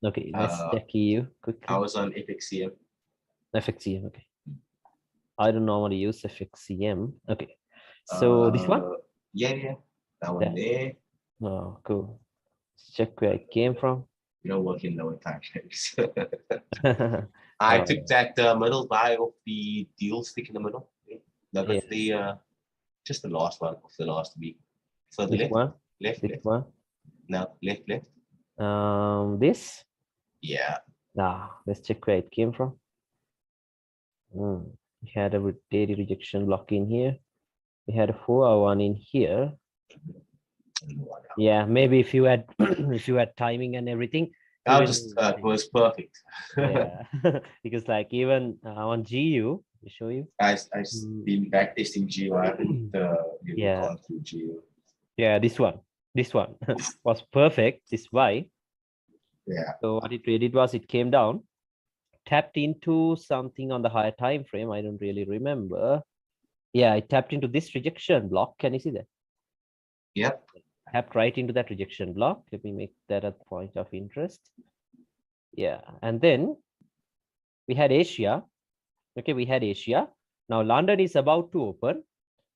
Okay, let's Uh, check you I quickly. was on FXCM. FXCM. Okay. I don't normally use FXCM. Okay. So this one? Yeah, that one That. there. Oh, cool. Let's check where it came from. You don't work in lower time frames. I Oh, took that middle buy of the deal stick in the middle. Look yeah. at the just the last one of the last week. So the This left, one. left, This left. one. No, left, left. This. Yeah. Let's check where it came from. We had a daily rejection block in here. We had a 4-hour one in here. Yeah, maybe if you had if you had timing and everything, you That will was just it was perfect. yeah. Because like even on GU, we show you. I Mm, been back testing Geo. I haven't really yeah, gone through Geo. yeah, this one was perfect. This Y. Yeah. So what it did was it came down, tapped into something on the higher time frame. I don't really remember. Yeah, it tapped into this rejection block. Can you see that? Yep. Tapped right into that rejection block. Let me make that a point of interest. Yeah, and then we had Asia. Okay, we had Asia. Now London is about to open.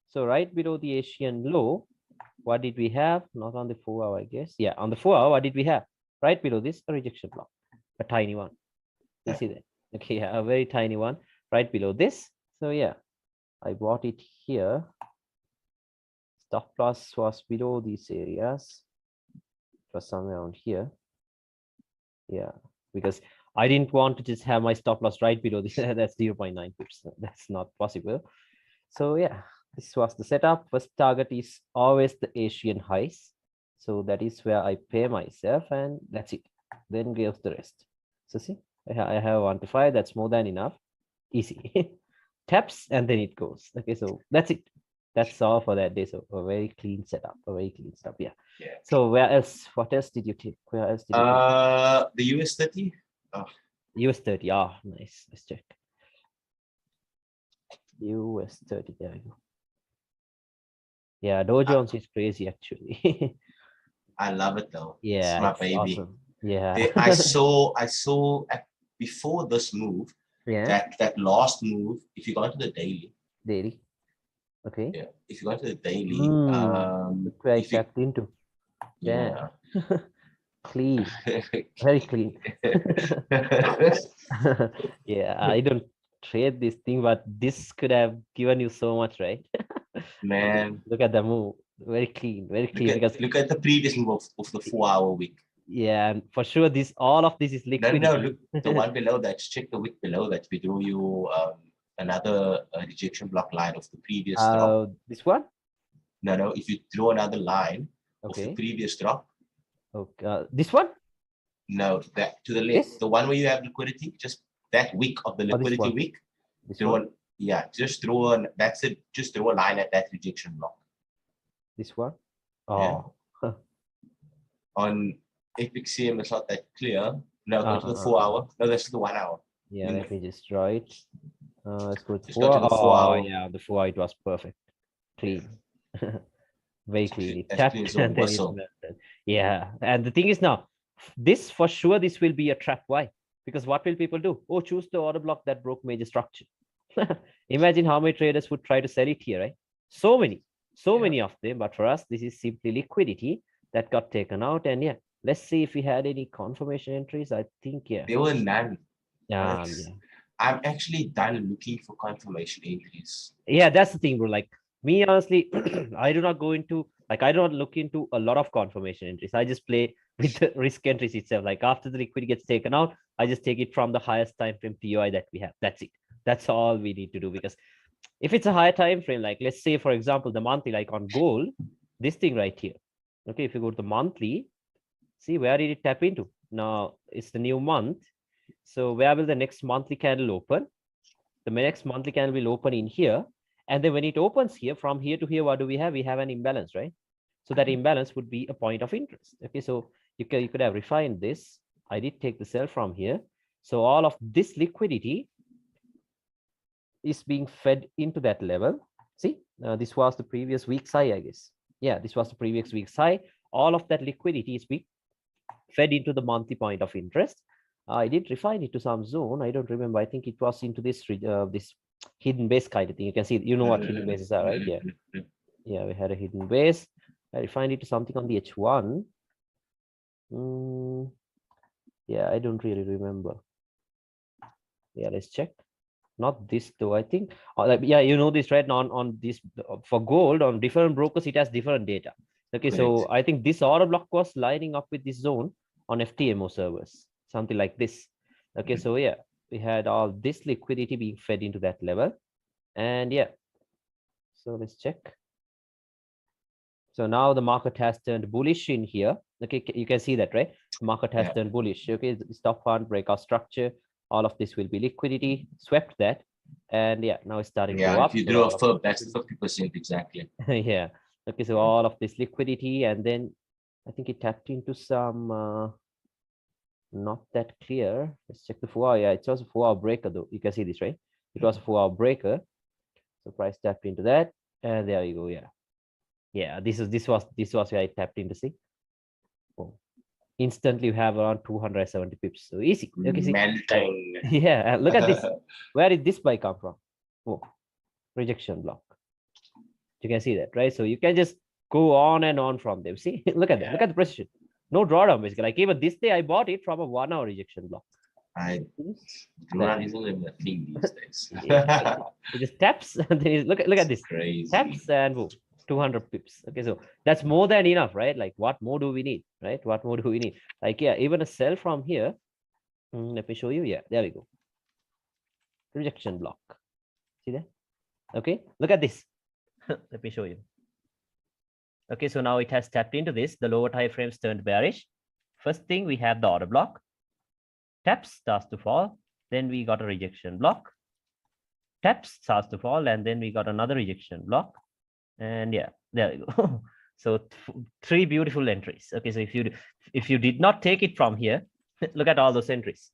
So right below the Asian low, what did we have? Not on the 4-hour, I guess. Yeah, on the 4-hour, what did we have? Right below this, a rejection block, a tiny one. You see that? Okay, yeah, a very tiny one right below this. So yeah, I bought it here. Stop loss was below these areas. It was somewhere around here. Yeah, because I didn't want to just have my stop loss right below this. That's 0.9%. That's not possible. So yeah, this was the setup. First target is always the Asian highs. So that is where I pay myself and that's it. Then gives the rest. So see, I have 1 to 5. That's more than enough. Easy. Taps and then it goes. Okay, so that's it. That's all for that day. So a very clean setup, a very clean setup. Yeah. Yeah. So where else? What else did you take? Where else did you take? The US 30. Oh. US 30. Ah, nice. Let's check. US 30. There we go. Yeah, Dow Jones is crazy actually. I love it though. It's Yeah, my it's baby. awesome. Yeah. I saw before this move, Yeah. that last move, if you go to the daily, Daily. Okay. yeah, if you go to the daily, Look where I if you tapped into. yeah. Damn. Clean. Very clean. Yeah, I don't trade this thing, but this could have given you so much, right? Man, Look at the move. Very clean because look at the previous move of the 4-hour wick. yeah, and for sure this all of this is No, liquidity. look the one below that. Check the wick below that. We drew you another rejection block line of the previous drop. This one? No. If you draw another line of the Okay. previous drop, Okay. This one? no, that to the left, This? the one where you have liquidity, just that wick of the Or this liquidity one? wick. This Draw, one? yeah, just draw an. That's it. Just draw a line at that rejection block. This one? Yeah. Oh. On FXCM, it's not that clear. No, go to the 4-hour. No, that's the 1-hour. Yeah, let me just draw it. Let's go to Just go to the 4. 4-hour. Yeah, the 4 it was perfect. Clean. Very clean. It As tapped clean as a and then it whistle. melted. Yeah, and the thing is now, this for sure, this will be a trap. Why? Because what will people do? Oh, choose the order block that broke major structure. Imagine how many traders would try to sell it here, right? So many of them. But for us, this is simply liquidity that got taken out. And yeah, let's see if we had any confirmation entries. I think, yeah. There were none. Yeah. I'm actually done looking for confirmation entries. Yeah, that's the thing, bro. Like me, honestly, I do not go into I do not look into a lot of confirmation entries. I just play with the risk entries itself. Like after the liquidity gets taken out, I just take it from the highest time frame POI that we have. That's it. That's all we need to do. Because if it's a higher time frame, like let's say, for example, the monthly, like on gold, this thing right here. Okay, if you go to the monthly, see where did it tap into? Now it's the new month. So where will the next monthly candle open? The next monthly candle will open in here. And then when it opens here, from here to here, what do we have? We have an imbalance, right? So that imbalance would be a point of interest. Okay, so you could have refined this. I did take the sell from here. So all of this liquidity is being fed into that level. See, this was the previous week's high, I guess. Yeah, this was the previous week's high. All of that liquidity is being fed into the monthly point of interest. I did refine it to some zone. I don't remember. I think it was into this this hidden base kind of thing. You can see, you know what hidden bases are, right? Yeah. Yeah, we had a hidden base. I refined it to something on the H1. Yeah, I don't really remember. Yeah, let's check. Not this though, I think. Yeah, you know this, right? On this, for gold, on different brokers, it has different data. Okay, so I think this order block was lining up with this zone on FTMO servers, something like this. Okay, so yeah, we had all this liquidity being fed into that level. And yeah, so let's check. So now the market has turned bullish in here. Okay, you can see that, right? Market has turned bullish. Okay, stop fund, breakout structure, all of this will be liquidity, swept that. And yeah, now it's starting to go up. If you So do a FIB, that's 50% exactly. yeah. Okay, so all of this liquidity, and then I think it tapped into some not that clear. Let's check the 4 hour. Yeah, it was a 4 hour breaker though. You can see this, right? It was a 4 hour breaker. So price tapped into that, and there you go. Yeah. Yeah, this was where I tapped into. See, oh, instantly you have around 270 pips. So easy. Okay, see, Melting. yeah, look at this. Where did this buy come from? Oh, rejection block. You can see that, right? So you can just go on and on from them. See, look at that. Look at the precision. No drawdown, basically. Like even this day, I bought it from a 1 hour rejection block. Drawdown isn't even a thing these days. It just taps, and then look at this. Crazy. Taps and boom, 200 pips. Okay, so that's more than enough, right? Like what more do we need, right? What more do we need? Like, yeah, even a sell from here. Let me show you. Yeah, there we go. Rejection block. See that? Okay, look at this. Let me show you. Okay, so now it has tapped into this. The lower time frames turned bearish. First thing, we have the order block. Taps, starts to fall. Then we got a rejection block. Taps, starts to fall, and then we got another rejection block. And yeah, there you go. So 3 beautiful entries. Okay, so if you did not take it from here, look at all those entries.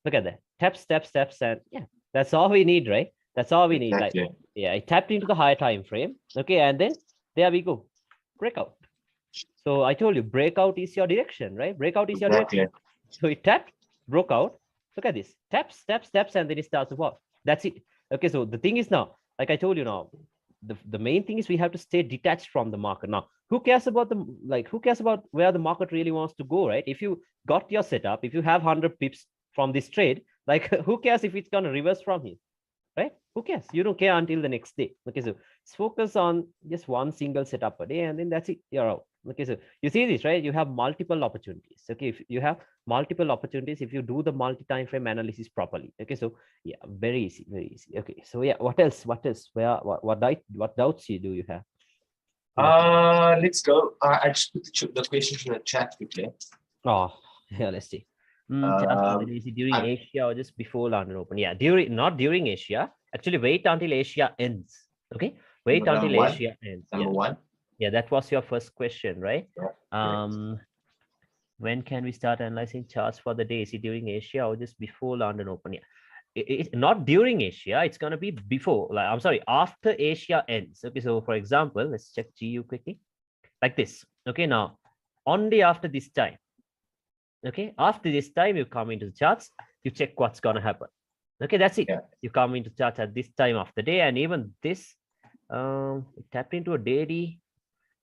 Look at that. Taps, taps, taps, and yeah, that's all we need, right? That's all we need. Exactly. Like, yeah, it tapped into the higher time frame. Okay, and then there we go. Breakout. So I told you, breakout is your direction, right? Breakout is your direction. So it tapped, broke out. Look at this. Taps, taps, taps, and then it starts to fall. That's it. Okay, so the thing is now, like I told you now, the main thing is we have to stay detached from the market. Now, who cares about who cares about where the market really wants to go, right? If you got your setup, if you have 100 pips from this trade, like who cares if it's gonna reverse from here, right? Who cares? You don't care until the next day. Okay, so focus on just one single setup a day, and then that's it. You're out. Okay, so you see this, right? You have multiple opportunities. Okay, if you have multiple opportunities, if you do the multi-time frame analysis properly. Okay, so yeah, very easy, very easy. Okay, so yeah, what else? What else? What doubts do you have? Let's go. I just put the questions in the chat quickly. Oh, yeah, let's see. During Asia or just before London Open? Yeah, not during Asia. Actually, wait until Asia ends. Okay, wait until Asia ends. Number one. Yeah, that was your first question, right? Yeah, when can we start analyzing charts for the day? Is it during Asia or just before London Open? Yeah, it's not during Asia. It's gonna be before. Like, I'm sorry, after Asia ends. Okay, so for example, let's check GU quickly, like this. Okay, now only after this time. Okay, after this time, you come into the charts, you check what's gonna happen. Okay, that's it. Yeah. You come into charts at this time of the day, and even this, it tapped into a daily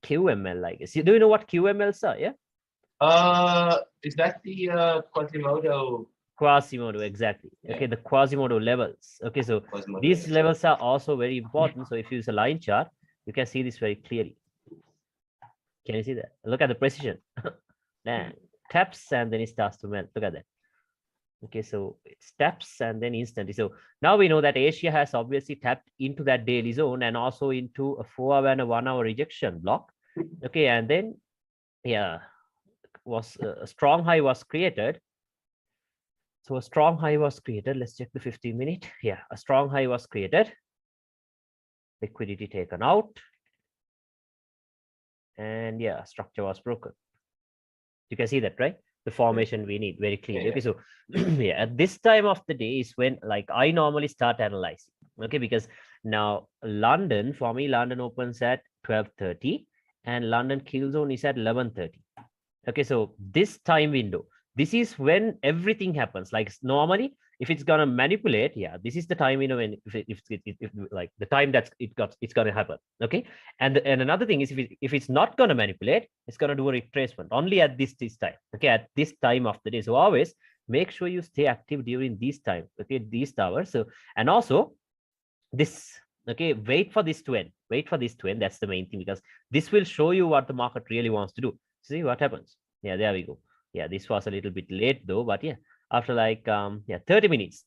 QML, I guess. Do you know what QMLs are? Yeah. Is that the Quasimodo? Quasimodo, exactly. Yeah. Okay, the Quasimodo levels. Okay, so Quasimodo these levels are also very important. So if you use a line chart, you can see this very clearly. Can you see that? Look at the precision. Then taps and then it starts to melt. Look at that. Okay, so it taps and then instantly. So now we know that Asia has obviously tapped into that daily zone and also into a 4 hour and a 1 hour rejection block. Okay, and then yeah, was a strong high was created. So a strong high was created. Let's check the 15-minute. Yeah, a strong high was created. Liquidity taken out. And yeah, structure was broken. You can see that, right? The formation we need very clearly. Okay, so yeah, at this time of the day is when like I normally start analyzing. Okay, because now London, for me, London opens at 12:30 and London kill zone is at 11:30. Okay, so this time window, this is when everything happens. Like normally, if it's gonna manipulate, yeah, this is the time window when if like the time that's it's gonna happen. Okay, and another thing is if it's not gonna manipulate, it's gonna do a retracement only at this time. Okay, at this time of the day. So always make sure you stay active during these time. Okay, these hours. So and also this. Okay, wait for this to end. Wait for this to end. That's the main thing because this will show you what the market really wants to do. See what happens. Yeah, there we go. Yeah, this was a little bit late though, but yeah, after like 30 minutes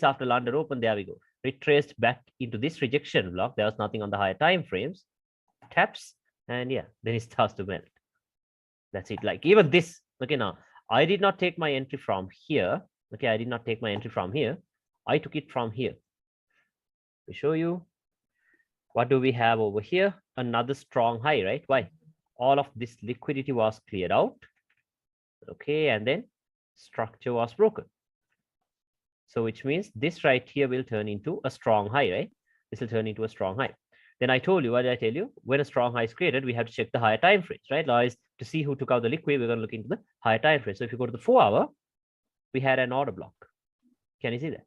after London open, there we go. Retraced back into this rejection block. There was nothing on the higher time frames. Taps and yeah, then it starts to melt. That's it. Like even this. Okay, now I did not take my entry from here. Okay, I did not take my entry from here. I took it from here. To show you what do we have over here? Another strong high, right? Why? All of this liquidity was cleared out. Okay, and then structure was broken. So which means this right here will turn into a strong high, right? This will turn into a strong high. Then I told you, what did I tell you? When a strong high is created, we have to check the higher time frames, right? Otherwise, to see who took out the liquid, we're going to look into the higher time frame. So if you go to the 4-hour, we had an order block. Can you see that?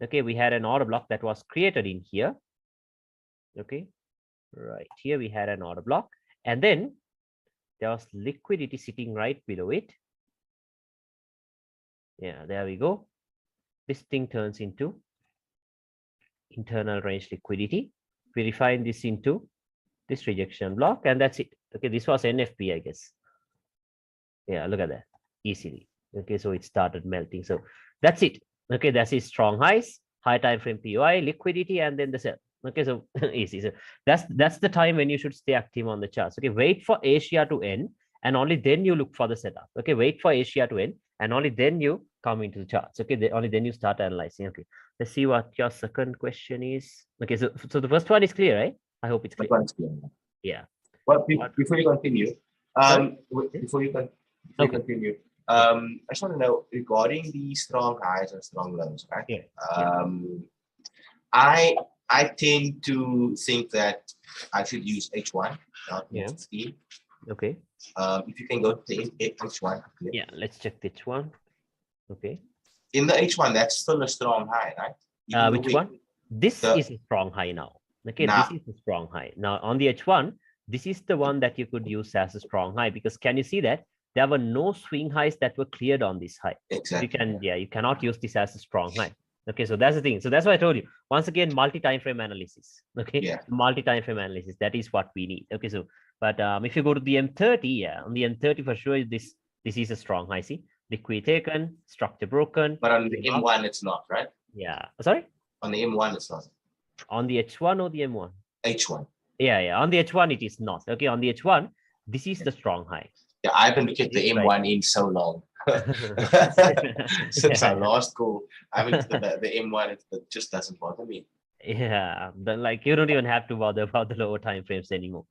Okay, we had an order block that was created in here. Okay, right here we had an order block, and then there was liquidity sitting right below it. Yeah, there we go. This thing turns into internal range liquidity. We refine this into this rejection block, and that's it. Okay, this was NFP, I guess. Yeah, look at that easily. Okay, so it started melting. So that's it. Okay, that's it. Strong highs, high time frame POI, liquidity, and then the sell. Okay, so easy. So that's the time when you should stay active on the charts. Okay, wait for Asia to end, and only then you look for the setup. Okay, wait for Asia to end, and only then you come into the charts. Okay, only then you start analyzing. Okay, let's see what your second question is. Okay, so the first one is clear, right? I hope it's clear. Yeah. Well, before you continue, Sorry? before you Okay. continue, I just want to know regarding the strong highs and strong lows, right? Yeah. I tend to think that I should use H1, not Yeah. 15. Okay. If you can go to the H1. Yeah, let's check this one. Okay. In the H1, that's still a strong high, right? Which one? This is a strong high now. Okay, this is a strong high. Now on the H1, this is the one that you could use as a strong high because can you see that there were no swing highs that were cleared on this high? Exactly. You cannot use this as a strong high. Okay, so that's the thing. So that's why I told you. Once again, multi-time frame analysis. Okay, yeah. Multi-time frame analysis. That is what we need. Okay, so but if you go to the M30, yeah, on the M30 for sure, this is a strong high. See, liquid taken, structure broken. But on the M1, it's not, right? Yeah. Sorry. On the M1, it's not. On the H1 or the M1? H1. Yeah. On the H1, it is not. Okay, on the H1, this is the strong high. Yeah, I haven't looked at the M1 in so long. Since our last call, I haven't looked at the M1. It just doesn't bother me. Yeah, but like you don't even have to bother about the lower time frames anymore.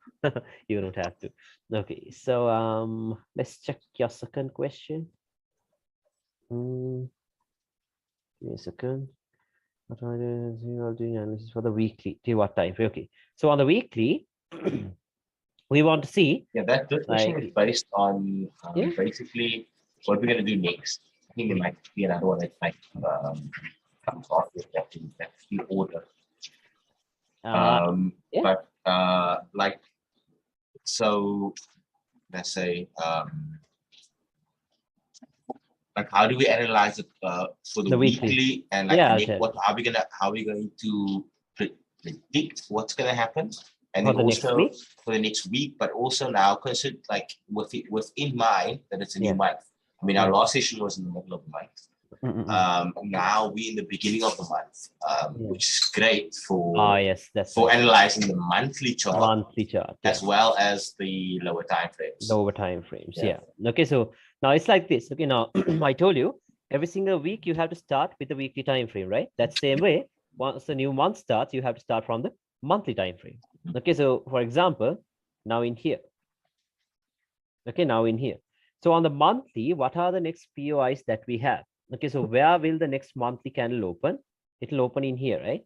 You don't have to. Okay, so let's check your second question. Give me a second. What are you doing analysis for the weekly? To what time frame? Okay, so on the weekly, we want to see. Yeah, that question is based on basically what we're going to do next. I think there might be another one that might comes off with that in order. But like, so let's say, like, how do we analyze it for the weekly and like how are we going to predict what's going to happen? And then also for the next week, but also now consider like within mind that it's a new month. I mean, our last session was in the middle of the month. Now we're in the beginning of the month, which is great for for analyzing the monthly chart, as well as the lower time frames. Lower time frames, yeah. Okay, so now it's like this. Okay, now I told you every single week you have to start with the weekly time frame, right? That same way, once the new month starts, you have to start from the monthly time frame. Okay, so for example, now in here. Okay, now in here. So on the monthly, what are the next POIs that we have? Okay, so where will the next monthly candle open? It will open in here, right?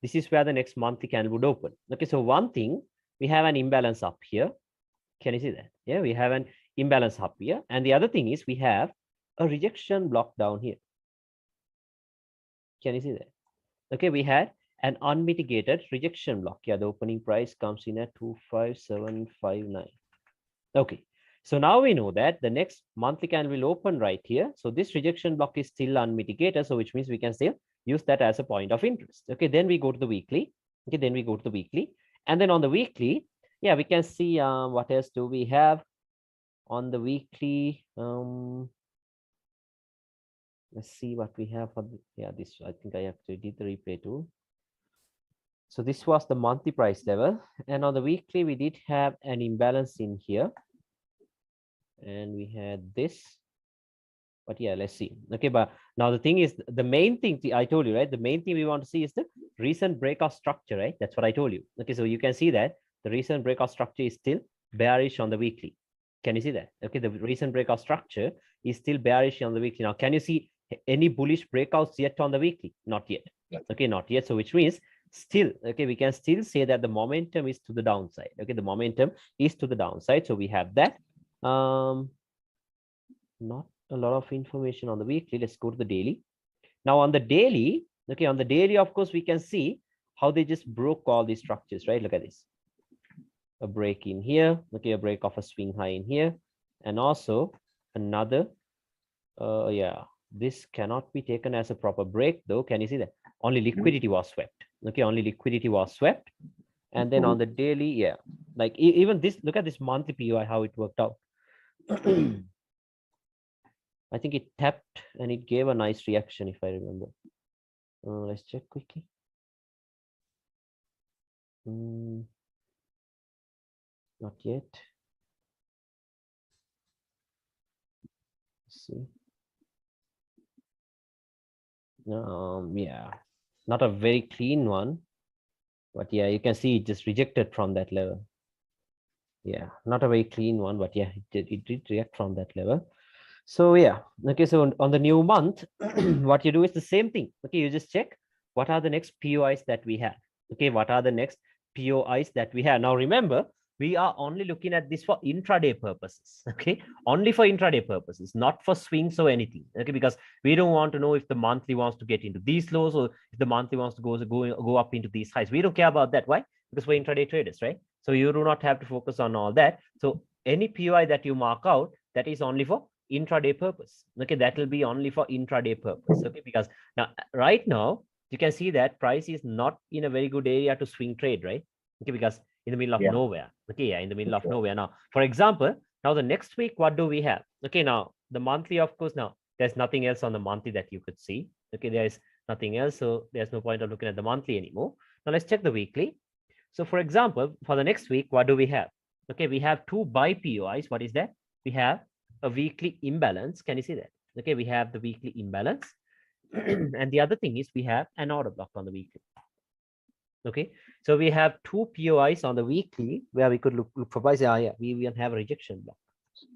This is where the next monthly candle would open. Okay, so one thing, we have an imbalance up here. Can you see that? Yeah, we have an imbalance up here. And the other thing is we have a rejection block down here. Can you see that? Okay, we had an unmitigated rejection block. Yeah, the opening price comes in at 25759. Okay, so now we know that the next monthly candle will open right here. So this rejection block is still unmitigated, so which means we can still use that as a point of interest. Okay, then we go to the weekly. Okay, then we go to the weekly, and then on the weekly, yeah, we can see what else do we have on the weekly. Let's see what we have for the, yeah, this, I think I actually did the replay too. So this was the monthly price level, and on the weekly we did have an imbalance in here, and we had this. But yeah, let's see. Okay, but now the thing is, the main thing I told you, right? The main thing we want to see is the recent breakout structure, right? That's what I told you. Okay, so you can see that the recent breakout structure is still bearish on the weekly. Can you see that? Okay, the recent breakout structure is still bearish on the weekly. Now, can you see any bullish breakouts yet on the weekly? Not yet. Okay, not yet. So which means still, okay, we can still say that the momentum is to the downside. Okay, the momentum is to the downside. So we have that. Not a lot of information on the weekly. Let's go to the daily. Now on the daily, okay, on the daily, of course, we can see how they just broke all these structures, right? Look at this. A break in here, okay, a break of a swing high in here, and also another, yeah, this cannot be taken as a proper break though. Can you see that? Only liquidity was swept. Okay, only liquidity was swept. And then on the daily, yeah, like even this, look at this monthly POI, how it worked out. I think it tapped and it gave a nice reaction, if I remember. Let's check quickly. Not yet. Let's see. Yeah, not a very clean one, but yeah, you can see it just rejected from that level. Yeah, not a very clean one, but yeah, it did react from that level. So yeah, okay, so on the new month, what you do is the same thing. Okay, you just check what are the next POIs that we have. Okay, what are the next POIs that we have. Now remember, we are only looking at this for intraday purposes. Okay, only for intraday purposes, not for swings or anything. Okay, because we don't want to know if the monthly wants to get into these lows or if the monthly wants to go up into these highs. We don't care about that. Why? Because we're intraday traders, right? So you do not have to focus on all that. So any POI that you mark out, that is only for intraday purpose. Okay, that will be only for intraday purpose. Okay, because now right now you can see that price is not in a very good area to swing trade, right? Okay, because in the middle of nowhere. Okay, yeah, in the middle of nowhere. Now, for example, now the next week, what do we have? Okay, now the monthly, of course, now there's nothing else on the monthly that you could see. Okay, there is nothing else, so there's no point of looking at the monthly anymore. Now let's check the weekly. So for example, for the next week, what do we have? Okay, we have two buy POIs. What is that? We have a weekly imbalance. Can you see that? Okay, we have the weekly imbalance. And the other thing is we have an order block on the weekly. Okay, so we have two POIs on the weekly where we could look for buys. Yeah, we even have a rejection block.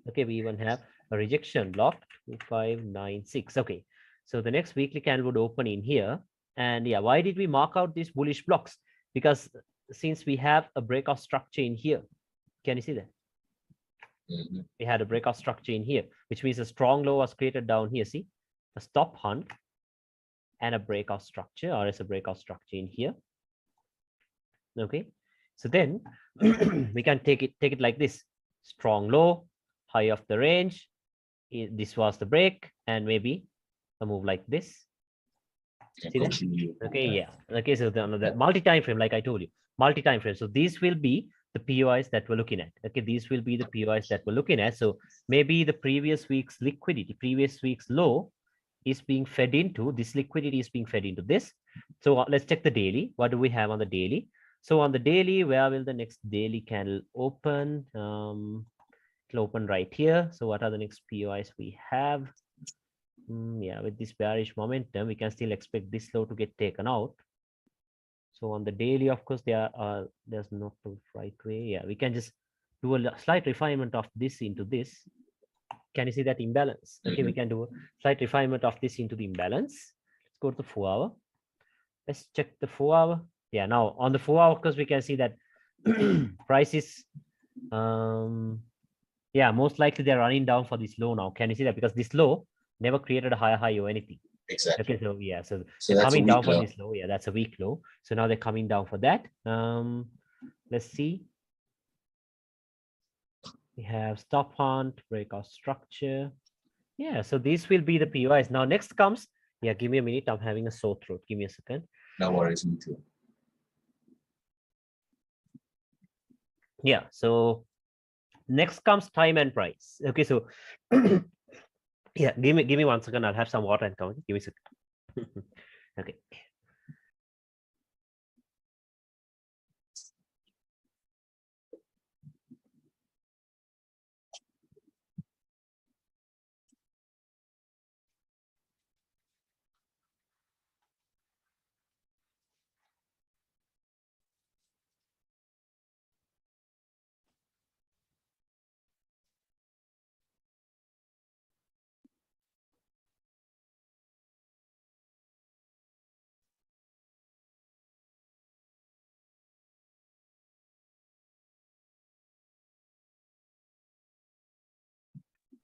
Okay, we even have a rejection block 2596. Okay, so the next weekly candle would open in here. And yeah, why did we mark out these bullish blocks? Because since we have a breakout structure in here, can you see that? We had a breakout structure in here, which means a strong low was created down here. See, a stop hunt and a breakout structure, or as a breakout structure in here. Okay, so then we can take it like this: strong low, high of the range. This was the break, and maybe a move like this. See that? Okay, yeah. Okay, so the multi-time frame, like I told you, multi-time frame. So these will be the POIs that we're looking at. Okay, these will be the POIs that we're looking at. So maybe the previous week's liquidity, previous week's low is being fed into, this liquidity is being fed into this. So let's check the daily. What do we have on the daily? So on the daily, where will the next daily candle open? It'll open right here. So what are the next POIs we have? Yeah, with this bearish momentum, we can still expect this low to get taken out. So on the daily, of course, there's not the right way. Yeah, we can just do a slight refinement of this into this. Can you see that imbalance? Okay, we can do a slight refinement of this into the imbalance. Let's go to the 4 hour. Let's check the 4 hour. Yeah, now on the 4 hour, because we can see that price is Yeah, most likely they're running down for this low now. Can you see that? Because this low never created a higher high or anything. Exactly. Okay, so yeah, so So they're that's coming down for low. this low. Yeah, that's a weak low. So now they're coming down for that. Let's see. We have stop hunt, breakout structure. Yeah, so these will be the POIs. Now next comes, yeah, give me a minute. I'm having a sore throat. Give me a second. No worries, me too. Yeah, so next comes time and price. Okay, so yeah, give me 1 second. I'll have some water and come. Give me a second. Okay.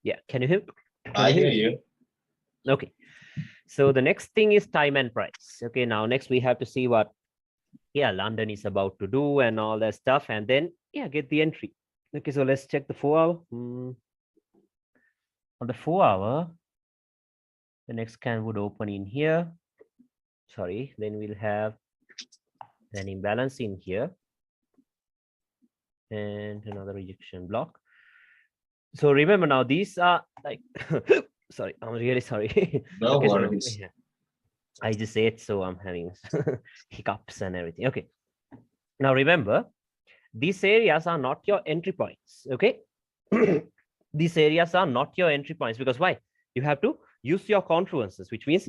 Yeah, can you hear? I hear you. Okay. So the next thing is time and price. Okay, now next we have to see what, yeah, London is about to do and all that stuff, and then yeah, get the entry. Okay, so let's check the 4 hour. On the 4 hour, the next scan would open in here. Sorry, then we'll have an imbalance in here and another rejection block. So remember now, these are like, sorry, I'm really sorry. No Okay, worries. so, yeah, I just ate, so I'm having hiccups and everything. Okay, now remember, these areas are not your entry points. Okay, these areas are not your entry points because why? You have to use your confluences, which means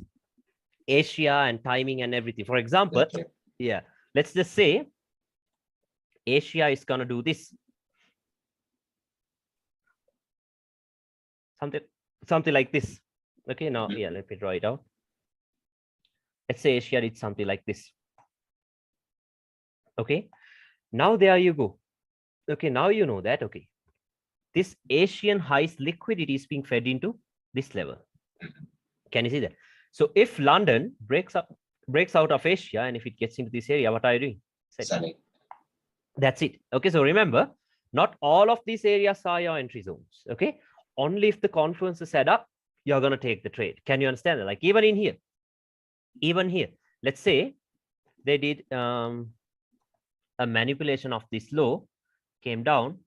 Asia and timing and everything. For example, okay, yeah, let's just say Asia is gonna do this. Something like this. Okay, now yeah, let me draw it out. Let's say Asia did something like this. Okay, now there you go. Okay, now you know that, okay, this Asian highs liquidity is being fed into this level. Can you see that? So if London breaks out of Asia, and if it gets into this area, what are you doing? Selling. That's it. Okay, so remember, not all of these areas are your entry zones. Okay, only if the confluence is set up, you're going to take the trade. Can you understand that? Like even here, let's say they did a manipulation of this low, came down,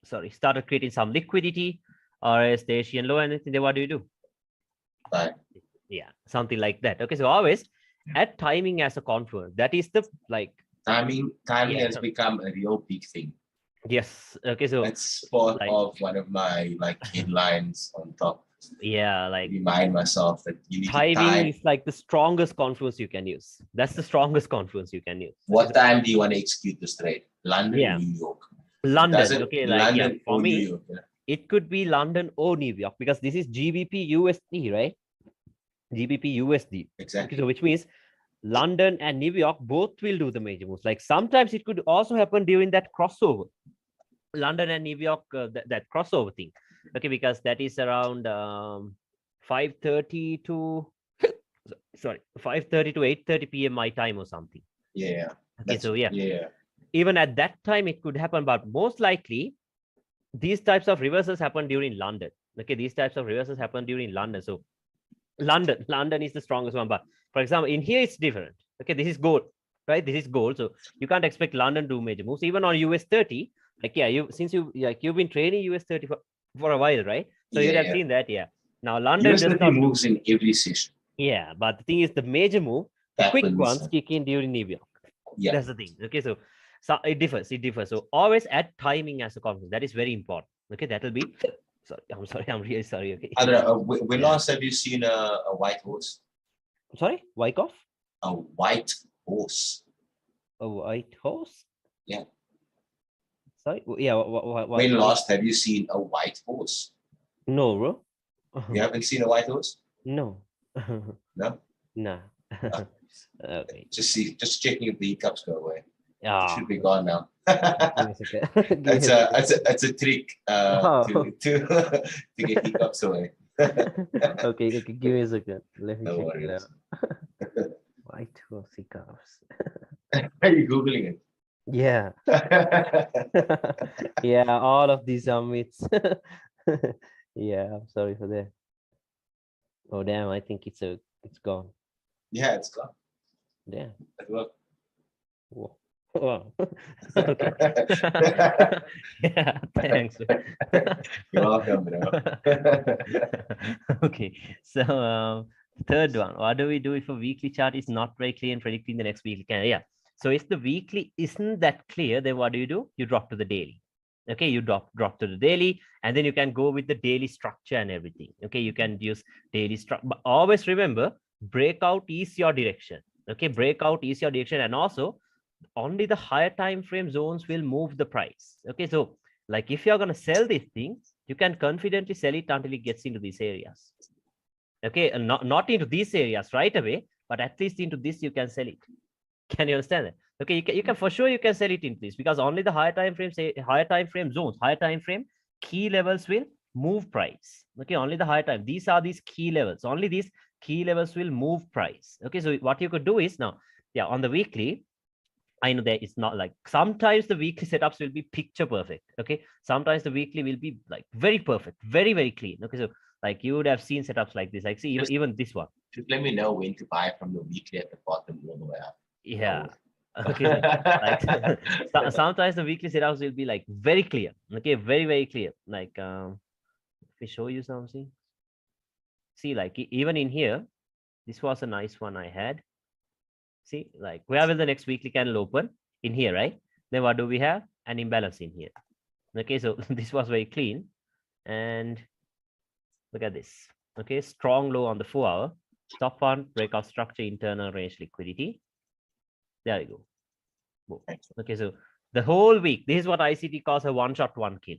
sorry, started creating some liquidity, or as the Asian low, anything, then what do? Right. Yeah, something like that. Okay, so always add timing as a confluence. That is the like timing has become a real big thing. Yes. Okay, so that's part of one of my like headlines on top. Yeah, like remind myself that you need timing to time. is like the strongest confluence you can use. That's the strongest confluence you can use. What time do you want to execute this trade? London or New York? London. Okay, like London yeah, for me, York, it could be London or New York because this is GBP USD, right? GBP USD. Exactly. Okay, so which means London and New York both will do the major moves. Like sometimes it could also happen during that crossover. London and New York, that crossover thing. Okay, because that is around 5:30 to sorry 5:30 to 8:30 p.m. my time or something. Yeah. Okay, so yeah. Even at that time it could happen, but most likely these types of reversals happen during London. Okay, these types of reversals happen during London. So London is the strongest one. But for example, in here it's different. Okay, this is gold, right? This is gold. So you can't expect London to do major moves. Even on US 30, like yeah, you've been trading US 30 for a while, right? So you'd have seen that, yeah. Now London US 30 moves in every session. Yeah, but the thing is, the major move, the quick ones kick in during New York. Yeah, that's the thing. Okay, so it differs. So always add timing as a confluence. That is very important. Okay, that will be. Sorry. I'm really sorry. Okay. When last have you seen a white horse? Sorry, Wyckoff? A white horse. A white horse? Yeah. Sorry. Yeah. When last have you seen a white horse? No, bro. You haven't seen a white horse? No. No. No. Okay. Just checking if the hiccups go away. Yeah. It should be gone now. It's a trick Oh. to get hiccups away. Okay, give me a second. Let me No check it worries. out. White horse hiccups. Are you Googling it? Yeah. Yeah, all of these are myths. Yeah, I'm sorry for that. Oh damn, I think it's gone. Yeah, it's gone. Damn. Look. Whoa. Wow. Okay. Yeah, thanks. You're welcome, bro. Okay, so third one, what do we do if a weekly chart is not very clear and predicting the next weekly candle? Yeah, so if the weekly isn't that clear, then what do? You drop to the daily. Okay, you drop to the daily, and then you can go with the daily structure and everything. Okay, you can use daily structure, but always remember, breakout is your direction. Okay, breakout is your direction, and also only the higher time frame zones will move the price. Okay, so like if you're going to sell this thing, you can confidently sell it until it gets into these areas. Okay, and not into these areas right away, but at least into this you can sell it. Can you understand that? Okay, you can for sure you can sell it into this, because only the higher time frame zones, higher time frame key levels will move price. Okay, only the higher time. These are these key levels. Only these key levels will move price. Okay, so what you could do is now, yeah, on the weekly, I know that it's not like sometimes the weekly setups will be picture perfect. Okay. Sometimes the weekly will be like very perfect, very, very clean. Okay. So like you would have seen setups like this. Like see, even this one. Just let me know when to buy from the weekly at the bottom all the way up. Yeah. Okay. So like sometimes the weekly setups will be like very clear. Okay, very, very clear. Like if we show you something. See, like even in here, this was a nice one I had. See, like where will the next weekly candle open? In here, right? Then what do we have? An imbalance in here. Okay, so this was very clean. And look at this. Okay, strong low on the 4-hour. Top one, breakout structure, internal range liquidity. There you go. Boom. Okay, so the whole week, this is what ICT calls a one shot, one kill.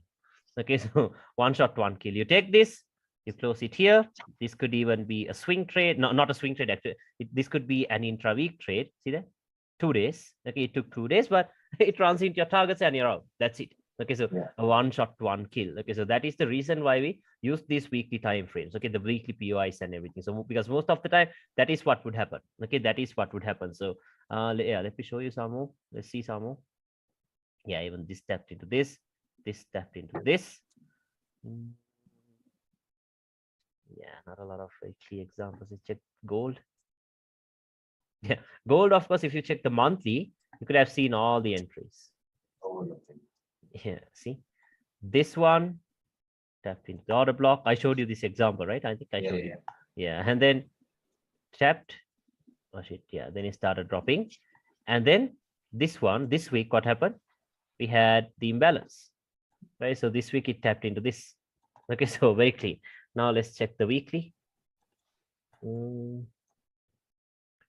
Okay, so one shot, one kill. You take this, you close it here. This could even be a swing trade. No, not a swing trade, actually. This could be an intra-week trade. See that? 2 days. Okay, it took 2 days, but it runs into your targets and you're out. That's it. Okay, so yeah, a one shot, one kill. Okay, so that is the reason why we use these weekly time frames. Okay, the weekly POIs and everything. So because most of the time, that is what would happen. Okay, that is what would happen. So yeah, let me show you some more. Let's see some more. Yeah, even this tapped into this tapped into this. Yeah, not a lot of key examples. Let's check gold. Yeah, gold, of course, if you check the monthly, you could have seen all the entries. Yeah, see this one tapped into the order block. I showed you this example, right? I think I showed you. Yeah, and then tapped. Oh shit, yeah, then it started dropping. And then this one, this week, what happened? We had the imbalance, right? So this week it tapped into this. Okay, so very clean. Now let's check the weekly.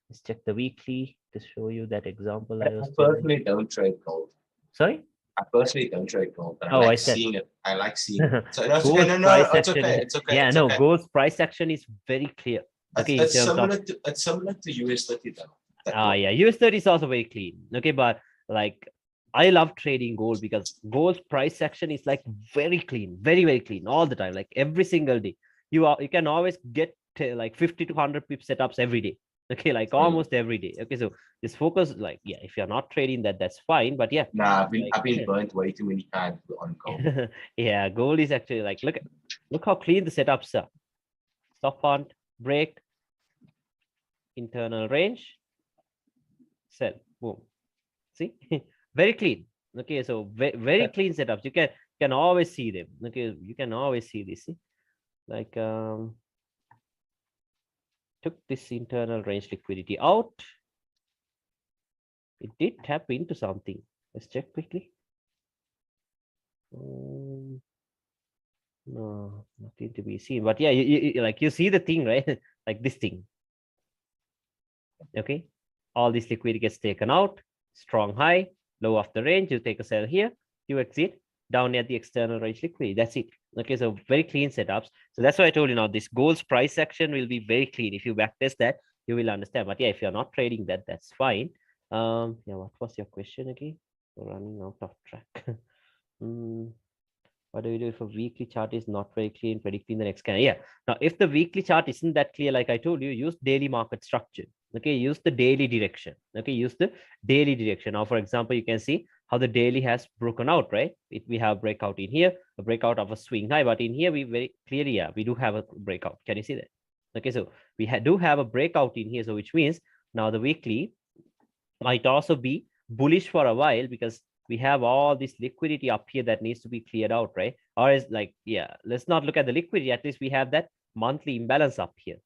Let's check the weekly to show you that example. I personally don't trade gold. Sorry? I personally don't trade gold, but I like seeing it. I like seeing it. So no, it's okay. It's okay. It's okay. Yeah, no, gold's price action is very clear. Okay, it's similar to US30 though. Yeah, US30 is also very clean. Okay, but like I love trading gold because gold's price action is like very clean, very, very clean all the time, like every single day. You can always get like 50 to 100 pip setups every day. Okay, like almost every day. Okay, so this focus, like, yeah, if you're not trading that, that's fine. But yeah, nah, I've been burnt way too many times on gold. Yeah, gold is actually like look how clean the setups are. Stop font, break, internal range, sell, boom. See, very clean. Okay, so very clean setups. You can always see them. Okay, you can always see this. See? Like took this internal range liquidity out. It did tap into something. Let's check quickly. No, nothing to be seen. But yeah, you see the thing, right? Like this thing. Okay, all this liquidity gets taken out. Strong high, low of the range. You take a sell here. You exit down at the external range liquidity. That's it. Okay, so very clean setups. So that's why I told you now this gold's price action will be very clean. If you backtest that, you will understand. But yeah, if you're not trading that, that's fine. Yeah, what was your question again? Running out of track. What do we do if a weekly chart is not very clear in predicting the next candle? Yeah. Now, if the weekly chart isn't that clear, like I told you, use daily market structure. Okay, use the daily direction. Okay, use the daily direction. Now, for example, you can see how the daily has broken out, right? We have breakout in here, a breakout of a swing high, but in here we very clearly, yeah, we do have a breakout. Can you see that? Okay, so we do have a breakout in here, so which means now the weekly might also be bullish for a while because we have all this liquidity up here that needs to be cleared out, right? Or is like, yeah, let's not look at the liquidity. At least we have that monthly imbalance up here.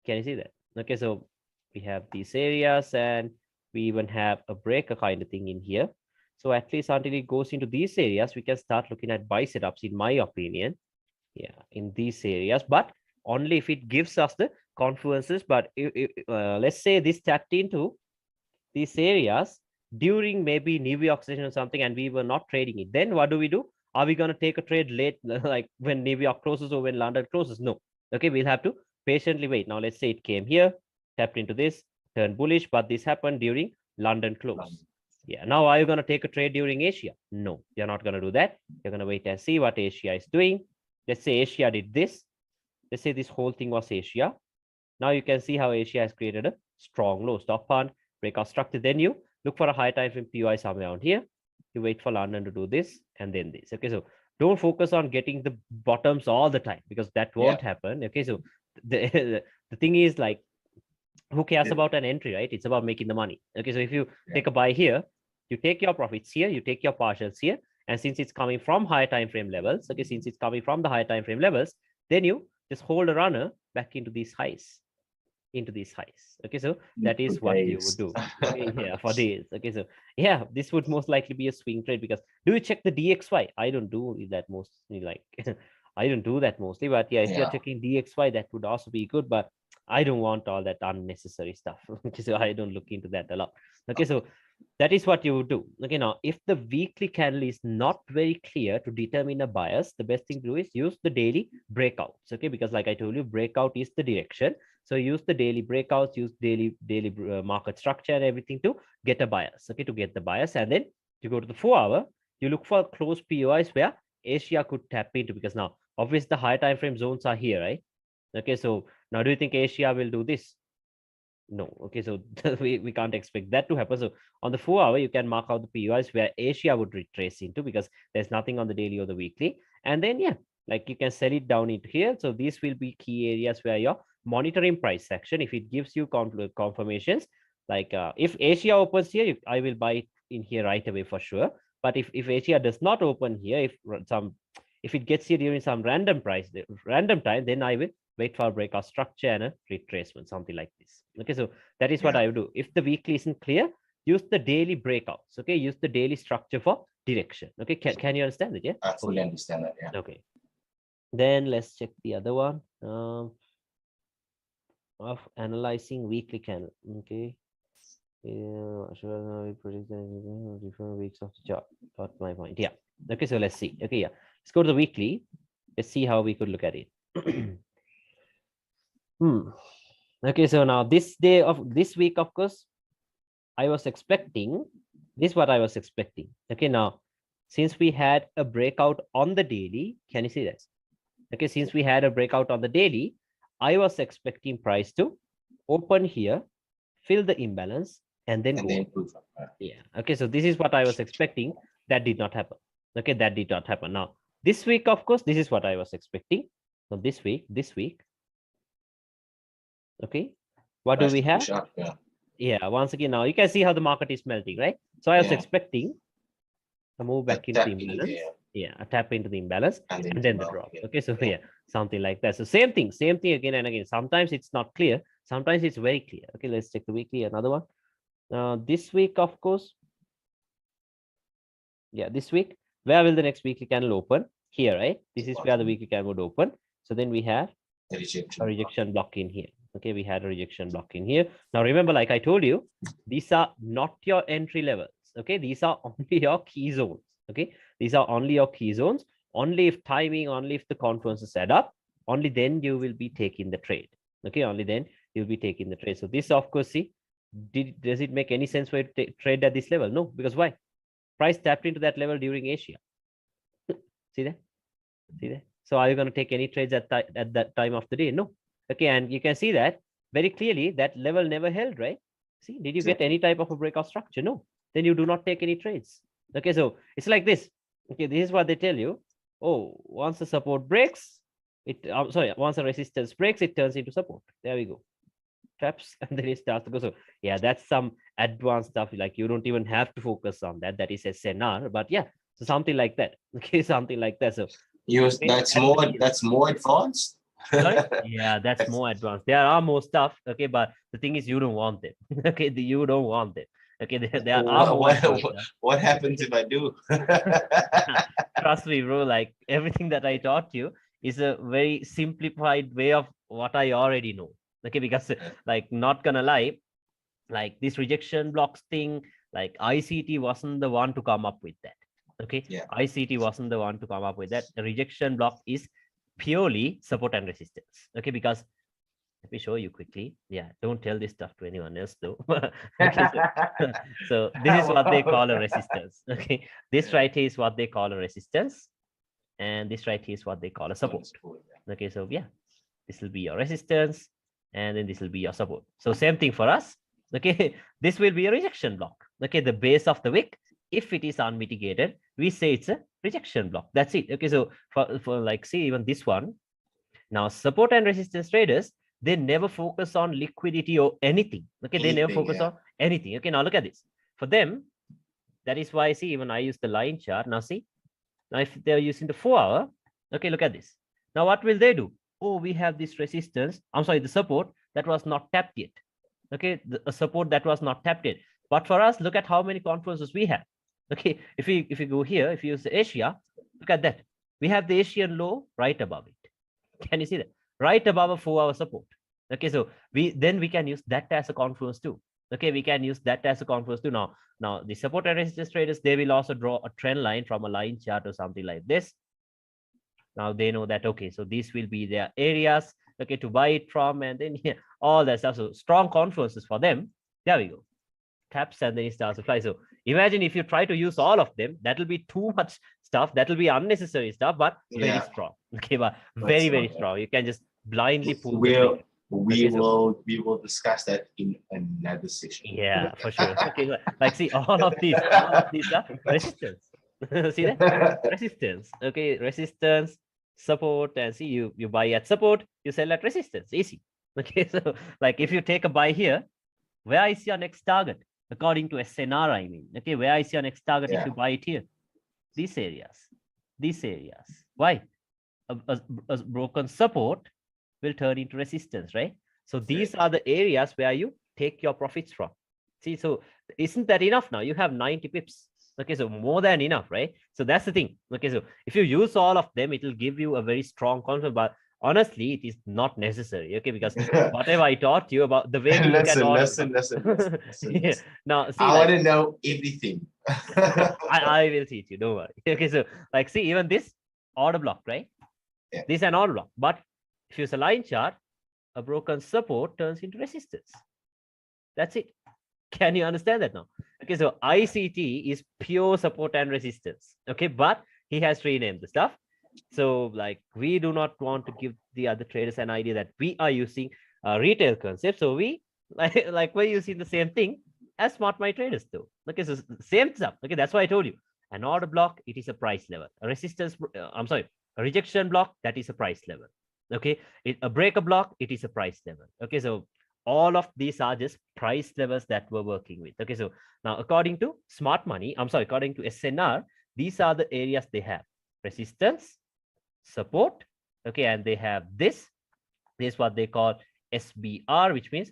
Can you see that? Okay, so we have these areas and we even have a breaker kind of thing in here. So at least until it goes into these areas, we can start looking at buy setups, in my opinion. Yeah, in these areas, but only if it gives us the confluences. But let's say this tapped into these areas during maybe New York session or something, and we were not trading it, then what do we do? Are we going to take a trade late, like when New York closes or when London closes? No. Okay, we'll have to patiently wait. Now, let's say it came here, tapped into this, turned bullish, but this happened during London close. Yeah, now are you going to take a trade during Asia? No, you're not going to do that. You're going to wait and see what Asia is doing. Let's say Asia did this. Let's say this whole thing was Asia. Now you can see how Asia has created a strong low. Stop hunt, breakout structure. Then you look for a high time frame POI somewhere around here. You wait for London to do this and then this. Okay, so don't focus on getting the bottoms all the time because that won't happen. Okay, so the thing is like, who cares about an entry, right? It's about making the money. Okay, so if you take a buy here, you take your profits here, you take your partials here, and since it's coming from higher time frame levels, okay, since it's coming from the higher time frame levels, then you just hold a runner back into these highs. Okay, so that is what you would do. Okay, yeah, for days. Okay, so yeah, this would most likely be a swing trade because do you check the DXY? I don't do that mostly, like I don't do that mostly, but yeah, if you're checking DXY, that would also be good, but I don't want all that unnecessary stuff. Okay, so I don't look into that a lot. Okay, so that is what you would do. Okay, now if the weekly candle is not very clear to determine a bias, the best thing to do is use the daily breakouts. Okay, because like I told you, breakout is the direction. So use the daily breakouts, use daily market structure and everything to get a bias. Okay, to get the bias, and then you go to the 4-hour, you look for close POIs where Asia could tap into, because now obviously the high time frame zones are here, right? Okay, so now do you think Asia will do this? No. Okay, so we can't expect that to happen. So on the 4-hour, you can mark out the POIs where Asia would retrace into, because there's nothing on the daily or the weekly. And then, yeah, like you can sell it down into here. So these will be key areas where you're monitoring price action. If it gives you confirmations, like if Asia opens here, I will buy it in here right away for sure. But if Asia does not open here, if it gets here during some random time, then I will wait for a breakout structure and a retracement, something like this. Okay, so that is what I would do. If the weekly isn't clear, use the daily breakouts. Okay, use the daily structure for direction. Okay, can you understand it? Yeah, I fully understand that. Yeah. Okay, then let's check the other one of analyzing weekly candle. Okay, sure, we predict different weeks of the chart. Got my point. Yeah. Okay, so let's see. Okay, yeah, let's go to the weekly. Let's see how we could look at it. Okay, so now this week, of course, I was expecting this. What I was expecting. Okay, now since we had a breakout on the daily, can you see that? Okay, since we had a breakout on the daily, I was expecting price to open here, fill the imbalance, and then go. Yeah. Okay, so this is what I was expecting. That did not happen. Okay, that did not happen. Now this week, of course, this is what I was expecting. So this week. Okay, what do we have? Yeah, once again, now you can see how the market is melting, right? So I was expecting a move back into the imbalance. Yeah, a tap into the imbalance and then the drop. Okay, so yeah, something like that. So same thing again and again. Sometimes it's not clear, sometimes it's very clear. Okay, let's check the weekly, another one. This week, of course. Yeah, this week, where will the next weekly candle open? Here, right? This is where the weekly candle would open. So then we have a rejection block in here. Okay, we had a rejection block in here. Now remember, like I told you, these are not your entry levels. Okay, these are only your key zones. Okay, these are only your key zones. Only if timing, only if the confluences add up, only then you will be taking the trade. Okay, only then you'll be taking the trade. So this, of course, see, does it make any sense for you to trade at this level? No, because why? Price tapped into that level during Asia. See that? See that? So are you going to take any trades at that time of the day? No. Okay, and you can see that very clearly that level never held, right? See, did you get any type of a breakout structure? No. Then you do not take any trades. Okay, so it's like this. Okay, this is what they tell you. Oh, once the support breaks, once the resistance breaks, it turns into support. There we go. Traps, and then it starts to go. So yeah, that's some advanced stuff. Like you don't even have to focus on that. That is SNR, but yeah, so something like that. Okay, something like that. So that's more advanced. Sorry? Yeah, that's more advanced. There are more stuff. Okay, but the thing is, you don't want it. Okay, you don't want it. Okay, there are more. What happens if I do? Trust me, bro. Like everything that I taught you is a very simplified way of what I already know. Okay, because like not gonna lie, like this rejection blocks thing, like ICT wasn't the one to come up with that. Okay, yeah. ICT wasn't the one to come up with that. The rejection block is purely support and resistance. Okay, because let me show you quickly. Yeah, don't tell this stuff to anyone else though. Okay, so this is what they call a resistance. Okay, this right here is what they call a resistance, and this right here is what they call a support. Okay, so yeah, this will be your resistance, and then this will be your support. So same thing for us. Okay, this will be a rejection block. Okay, the base of the wick, if it is unmitigated, we say it's a rejection block. That's it. Okay, so for like, see, even this one. Now, support and resistance traders, they never focus on liquidity or anything. Okay, they never focus on anything. Okay, now look at this. For them, that is why, see, even I use the line chart. Now, see, now if they're using the 4-hour, okay, look at this. Now, what will they do? Oh, we have this resistance. I'm sorry, the support that was not tapped yet. Okay, the support that was not tapped yet. But for us, look at how many confluences we have. Okay, if we go here, if you use Asia, look at that. We have the Asian low right above it. Can you see that? Right above a 4-hour support. Okay, so we can use that as a confluence too. Okay, we can use that as a confluence too. Now the support and resistance traders, they will also draw a trend line from a line chart or something like this. Now they know that, okay, so these will be their areas, okay, to buy it from, and then yeah, all that stuff. So strong confluences for them. There we go. Taps and then it starts to fly. So imagine if you try to use all of them, that will be too much stuff. That will be unnecessary stuff, but very strong. Okay, but very, very strong. You can just blindly pull. We will discuss that in another session. Yeah, for sure. Okay, like see, all of these are resistance. See that? Resistance. Okay, resistance, support, and see, you buy at support, you sell at resistance. Easy. Okay, so like if you take a buy here, where is your next target? According to SNR, I mean. Okay, where is your next target if you buy it here? These areas. These areas. Why? A broken support will turn into resistance, right? So these are the areas where you take your profits from. See, so isn't that enough now? You have 90 pips. Okay, so more than enough, right? So that's the thing. Okay, so if you use all of them, it will give you a very strong confidence. But honestly, it is not necessary. Okay, because whatever I taught you about the way we look at all. Listen. Yeah. Now, see, I want to know everything. I will teach you. Don't worry. Okay, so like, see, even this order block, right? Yeah. This is an order block, but if you use a line chart, a broken support turns into resistance. That's it. Can you understand that now? Okay, so ICT is pure support and resistance. Okay, but he has renamed the stuff. So like, we do not want to give the other traders an idea that we are using a retail concept. So we like we're using the same thing as smart money traders do. Okay, so same stuff. Okay, that's why I told you. An order block, it is a price level. A resistance, a rejection block, that is a price level. Okay, a breaker block, it is a price level. Okay, so all of these are just price levels that we're working with. Okay, so now according to smart money, according to SNR, these are the areas they have: resistance, support. Okay, and they have this is what they call SBR, which means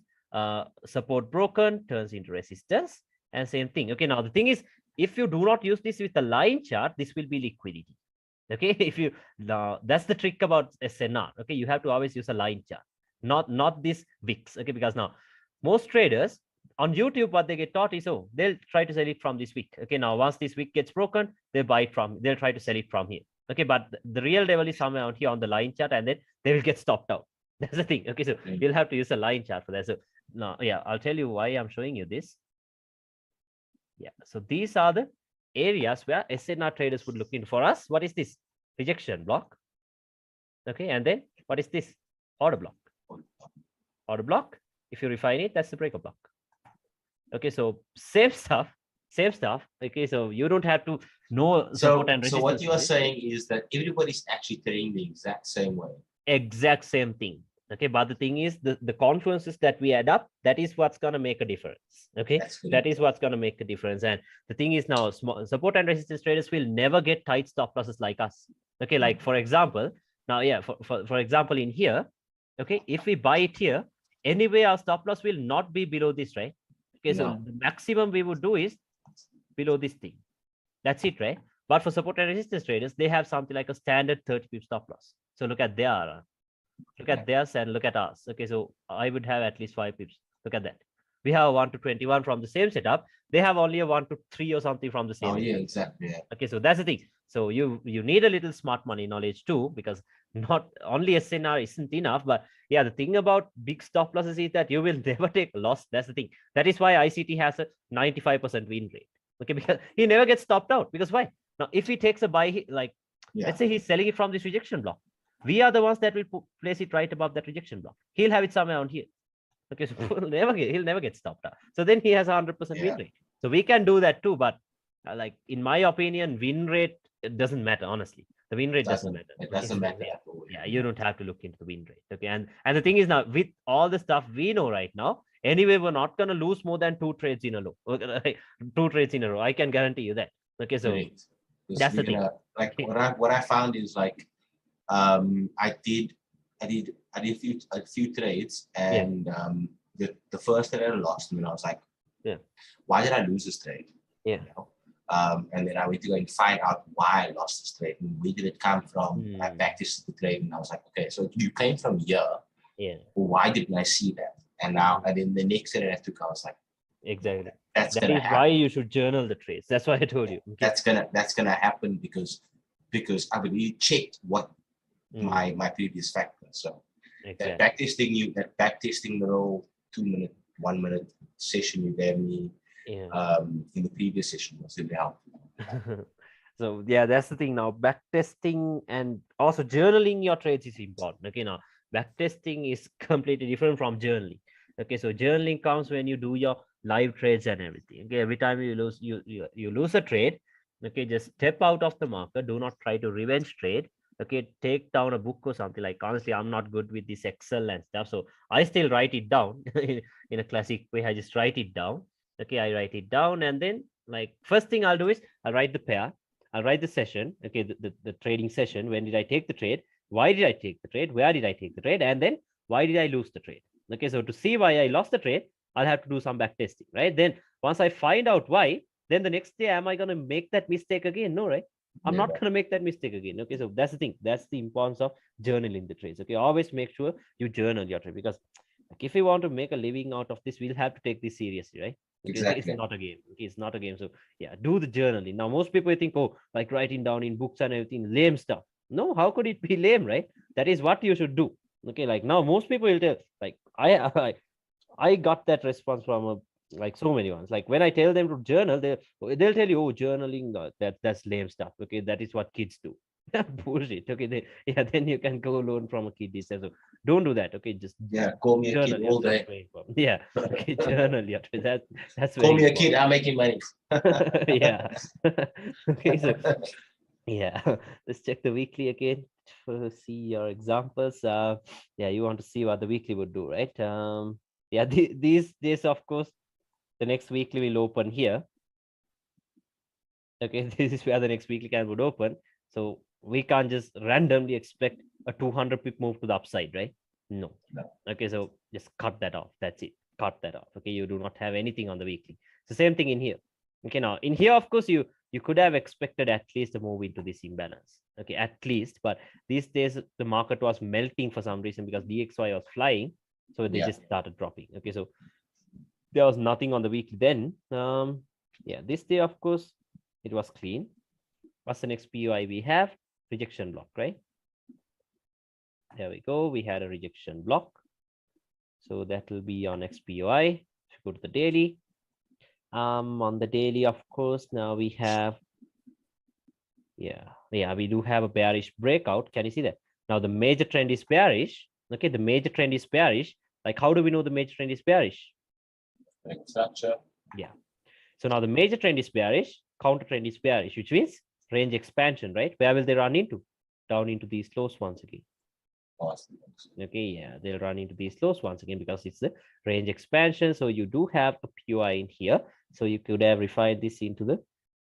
support broken turns into resistance, and same thing. Okay, now the thing is, if you do not use this with a line chart, this will be liquidity. Okay, if you now, that's the trick about SNR. Okay, you have to always use a line chart, not this VIX. Okay, because now most traders on YouTube, what they get taught is, oh, they'll try to sell it from this wick. Okay, now once this wick gets broken, they'll try to sell it from here. Okay, but the real level is somewhere out here on the line chart, and then they will get stopped out. That's the thing. Okay, so you'll have to use a line chart for that. So now, yeah, I'll tell you why I'm showing you this. Yeah, so these are the areas where SNR traders would look in. For us, what is this? Rejection block. Okay, and then what is this? Order block. Order block. If you refine it, that's the breaker block. Okay, so same stuff. Okay, so you don't have to know support and resistance. So what you are saying is that everybody's actually trading the exact same way. Exact same thing. Okay, but the thing is, the confluences that we add up, that is what's going to make a difference. Okay, that is what's going to make a difference. And the thing is now, support and resistance traders will never get tight stop losses like us. Okay, like for example, now, yeah, for example, in here, okay, if we buy it here, anyway, our stop loss will not be below this, right? Okay, so the maximum we would do is below this thing. That's it, right? But for support and resistance traders, they have something like a standard 30 pip stop loss. So look at their theirs and look at ours. Okay, so I would have at least 5 pips. Look at that. We have a 1 to 21 from the same setup. They have only a 1 to 3 or something from the same. Oh, yeah, exactly. Yeah. Okay, so that's the thing. So you need a little smart money knowledge too, because not only SNR isn't enough, but yeah, the thing about big stop losses is that you will never take a loss. That's the thing. That is why ICT has a 95% win rate. Okay, because he never gets stopped out. Because why? Now, if he takes a buy, like let's say he's selling it from this rejection block, we are the ones that will place it right above that rejection block. He'll have it somewhere on here. Okay, so he'll never get stopped out. So then he has 100% win rate. So we can do that too, but like in my opinion, win rate, it doesn't matter. Honestly, the win rate doesn't matter. It doesn't matter. Yeah, you don't have to look into the win rate. Okay, and the thing is now, with all the stuff we know right now, anyway, we're not gonna lose more than 2 trades in a row. 2 trades in a row. I can guarantee you that. Okay, so that's the thing. Like what I found is like, I did a few trades, and the first trade I lost, and I was like, why did I lose this trade? Yeah. You know? And then I went to go and find out why I lost this trade and where did it come from. I practiced the trade, and I was like, okay, so you came from here. Yeah. Why didn't I see that? And then the next trade I took, I was like, exactly. That is why you should journal the trades. That's why I told you. Okay. That's gonna happen because I really checked what my previous factors. So that backtesting the whole 2-minute, 1-minute session you gave me in the previous session was really helpful. So yeah, that's the thing now. Backtesting and also journaling your trades is important. Okay, now backtesting is completely different from journaling. Okay, so journaling comes when you do your live trades and everything. Okay, every time you lose a trade, okay, just step out of the market. Do not try to revenge trade. Okay, take down a book or something. Like, honestly, I'm not good with this Excel and stuff, so I still write it down in a classic way. I just write it down. Okay, I write it down, and then like first thing I'll do is I'll write the pair, I'll write the session. Okay, the trading session. When did I take the trade? Why did I take the trade? Where did I take the trade? And then why did I lose the trade? Okay, so to see why I lost the trade, I'll have to do some back testing, right? Then once I find out why, then the next day, am I going to make that mistake again? No, right? I'm not going to make that mistake again. Okay, so that's the thing. That's the importance of journaling the trades. Okay, always make sure you journal your trade, because like, if you want to make a living out of this, we'll have to take this seriously, right? Exactly. It's not a game. Okay, it's not a game. So yeah, do the journaling. Now, most people think, oh, like writing down in books and everything, lame stuff. No, how could it be lame, right? That is what you should do. Okay, like now most people will tell, like I got that response from like so many ones. Like when I tell them to journal, they'll tell you, oh, journaling, that's lame stuff. Okay, that is what kids do. Bullshit. Okay, then you can go learn from a kid. So don't do that. Okay, just call me a kid all day. Yeah, okay, journal. Yeah, that's call me a kid. I'm making money. Yeah. Okay, so yeah, let's check the weekly again to see your examples. Yeah, you want to see what the weekly would do, right? Yeah, these days, of course, the next weekly will open here. Okay, this is where the next weekly can would open. So we can't just randomly expect a 200 pip move to the upside, right? No. Okay, so just cut that off. That's it. Cut that off. Okay, you do not have anything on the weekly. It's the same thing in here. Okay, now in here, of course, you could have expected at least a move into this imbalance. Okay, at least. But these days, the market was melting for some reason because DXY was flying. So they just started dropping. Okay, so there was nothing on the weekly then. Yeah, this day, of course, it was clean. What's the next POI we have? Rejection block, right? There we go. We had a rejection block. So that will be our next POI. Go to the daily. On the daily, of course, now we have Yeah, we do have a bearish breakout. Can you see that? Now the major trend is bearish. Okay, the major trend is bearish. Like, how do we know the major trend is bearish? Structure. Yeah. So now the major trend is bearish, counter trend is bearish, which means range expansion, right? Where will they run into? Down into these lows once again. Okay, yeah, they'll run into these lows once again because it's the range expansion. So you do have a POI in here. So you could have refined this into the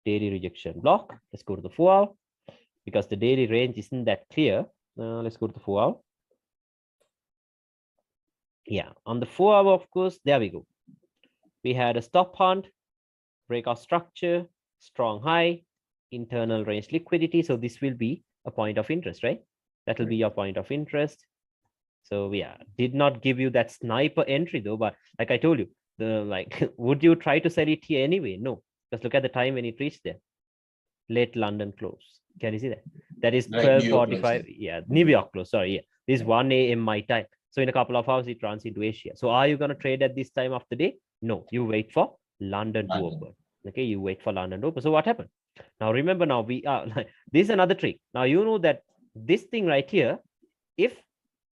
daily rejection block. Let's go to the 4-hour because the daily range isn't that clear. Let's go to the 4-hour. Yeah, on the 4-hour, of course, there we go. We had a stop hunt, breakout structure, strong high, internal range liquidity. So this will be a point of interest, right? That will be your point of interest. So yeah, did not give you that sniper entry though, but like I told you, would you try to sell it here anyway? No, because look at the time when it reached there. Late London close. Can you see that? That is 12:45. Yeah, New York close. Sorry, yeah. This is 1 a.m. my time. So in a couple of hours, it runs into Asia. So are you going to trade at this time of the day? No, you wait for London to open. Okay, you wait for London to open. So what happened? Now remember, now we are this is another trick. Now you know that this thing right here, if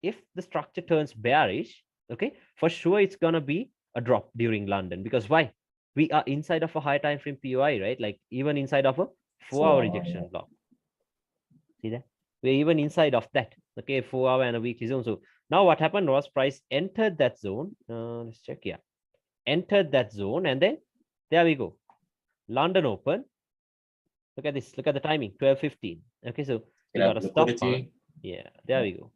the structure turns bearish, okay, for sure it's gonna be a drop during London. Because why? We are inside of a high time frame POI, right? Like even inside of a 4-hour rejection block. See that? We're even inside of that. Okay, 4-hour and a weekly zone. So now what happened was price entered that zone. Let's check. Yeah, entered that zone, and then there we go. London open. Look at this. Look at the timing. 12:15. Okay, so we got a stop hunt. Yeah, there we go.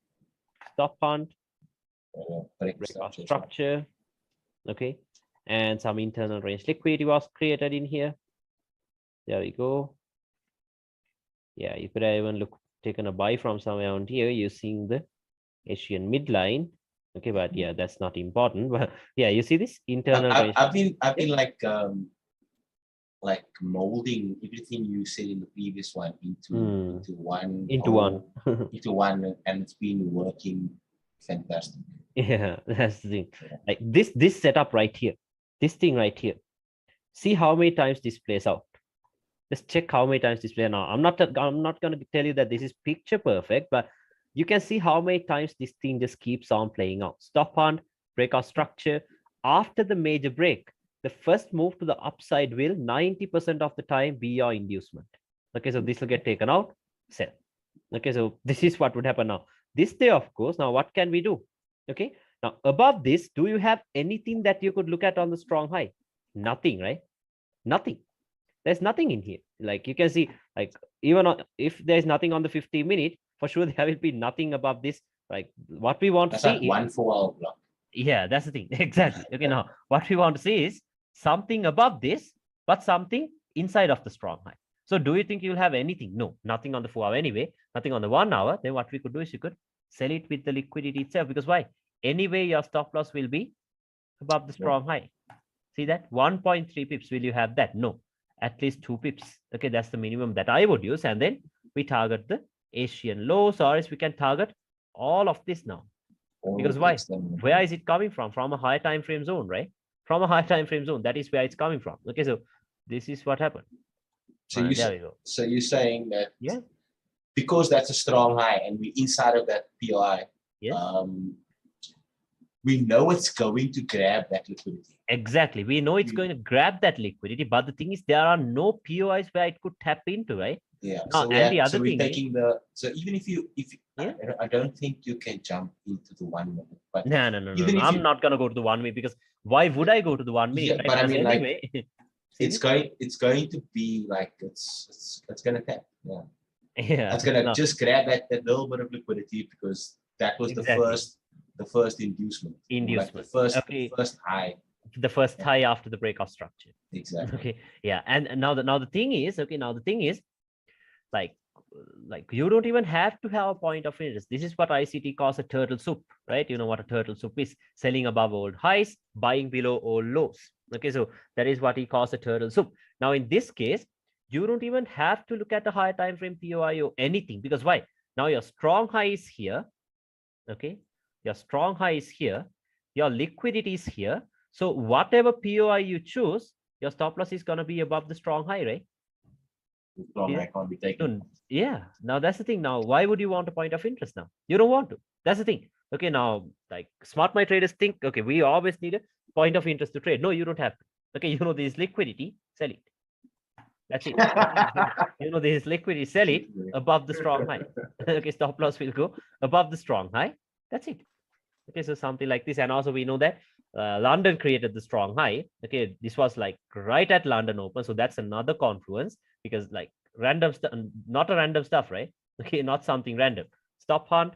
Stop hunt. Breakout structure. Okay, and some internal range liquidity was created in here. There we go. Yeah, you could have even taken a buy from somewhere around here using the Asian midline. Okay, but yeah, that's not important. But yeah, you see this internal range. I've been like molding everything you said in the previous one into one, and it's been working fantastic. Yeah, that's the thing. Like this setup right here, this thing right here. See how many times this plays out. Just check how many times this plays now. I'm not going to tell you that this is picture perfect, but you can see how many times this thing just keeps on playing out. Stop hunt, breakout structure. After the major break, the first move to the upside will 90% of the time be your inducement. Okay, so this will get taken out, sell. Okay, so this is what would happen now. This day, of course, now what can we do? Okay, now above this, do you have anything that you could look at on the strong high? Nothing, right? Nothing. There's nothing in here. Like you can see, like even if there's nothing on the 50-minute, for sure there will be nothing above this. Like what we want to see like is 1 4-hour block. Yeah, that's the thing. Exactly. Okay, now what we want to see is something above this, but something inside of the strong high. So do you think you'll have anything? No, nothing on the 4-hour anyway, nothing on the 1 hour. Then what we could do is you could sell it with the liquidity itself. Because why? Anyway, your stop loss will be above the strong high. See that? 1.3 pips. Will you have that? No, at least 2 pips. Okay, that's the minimum that I would use. And then we target the Asian lows, or else we can target all of this now. Because why? Where is it coming from? From a high time frame zone, right? From a high time frame zone. That is where it's coming from. Okay, so this is what happened. So you're saying that because that's a strong high and we're inside of that POI, we know it's going to grab that liquidity. Exactly. We know it's going to grab that liquidity, but the thing is there are no POIs where it could tap into, right? Yeah. So we're taking so even if you I don't think you can jump into the 1 minute. But no. I'm not gonna go to the 1 minute because why would I go to the 1 minute? Yeah, right? But I mean, anyway, like, it's going to be like it's gonna tap. Yeah. Yeah. It's gonna just grab that little bit of liquidity because that was the first inducement. Like the first high. The first high after the breakout structure. Exactly. Okay. Yeah. And now the thing is, like you don't even have to have a point of interest. This is what ICT calls a turtle soup, right? You know what a turtle soup is: selling above old highs, buying below old lows. Okay, so that is what he calls a turtle soup. Now in this case, you don't even have to look at the higher time frame POI or anything, because why? Now your strong high is here. Okay, your strong high is here, your liquidity is here. So whatever POI you choose, your stop loss is going to be above the strong high, right? Long high can't be taken. Yeah. Now that's the thing. Now, why would you want a point of interest now? You don't want to. That's the thing. Okay. Now, like smart money traders think, okay, we always need a point of interest to trade. No, you don't have to. Okay. You know, there's liquidity, sell it. That's it. You know, there's liquidity, sell it above the strong high. Okay. Stop loss will go above the strong high. That's it. Okay. So something like this. And also we know that London created the strong high. Okay. This was like right at London Open. So that's another confluence because like random stuff, not a random stuff, right? Okay, not something random. Stop hunt,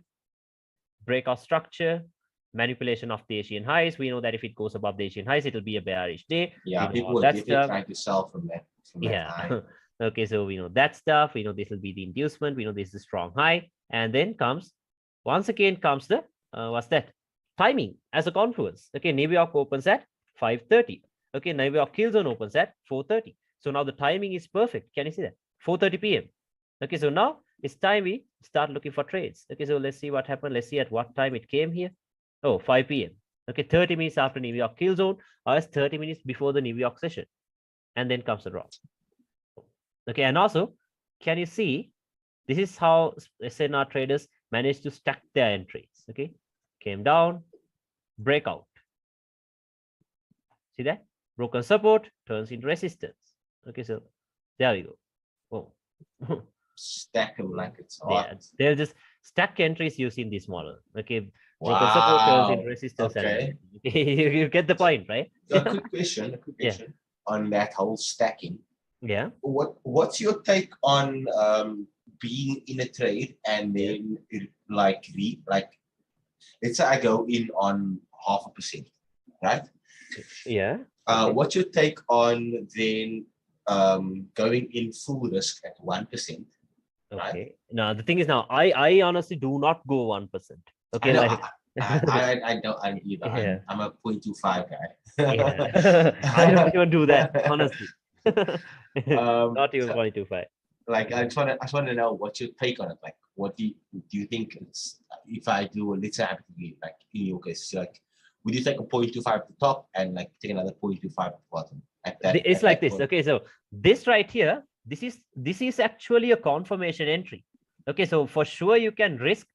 breakout structure, manipulation of the Asian highs. We know that if it goes above the Asian highs, it'll be a bearish day. Yeah, people are definitely trying to sell from that. Yeah. Okay, so we know that stuff. We know this will be the inducement. We know this is the strong high. And then comes, once again comes the, what's that? Timing as a confluence. Okay, New York opens at 5:30. Okay, New York kill zone opens at 4:30. So now the timing is perfect. Can you see that? 4:30 p.m. Okay, so now it's time we start looking for trades. Okay, so let's see what happened. Let's see at what time it came here. Oh, 5 p.m. Okay, 30 minutes after New York kill zone, or 30 minutes before the New York session. And then comes the drop. Okay, and also, can you see, this is how SNR traders manage to stack their entries. Okay, came down, breakout. See that? Broken support turns into resistance. Okay, so there we go. Oh. Stack them like it's hot. Yeah, they'll just stack entries using this model. Okay, broken support turns into resistance. Okay. And you get the point, right? A quick question on that whole stacking. Yeah. What's your take on being in a trade and then like let's say I go in on 0.5%, right? Yeah. What's your take on then going in full risk at 1%? Okay. Right? Now the thing is, now I honestly do not go 1%. Okay. I don't either. Yeah. I'm a 0.25 guy. Yeah. I don't even do that, honestly. Not even 0.25. Like I just want to know what's your take on it. Like, what do you think it's, if I do, let's say like in your case, like, would you take a 0.25 at the top and like take another 0.25 at the bottom? It's like this. Okay, so this right here, this is actually a confirmation entry. Okay, so for sure you can risk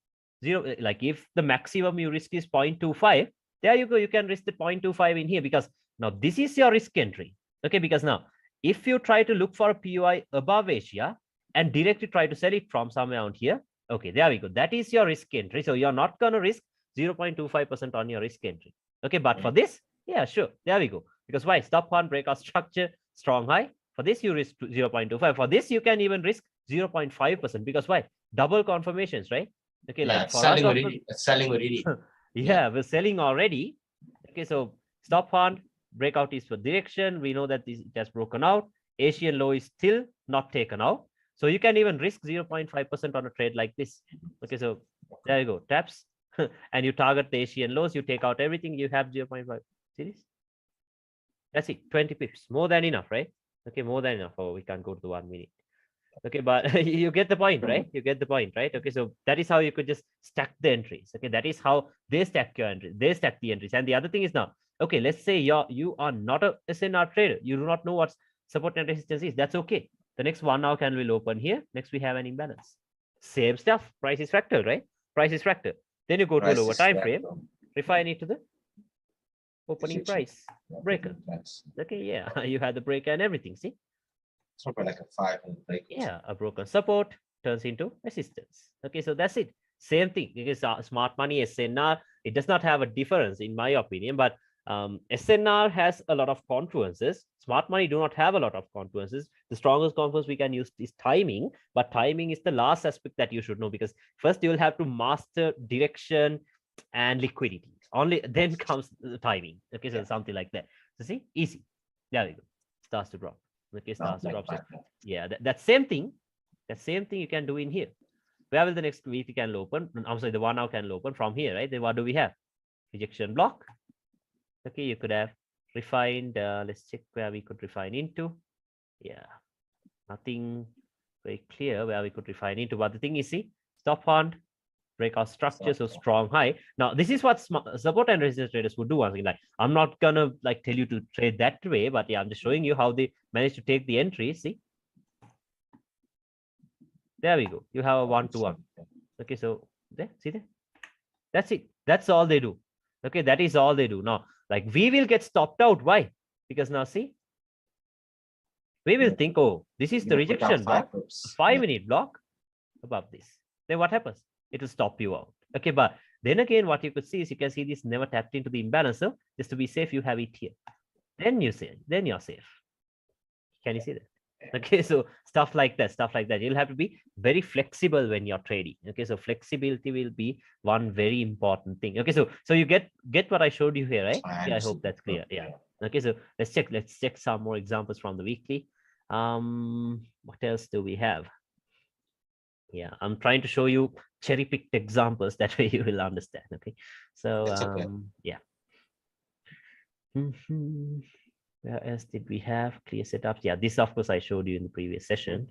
zero. Like if the maximum you risk is 0.25, there you go. You can risk the 0.25 in here because now this is your risk entry. Okay, because now if you try to look for a POI above Asia and directly try to sell it from somewhere around here, okay, there we go. That is your risk entry. So you're not gonna risk 0.25% on your risk entry. Okay, but for this, yeah, sure, there we go. Because why? Stop hunt, breakout structure, strong high. For this, you risk 0.25. For this, you can even risk 0.5% because why? Double confirmations, right? Okay, yeah, like for selling already. Selling already. Yeah, we're selling already. Okay, so stop hunt, breakout is for direction. We know that this has broken out. Asian low is still not taken out. So you can even risk 0.5% on a trade like this. Okay, so there you go. Taps and you target the Asian lows. You take out everything. You have 0.5. Series. That's it. 20 pips. More than enough, right? Okay, more than enough. Oh, we can't go to the 1 minute. Okay, but you get the point, right? You get the point, right? Okay, so that is how you could just stack the entries. Okay, that is how they stack your entries. They stack the entries. And the other thing is now, okay, let's say you are not a SNR trader. You do not know what support and resistance is. That's okay. The next 1 hour candle will open here. Next, we have an imbalance. Same stuff. Price is fractal, right? Price is fractal. Then you go to a lower time frame, refine it to the opening price breaker. Okay, yeah, you had the breaker and everything. See, something like a 5 break. Yeah, a broken support turns into resistance. Okay, so that's it. Same thing. Because smart money SNR, it does not have a difference in my opinion, but SNR has a lot of confluences. Smart money do not have a lot of confluences. The strongest confluence we can use is timing, but timing is the last aspect that you should know because first you will have to master direction and liquidity. Only then comes the timing. Okay, so something like that. So see, easy. There we go. Starts to drop. Okay, starts to drop. Yeah, that same thing. That same thing you can do in here. Where will the next weekly candle open? I'm sorry, the 1 hour candle open from here, right? Then what do we have? Rejection block. Okay, you could have refined. Let's check where we could refine into. Yeah, nothing very clear where we could refine into. But the thing is, see, stop hunt, breakout structure, so strong high. Now, this is what support and resistance traders would do. Once again, like I'm not gonna like tell you to trade that way, but yeah, I'm just showing you how they manage to take the entry. See, There we go. You have a 1-to-1. Okay, so there, see there? That's it. That's all they do. Okay, that is all they do. Now, like we will get stopped out. Why? Because now see, we will think, oh, this is the rejection block, 5-minute block above this. Then what happens? It will stop you out. Okay, but then again, what you could see is you can see this never tapped into the imbalance. So just to be safe, you have it here. Then you say, then you're safe. Can you see that? Okay, so stuff like that. You'll have to be very flexible when you're trading. Okay, so flexibility will be one very important thing. Okay, so you get what I showed you here, right? Yeah, I hope that's clear. Yeah. Okay, so let's check some more examples from the weekly. What else do we have? Yeah, I'm trying to show you cherry-picked examples, that way you will understand. Okay, so yeah. Where else did we have clear setups? Yeah, this of course I showed you in the previous session.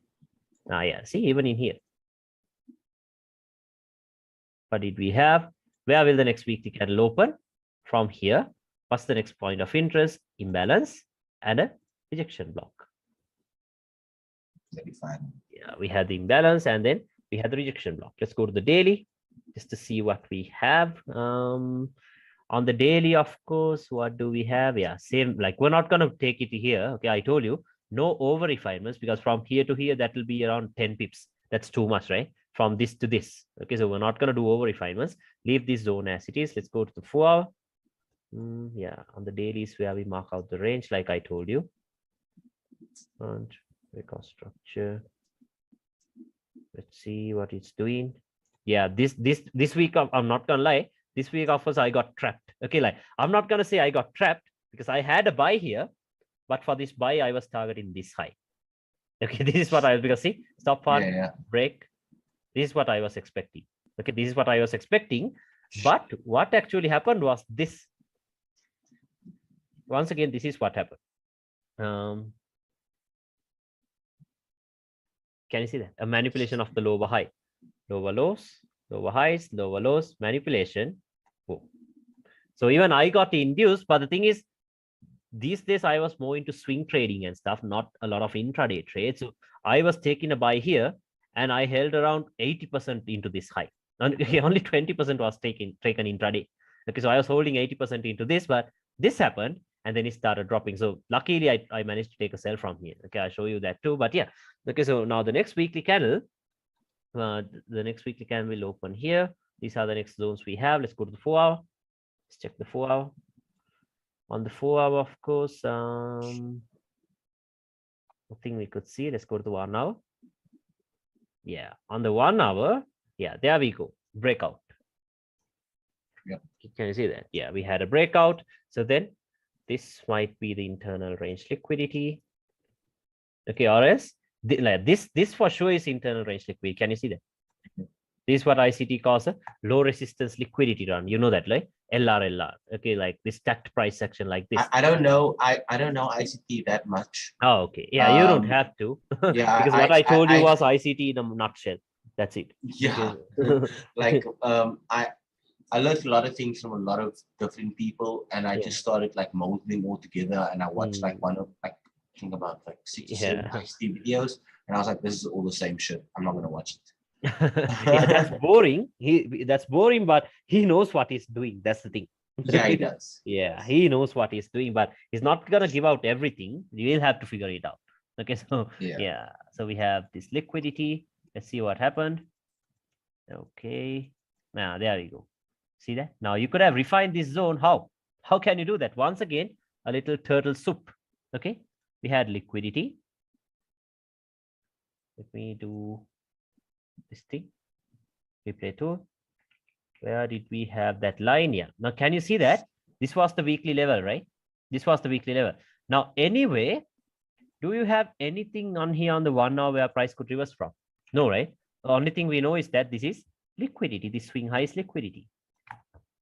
Yeah, see, even in here. What did we have? Where will the next weekly candle open? From here. What's the next point of interest? Imbalance and a rejection block. Yeah, we had the imbalance and then we had the rejection block. Let's go to the daily just to see what we have. On the daily, of course, what do we have? Yeah, same, like we're not going to take it here. Okay, I told you, no over refinements, because from here to here, that will be around 10 pips. That's too much, right? From this to this. Okay, so we're not going to do over refinements. Leave this zone as it is. Let's go to the 4-hour. Yeah, on the dailies where we mark out the range, like I told you. And record structure. Let's see what it's doing. Yeah, this week, I'm not going to lie. This week, of course, I got trapped. Okay, like I'm not gonna say I got trapped because I had a buy here, but for this buy, I was targeting this high. Okay, this is what I was, because see, stop part, break. This is what I was expecting. Okay, this is what I was expecting. But what actually happened was this. Once again, this is what happened. Can you see that? A manipulation of the lower high, lower lows, lower highs, lower lows, manipulation. Boom. So even I got induced, but the thing is, these days I was more into swing trading and stuff, not a lot of intraday trades. So I was taking a buy here and I held around 80% into this high. And only 20% was taken intraday. Okay, so I was holding 80% into this, but this happened and then it started dropping. So luckily I managed to take a sell from here. Okay, I'll show you that too. But yeah, okay, so now the next weekly candle, will open here. These are the next zones we have. Let's go to the 4-hour. Let's check the 4-hour. On the 4-hour, of course, nothing we could see. Let's go to the 1-hour. Yeah, on the 1-hour, yeah, there we go. Breakout. Yeah. Can you see that? Yeah, we had a breakout. So then this might be the internal range liquidity. Okay, or else this for sure is internal range liquidity. Can you see that? This is what ICT calls a low resistance liquidity run. You know that, right? LR. Okay, like this stacked price section like this. I don't know. I don't know ICT that much. Oh, okay. Yeah, you don't have to. Yeah, because what I told you was ICT in a nutshell. That's it. Yeah. Like I learned a lot of things from a lot of different people, and I just started like molding them all together. And I watched like one of like I think about like 67 ICT videos, and I was like, this is all the same shit. I'm not gonna watch it. Yeah, that's boring. That's boring, but he knows what he's doing. That's the thing. Yeah, he does. Yeah, he knows what he's doing, but he's not gonna give out everything. You will have to figure it out. Okay, so yeah. So we have this liquidity. Let's see what happened. Okay, now there we go. See that? Now you could have refined this zone. How can you do that? Once again, a little turtle soup. Okay, we had liquidity. Let me do this thing. Replay tool. Where did we have that line here? Now, can you see that? This was the weekly level, right? This was the weekly level. Now, anyway, do you have anything on here on the 1 hour where price could reverse from? No, right? The only thing we know is that this is liquidity. This swing high is liquidity.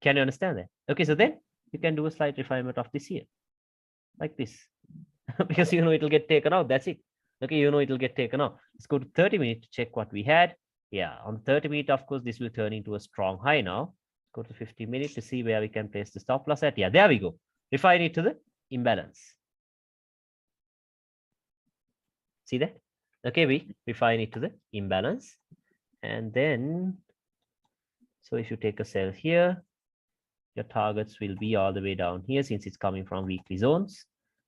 Can you understand that? Okay, so then you can do a slight refinement of this here. Like this. Because you know it'll get taken out. That's it. Okay, you know it'll get taken out. Let's go to 30 minutes to check what we had. Yeah, on 30 minutes, of course, this will turn into a strong high now. Go to 50 minutes to see where we can place the stop loss at. Yeah, there we go. Refine it to the imbalance. See that? Okay, we refine it to the imbalance. And then, so if you take a sell here, your targets will be all the way down here since it's coming from weekly zones.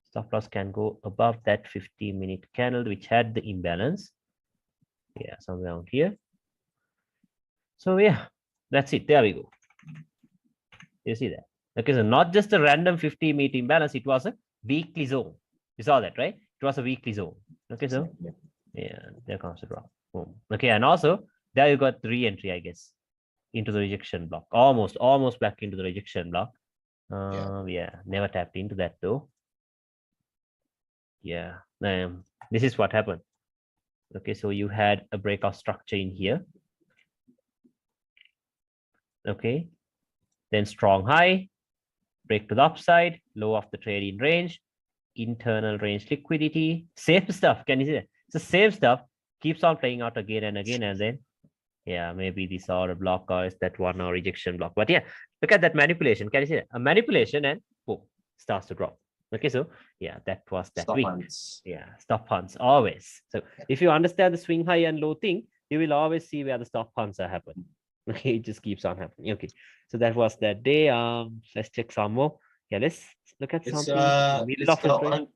Stop loss can go above that 15-minute candle, which had the imbalance. Yeah, somewhere around here. So yeah, that's it. There we go. You see that? Okay, so not just a random 50-minute imbalance, it was a weekly zone. You saw that, right? It was a weekly zone. Okay, so yeah, there comes the drop. Boom. Okay, and also there you got the re-entry, I guess, into the rejection block. Almost back into the rejection block. Yeah, never tapped into that though. Yeah, this is what happened. Okay, so you had a breakout structure in here. Okay, then strong high, break to the upside, low of the trading range, internal range liquidity, same stuff. Can you see that? It's the same stuff, keeps on playing out again and again, and then yeah, maybe this order block or is that 1 hour rejection block. But yeah, look at that manipulation. Can you see that? A manipulation and boom, starts to drop. Okay, so yeah, that was that stop week. hunts. Yeah, stop hunts always. So if you understand the swing high and low thing, you will always see where the stop hunts are happening. Okay, it just keeps on happening. Okay, so that was that day. Let's check some more. Yeah, let's look at something.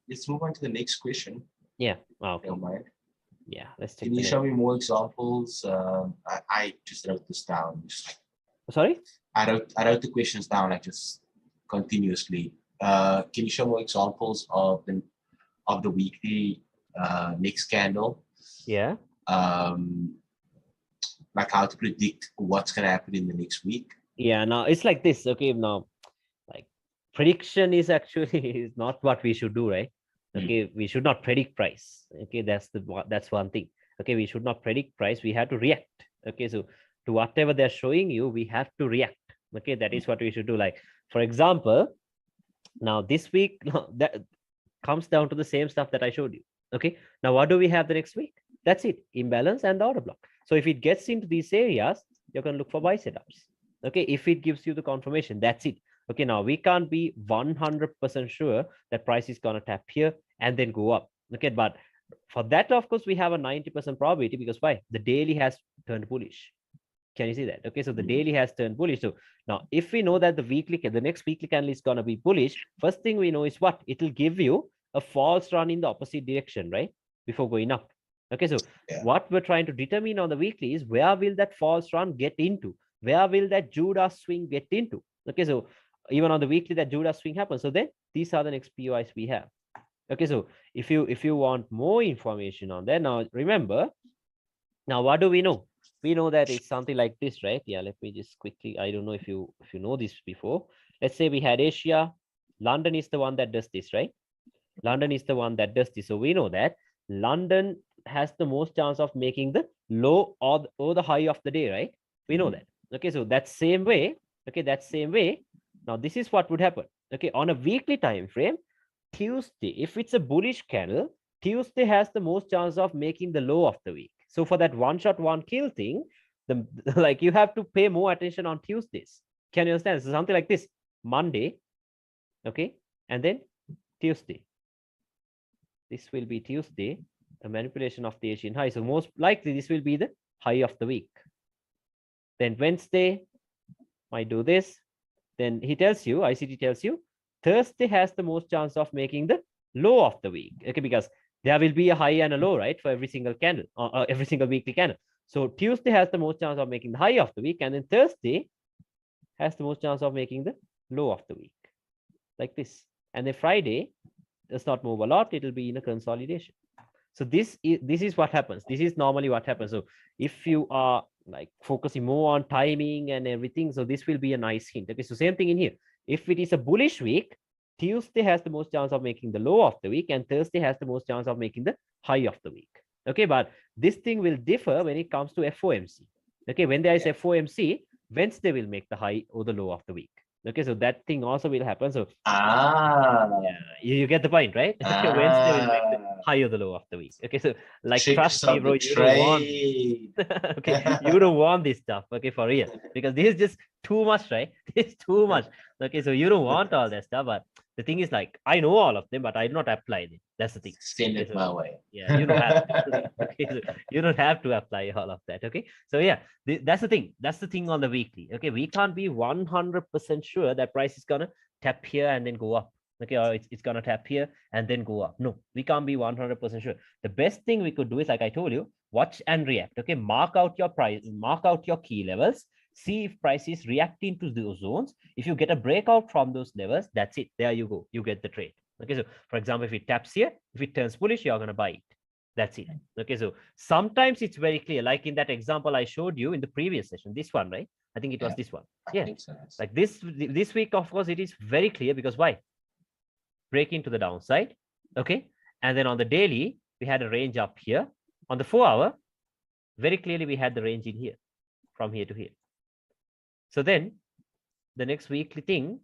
Let's move on to the next question. Yeah. Okay. Don't mind. Yeah, let's check. Can you show me more examples? I just wrote this down. Sorry? I wrote the questions down like just continuously. Can you show more examples of the weekly next candle? Yeah. Like how to predict what's gonna happen in the next week. Yeah, now it's like this. Okay, now like prediction is actually is not what we should do, right? Okay, we should not predict price. Okay, that's one thing. Okay, we should not predict price. We have to react. Okay, so to whatever they're showing you, we have to react. Okay, that is what we should do. Like, for example, now this week that comes down to the same stuff that I showed you. Okay, now what do we have the next week? That's it, imbalance and the order block. So if it gets into these areas, you're going to look for buy setups. Okay, if it gives you the confirmation, that's it. Okay, now we can't be 100% sure that price is going to tap here and then go up. Okay, but for that, of course, we have a 90% probability because why? The daily has turned bullish. Can you see that? Okay, so the daily has turned bullish. So now if we know that the next weekly candle is going to be bullish, first thing we know is what? It will give you a false run in the opposite direction, right? Before going up. Okay, so what we're trying to determine on the weekly is where will that false run get into? Where will that Judas swing get into? Okay, so even on the weekly, that Judas swing happens. So then these are the next POIs we have. Okay, so if you want more information on that, now remember, now what do we know? We know that it's something like this, right? Yeah, let me just quickly, I don't know if you know this before. Let's say we had Asia. London is the one that does this, right? London is the one that does this. So we know that London has the most chance of making the low or the high of the day, right? We know that. Okay, so that same way, okay, that same way. Now this is what would happen. Okay, on a weekly time frame, Tuesday, if it's a bullish candle, Tuesday has the most chance of making the low of the week. So for that one shot, one kill thing, like you have to pay more attention on Tuesdays. Can you understand? So something like this, Monday, okay, and then Tuesday. This will be Tuesday, a manipulation of the Asian high. So most likely this will be the high of the week. Then Wednesday might do this. Then he tells you, ICT tells you, Thursday has the most chance of making the low of the week. Okay, because there will be a high and a low, right, for every single candle, or every single weekly candle. So Tuesday has the most chance of making the high of the week, and then Thursday has the most chance of making the low of the week, like this. And then Friday does not move a lot; it will be in a consolidation. So this is what happens. This is normally what happens. So if you are like focusing more on timing and everything, so this will be a nice hint. Okay, so same thing in here. If it is a bullish week, Tuesday has the most chance of making the low of the week, and Thursday has the most chance of making the high of the week. Okay, but this thing will differ when it comes to FOMC. Okay, when there is FOMC, Wednesday will make the high or the low of the week. Okay, so that thing also will happen. So you get the point, right? Okay, Wednesday will make the high or the low of the week. Okay, so like trust me, bro, you don't want okay, you don't want this stuff, okay, for real, because this is just too much, right? It's too much. Okay, so you don't want all that stuff, but The thing is, like, I know all of them, but I do not apply them. That's the thing. Send it my way. Yeah, you don't have to. Okay, so you don't have to apply all of that. Okay, so yeah, that's the thing. That's the thing on the weekly. Okay, we can't be 100% sure that price is gonna tap here and then go up. Okay, or it's gonna tap here and then go up. No, we can't be 100% sure. The best thing we could do is, like I told you, watch and react. Okay, mark out your price, mark out your key levels, see if price is reacting to those zones. If you get a breakout from those levels, that's it. There you go. You get the trade. Okay, so for example, if it taps here, if it turns bullish, you're gonna buy it. That's it. Okay, so sometimes it's very clear, like in that example I showed you in the previous session, this one, right? I think it was this one. Yeah, so. Like this week, of course, it is very clear because why? Break into the downside. Okay, and then on the daily, we had a range up here. On the 4-hour, very clearly we had the range in here, from here to here. So then the next weekly thing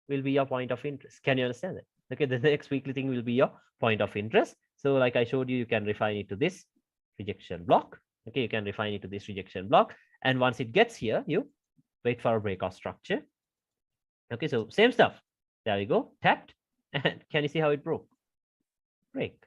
will be your point of interest. Can you understand that? Okay, the next weekly thing will be your point of interest. So like I showed you, you can refine it to this rejection block. Okay, you can refine it to this rejection block. And once it gets here, you wait for a breakout structure. Okay, so same stuff. There we go, tapped. And can you see how it broke? Break.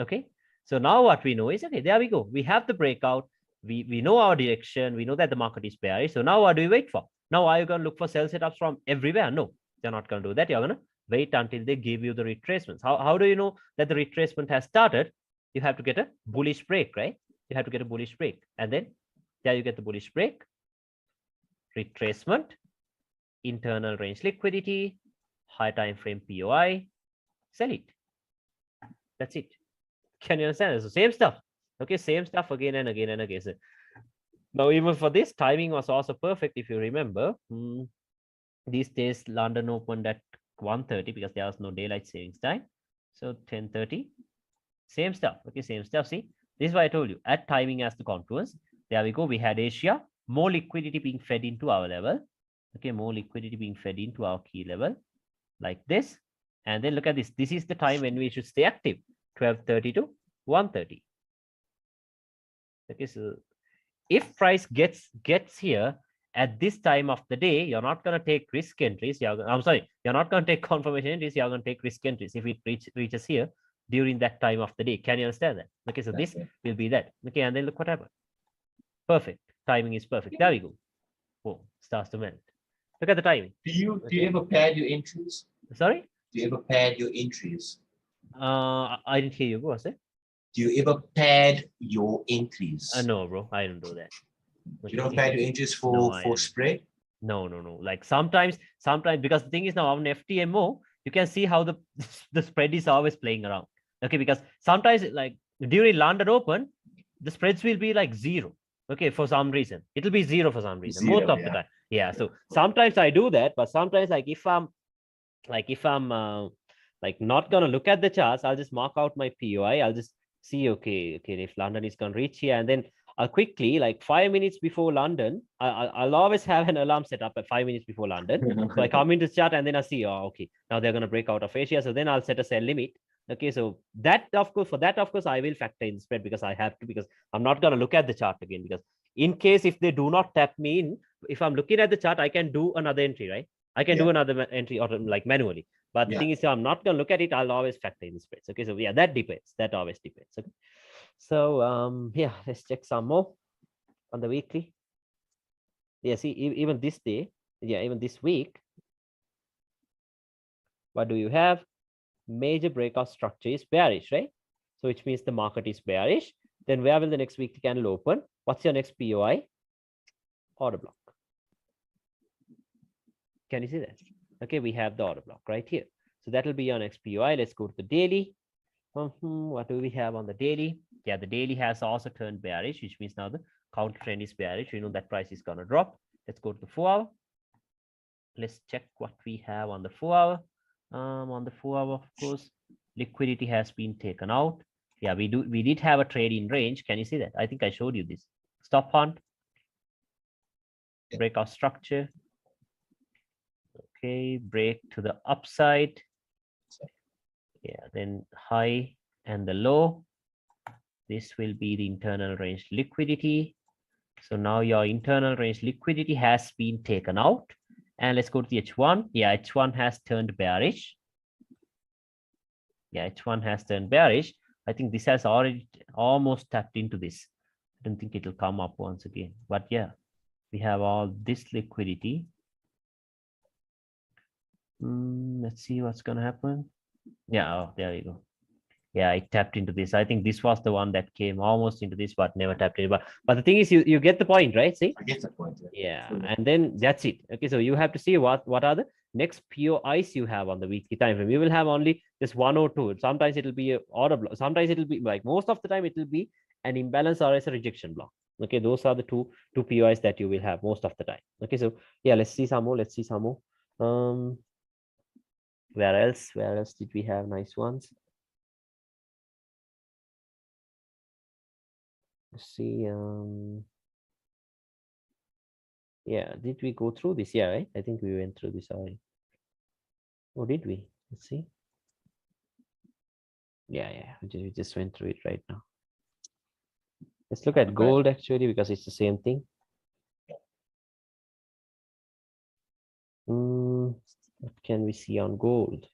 Okay, so now what we know is, okay, there we go. We have the breakout. We know our direction. We know that the market is bearish. So now what do we wait for? Now, are you going to look for sell setups from everywhere? No, they're not going to do that. You're going to wait until they give you the retracements. How do you know that the retracement has started? You have to get a bullish break, right? You have to get a bullish break. And then there you get the bullish break, retracement, internal range liquidity, high time frame POI, sell it. That's it. Can you understand? So same stuff. Okay, same stuff again and again and again. So now, even for this, timing was also perfect. If you remember, these days London opened at 1:30 because there was no daylight savings time. So 10:30, same stuff. Okay, same stuff. See, this is why I told you, at timing as the confluence. There we go. We had Asia, more liquidity being fed into our level. Okay, more liquidity being fed into our key level, like this. And then look at this. This is the time when we should stay active, 12:30 to 1:30. Okay, so if price gets here at this time of the day, you're not going to take risk entries. I'm sorry, you're not going to take confirmation entries. You're going to take risk entries if it reaches here during that time of the day. Can you understand that? Okay, so this will be that. Okay, and then look what happened. Perfect. Timing is perfect. There we go. Boom, starts to melt. Look at the timing. Do you ever pad your entries? Sorry? Do you ever pad your entries? I didn't hear you. What was it? Do you ever pad your entries? No, bro. I don't do that. You don't pad your entries for spread? No. Like sometimes, because the thing is now on FTMO, you can see how the spread is always playing around. Okay, because sometimes like during London Open, the spreads will be like 0. Okay, for some reason. It'll be 0 for some reason. Most of the time. Yeah. So sometimes I do that, but sometimes like if I'm like not gonna look at the charts, I'll just mark out my POI. I'll just see, okay, if London is going to reach here, and then I'll quickly, like 5 minutes before London, I'll always have an alarm set up at 5 minutes before London. So I come into the chart and then I see, oh, okay, now they're going to break out of Asia. So then I'll set a sell limit. Okay, so that, of course, I will factor in spread because I have to, because I'm not going to look at the chart again, because in case if they do not tap me in, if I'm looking at the chart, I can do another entry, right? I can do another entry or like manually. But the thing is, so I'm not going to look at it. I'll always factor in the spreads. Okay, so yeah, that depends. That always depends. Okay. So yeah, let's check some more on the weekly. Yeah, see, even this day, yeah, even this week, what do you have? Major breakout structure is bearish, right? So which means the market is bearish. Then where will the next weekly candle open? What's your next POI? Order block. Can you see that? Okay, we have the order block right here. So that will be your next POI. Let's go to the daily. What do we have on the daily? Yeah, the daily has also turned bearish, which means now the counter trend is bearish. We know that price is going to drop. Let's go to the 4-hour. Let's check what we have on the 4-hour. On the 4-hour, of course, liquidity has been taken out. Yeah, we did have a trade in range. Can you see that? I think I showed you this. Stop hunt, breakout structure. Okay, break to the upside. Yeah, then high and the low. This will be the internal range liquidity. So now your internal range liquidity has been taken out. And let's go to the H1. Yeah, H1 has turned bearish. Yeah, H1 has turned bearish. I think this has already almost tapped into this. I don't think it will come up once again. But yeah, we have all this liquidity. Let's see what's going to happen. Yeah, oh, there you go. Yeah, it tapped into this. I think this was the one that came almost into this, but never tapped in. But the thing is, you get the point, right? See? I get the point. Yeah, and then that's it. Okay, so you have to see what are the next POIs you have on the weekly time frame. You will have only just one or two. Sometimes it will be a order block. Sometimes it will be like most of the time it will be an imbalance or as a rejection block. Okay, those are the two POIs that you will have most of the time. Okay, so yeah, let's see some more. Let's see some more. Where else did we have nice ones? Let's see. Yeah, did we go through this? Yeah, right? I think we went through this already. Oh, did we? Let's see. Yeah, we just went through it right now. Let's look at gold actually, because it's the same thing. What can we see on gold?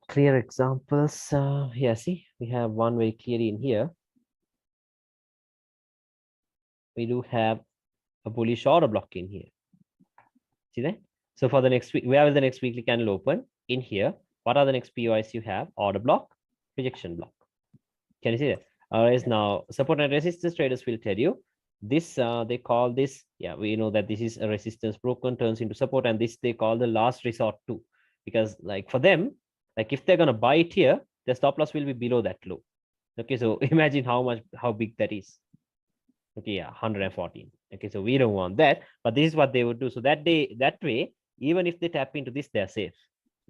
Clear examples. Yeah, see, we have one very clearly in here. We do have a bullish order block in here. See that? So for the next week, where will the next weekly candle open? In here. What are the next POIs you have? Order block, rejection block. Can you see that? Whereas now support and resistance traders will tell you this, they call this, yeah, we know that this is a resistance broken, turns into support, and this they call the last resort too. Because like for them, like if they're gonna buy it here, the stop loss will be below that low. Okay, so imagine how big that is. Okay, yeah, 114. Okay, so we don't want that, but this is what they would do. So that way, even if they tap into this, they're safe.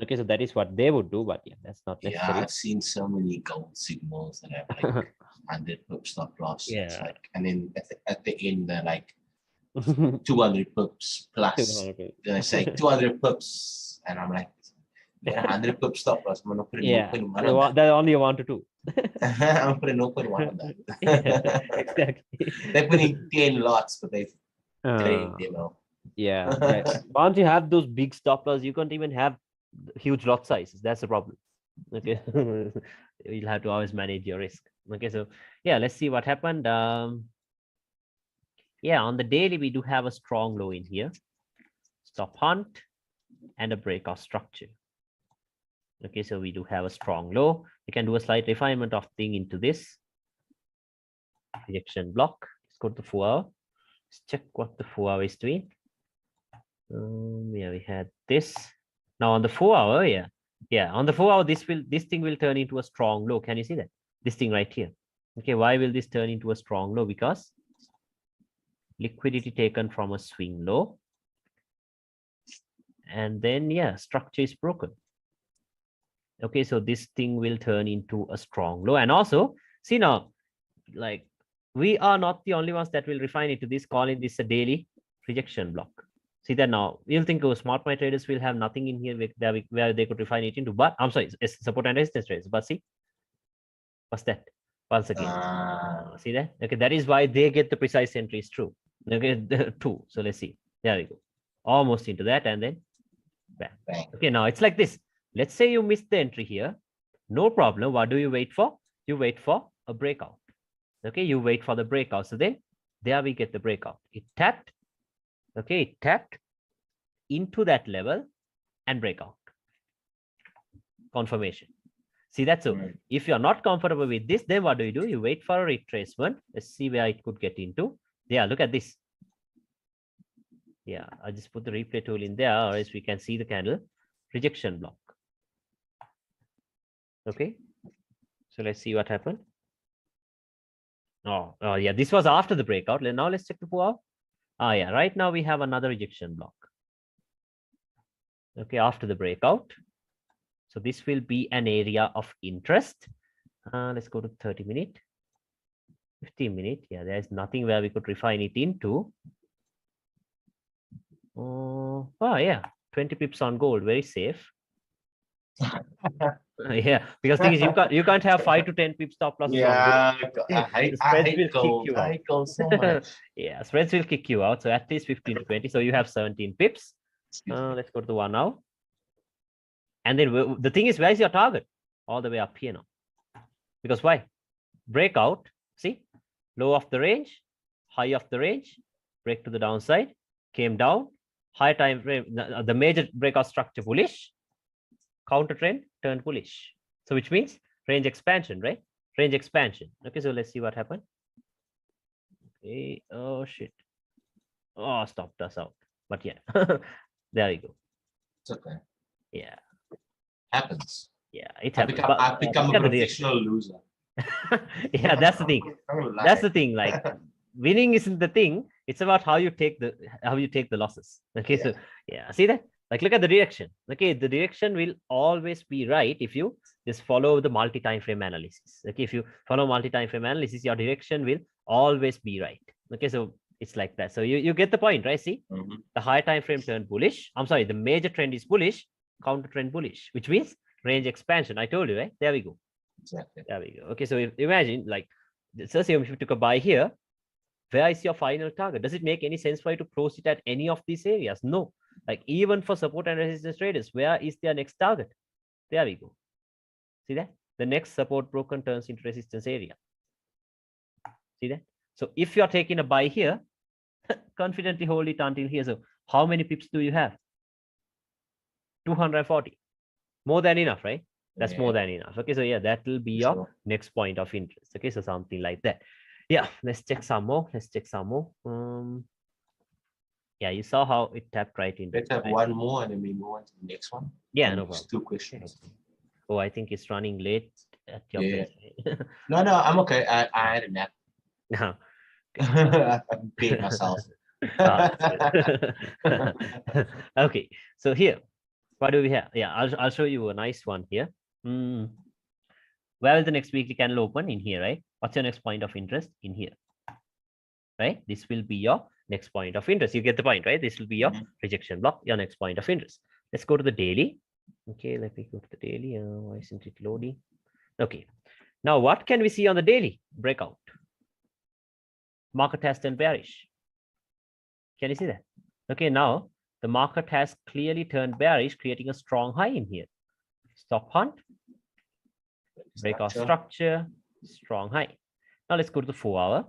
Okay, so that is what they would do, but yeah, that's not necessary. Yeah, I've seen so many gold signals that have like 100 pips stop loss. Yeah. It's like, and then at the end, they're like 200 pips plus. Then I say 200 pips, and I'm like, 100 pips stop loss. I'm gonna put an open one on that. That only 1 to 2. I'm putting an open one on that. Exactly. They're putting 10 lots, but they know. Yeah. Right. Once you have those big stop loss, you can't even have huge lot sizes. That's the problem. Okay. You'll have to always manage your risk. Okay, so yeah, let's see what happened. Yeah, on the daily we do have a strong low in here, stop hunt, and a breakout structure. Okay, so we do have a strong low. We can do a slight refinement of thing into this rejection block. Let's go to the 4 hour. Let's check what the 4 hour is doing. Yeah, we had this. Now on the 4 hour, yeah, on the 4 hour, this thing will turn into a strong low. Can you see that? This thing right here. Okay, why will this turn into a strong low? Because liquidity taken from a swing low, and then yeah, structure is broken. Okay, so this thing will turn into a strong low. And also, see now, like we are not the only ones that will refine it to this, calling this a daily rejection block. See that now, you'll think, oh, smart money traders will have nothing in here where they could refine it into, but I'm sorry, it's support and resistance traders. But see, what's that? Once again, see that? Okay, that is why they get the precise entries true. Okay, the 2. So let's see. There we go. Almost into that, and then bam. Okay, now it's like this. Let's say you missed the entry here. No problem. What do you wait for? You wait for a breakout. Okay, you wait for the breakout. So then there we get the breakout. It tapped. Okay, it tapped into that level and breakout. Confirmation. See that? So if you're not comfortable with this, then what do? You wait for a retracement. Let's see where it could get into. Yeah, look at this. Yeah, I just put the replay tool in there, or else we can see the candle rejection block. Okay, so let's see what happened. Oh yeah, this was after the breakout. Now let's check the 4 hour. Yeah, right now we have another rejection block. Okay, after the breakout. So this will be an area of interest. Let's go to 30 minute, 15 minute. Yeah, there's nothing where we could refine it into. Oh yeah, 20 pips on gold, very safe. Yeah, because thing is you can't have 5 to 10 pip stop losses on Yeah, the I spreads hate will kick gold. you I out. hate gold so much. Yeah, spreads will kick you out. So at least 15 to 20. So you have 17 pips. Let's go to the 1 now. And then the thing is, where is your target? All the way up here now. Because why? Breakout. See, low of the range, high of the range, break to the downside, came down, high time frame, the major breakout structure bullish, counter trend turned bullish. So which means range expansion, right? Range expansion. Okay, so let's see what happened. Okay, oh shit. Oh, stopped us out. But yeah, there you go. It's okay. Yeah. Happens. Yeah, it happens. I become a professional loser. Yeah, that's the thing. That's the thing. Like winning isn't the thing. It's about how you take the losses. Okay, yeah. So yeah, see that? Like look at the direction. Okay, the direction will always be right if you just follow the multi-time frame analysis. Okay, if you follow multi-time frame analysis, your direction will always be right. Okay, so it's like that. So you get the point, right? See, the high time frame turned bullish. I'm sorry, the major trend is bullish, counter trend bullish, which means range expansion. I told you, right? There we go. Exactly. There we go. Okay, so imagine like, let's say if you took a buy here, where is your final target? Does it make any sense for you to proceed at any of these areas? No. Like even for support and resistance traders, where is their next target? There we go. See that? The next support broken turns into resistance area. See that? So if you're taking a buy here, confidently hold it until here. So how many pips do you have? 240. More than enough, right? That's more than enough. Okay, so yeah, that will be your next point of interest. Okay, so something like that. Yeah, let's check some more. Let's check some more. Yeah, you saw how it tapped right in. Let's have one more and then we move on to the next one. Yeah, no problem. 2 questions. Oh, I think it's running late at your place. No, I'm okay. I had a nap. No. I paid myself. Okay, so here, what do we have? Yeah, I'll show you a nice one here. Where will the next weekly candle open? In here, right? What's your next point of interest? In here, right? This will be your next point of interest. You get the point, right? This will be your rejection block, your next point of interest. Let's go to the daily. Okay, let me go to the daily. Why isn't it loading? Okay, now what can we see on the daily? Breakout. Market has turned bearish. Can you see that? Okay, now the market has clearly turned bearish, creating a strong high in here. Stop hunt, breakout structure, strong high. Now let's go to the 4 hour.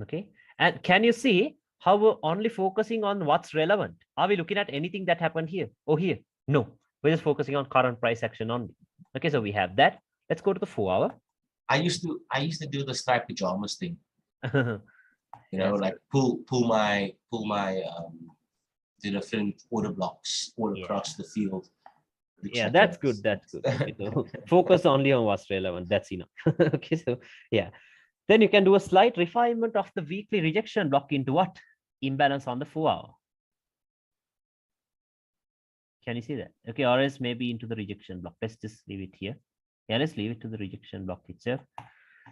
Okay, and can you see how we're only focusing on what's relevant? Are we looking at anything that happened here or here? No, we're just focusing on current price action only. Okay, so we have that. Let's go to the 4 hour. I used to do the striped pajamas thing. You know, like pull my the different order blocks all across the field. Yeah, that's good. That's good. Okay, so focus only on what's relevant. That's enough. Okay, so yeah. Then you can do a slight refinement of the weekly rejection block into what? Imbalance on the 4 hour. Can you see that? Okay, or else maybe into the rejection block. Let's just leave it here. Yeah, let's leave it to the rejection block itself.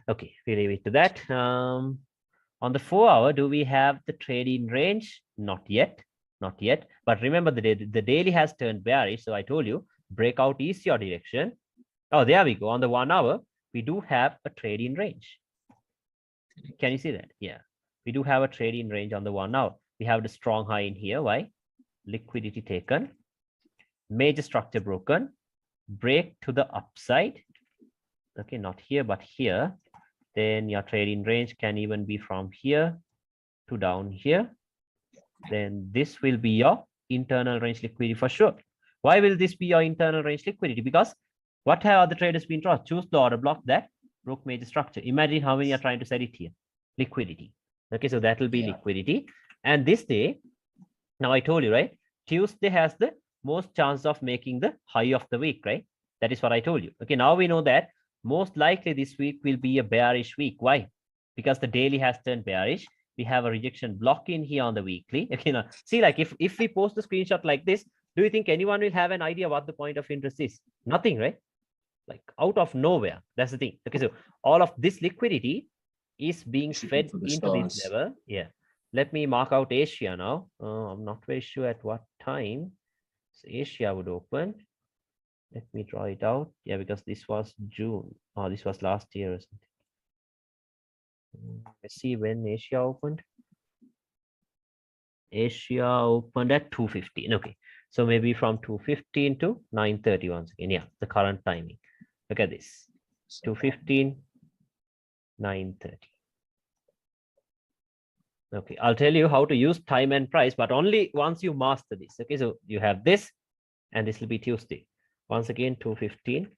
Okay, we leave it to that. On the 4 hour, do we have the trade-in range? Not yet. Not yet. But remember, the daily has turned bearish. So I told you, breakout is your direction. Oh, there we go. On the 1 hour, we do have a trade-in range. Can you see that? Yeah, we do have a trade-in range on the 1 hour. We have the strong high in here. Why? Liquidity taken. Major structure broken. Break to the upside. Okay, not here, but here. Then your trading range can even be from here to down here. Then this will be your internal range liquidity for sure. Why will this be your internal range liquidity? Because what have other traders been taught? Choose the order block that broke major structure. Imagine how many are trying to set it here. Liquidity. Okay, so that will be liquidity. And this day, now I told you, right? Tuesday has the most chance of making the high of the week, right? That is what I told you. Okay, now we know that most likely this week will be a bearish week. Why? Because the daily has turned bearish. We have a rejection block in here on the weekly. Okay, now see, like if we post a screenshot like this, do you think anyone will have an idea what the point of interest is? Nothing, right? Like out of nowhere. That's the thing. Okay, so all of this liquidity is being fed into this level. Yeah. Let me mark out Asia now. I'm not very sure at what time Asia would open. Let me draw it out. Yeah, because this was June. Oh, this was last year or something. Let's see when Asia opened. Asia opened at 2:15. Okay, so maybe from 2:15 to 9:30 once again. Yeah, the current timing. Look at this. 2:15, 9:30. Okay, I'll tell you how to use time and price, but only once you master this. Okay, so you have this, and this will be Tuesday. Once again, 2:15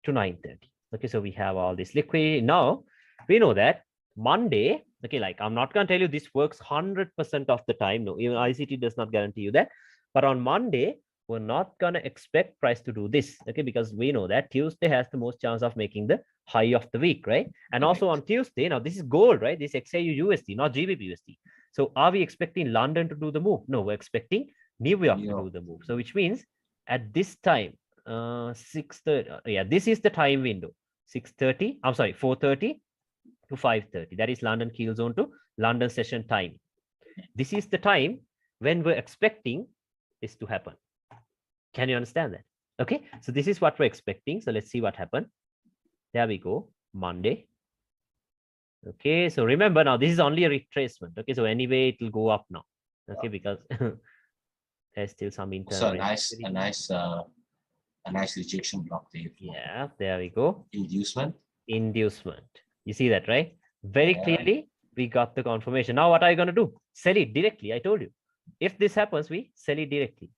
to 9:30. Okay, so we have all this liquidity. Now, we know that Monday, okay, like I'm not going to tell you this works 100% of the time. No, even ICT does not guarantee you that. But on Monday, we're not going to expect price to do this, okay, because we know that Tuesday has the most chance of making the high of the week, right? And also on Tuesday, now this is gold, right? This XAU USD, not GBP USD. So are we expecting London to do the move? No, we're expecting New York to do the move. So which means at this time, 6:30, yeah, this is the time window. 6:30, I'm sorry, 4:30 to 5:30. That is London keel zone to London session time. This is the time when we're expecting this to happen. Can you understand that? Okay, so this is what we're expecting. So let's see what happened. There we go, Monday. Okay, so remember now, this is only a retracement. Okay, so anyway, it will go up now. Okay, because there's still some internal. So a nice rejection block there. Yeah, there we go. Inducement. You see that, right? Very clearly, we got the confirmation. Now, what are you going to do? Sell it directly. I told you. If this happens, we sell it directly.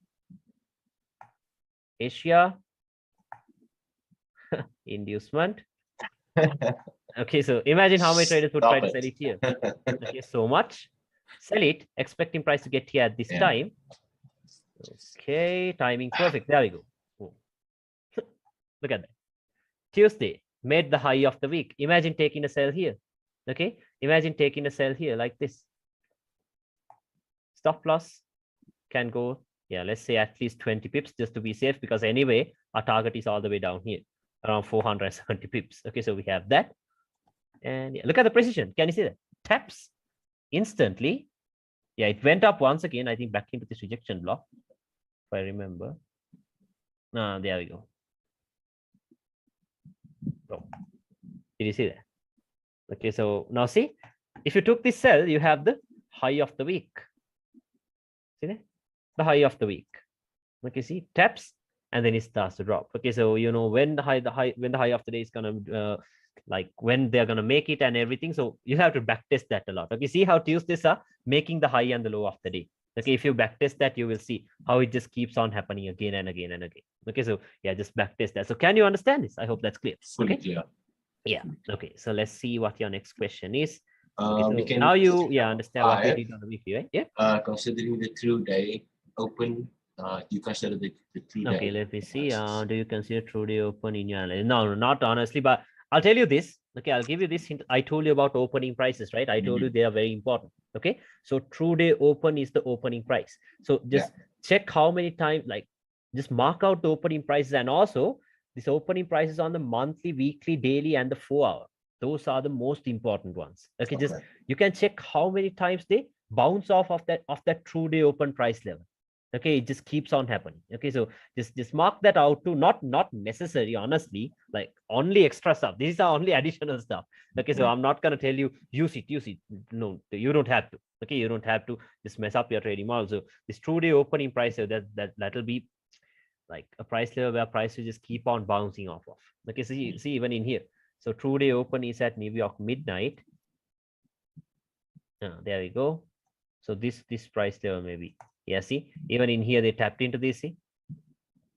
Asia. Inducement. Okay, so imagine how many traders would try to sell it here. Okay, so much. Sell it, expecting price to get here at this time. Okay, timing perfect. There we go. Oh. Look at that. Tuesday made the high of the week. Imagine taking a sell here. Okay, imagine taking a sell here like this. Stop loss can go, yeah, let's say at least 20 pips just to be safe, because anyway, our target is all the way down here, around 470 pips. Okay, so we have that. And yeah, look at the precision. Can you see that? Taps instantly. Yeah, it went up once again, I think, back into this rejection block, if I remember. There we go. Oh, did you see that? Okay, so now see, if you took this sell, you have the high of the week. See that? The high of the week. Okay, see, taps and then it starts to drop. Okay, so you know when the high of the day is gonna like when they're gonna make it and everything. So you have to backtest that a lot. Okay, see how Tuesdays are making the high and the low of the day. Okay, if you backtest that, you will see how it just keeps on happening again and again and again. Okay, so yeah, just backtest that. So can you understand this? I hope that's clear. Fully clear. Yeah. Okay, so let's see what your next question is. Okay, so now you understand what we did on the weekly, right? Yeah. Considering the 2-day open, you consider the 3-day. Okay, let me see. Do you consider true day open in your analysis? No, not honestly, but I'll tell you this. Okay, I'll give you this hint. I told you about opening prices, right? I told you they are very important. Okay, so true day open is the opening price. So just check how many times, like just mark out the opening prices, and also this opening prices on the monthly, weekly, daily, and the 4-hour. Those are the most important ones. Okay, just you can check how many times they bounce off of that true day open price level. Okay, it just keeps on happening. Okay, so just mark that out too. Not necessary, honestly, like only extra stuff. These are only additional stuff. Okay, so I'm not gonna tell you use it. No, you don't have to. Okay, you don't have to just mess up your trading model. So this true day opening price, that'll be like a price level where prices just keep on bouncing off of. Okay, see even in here. So true day open is at New York midnight. There we go. So this price level maybe. Yeah, see, even in here they tapped into this. See,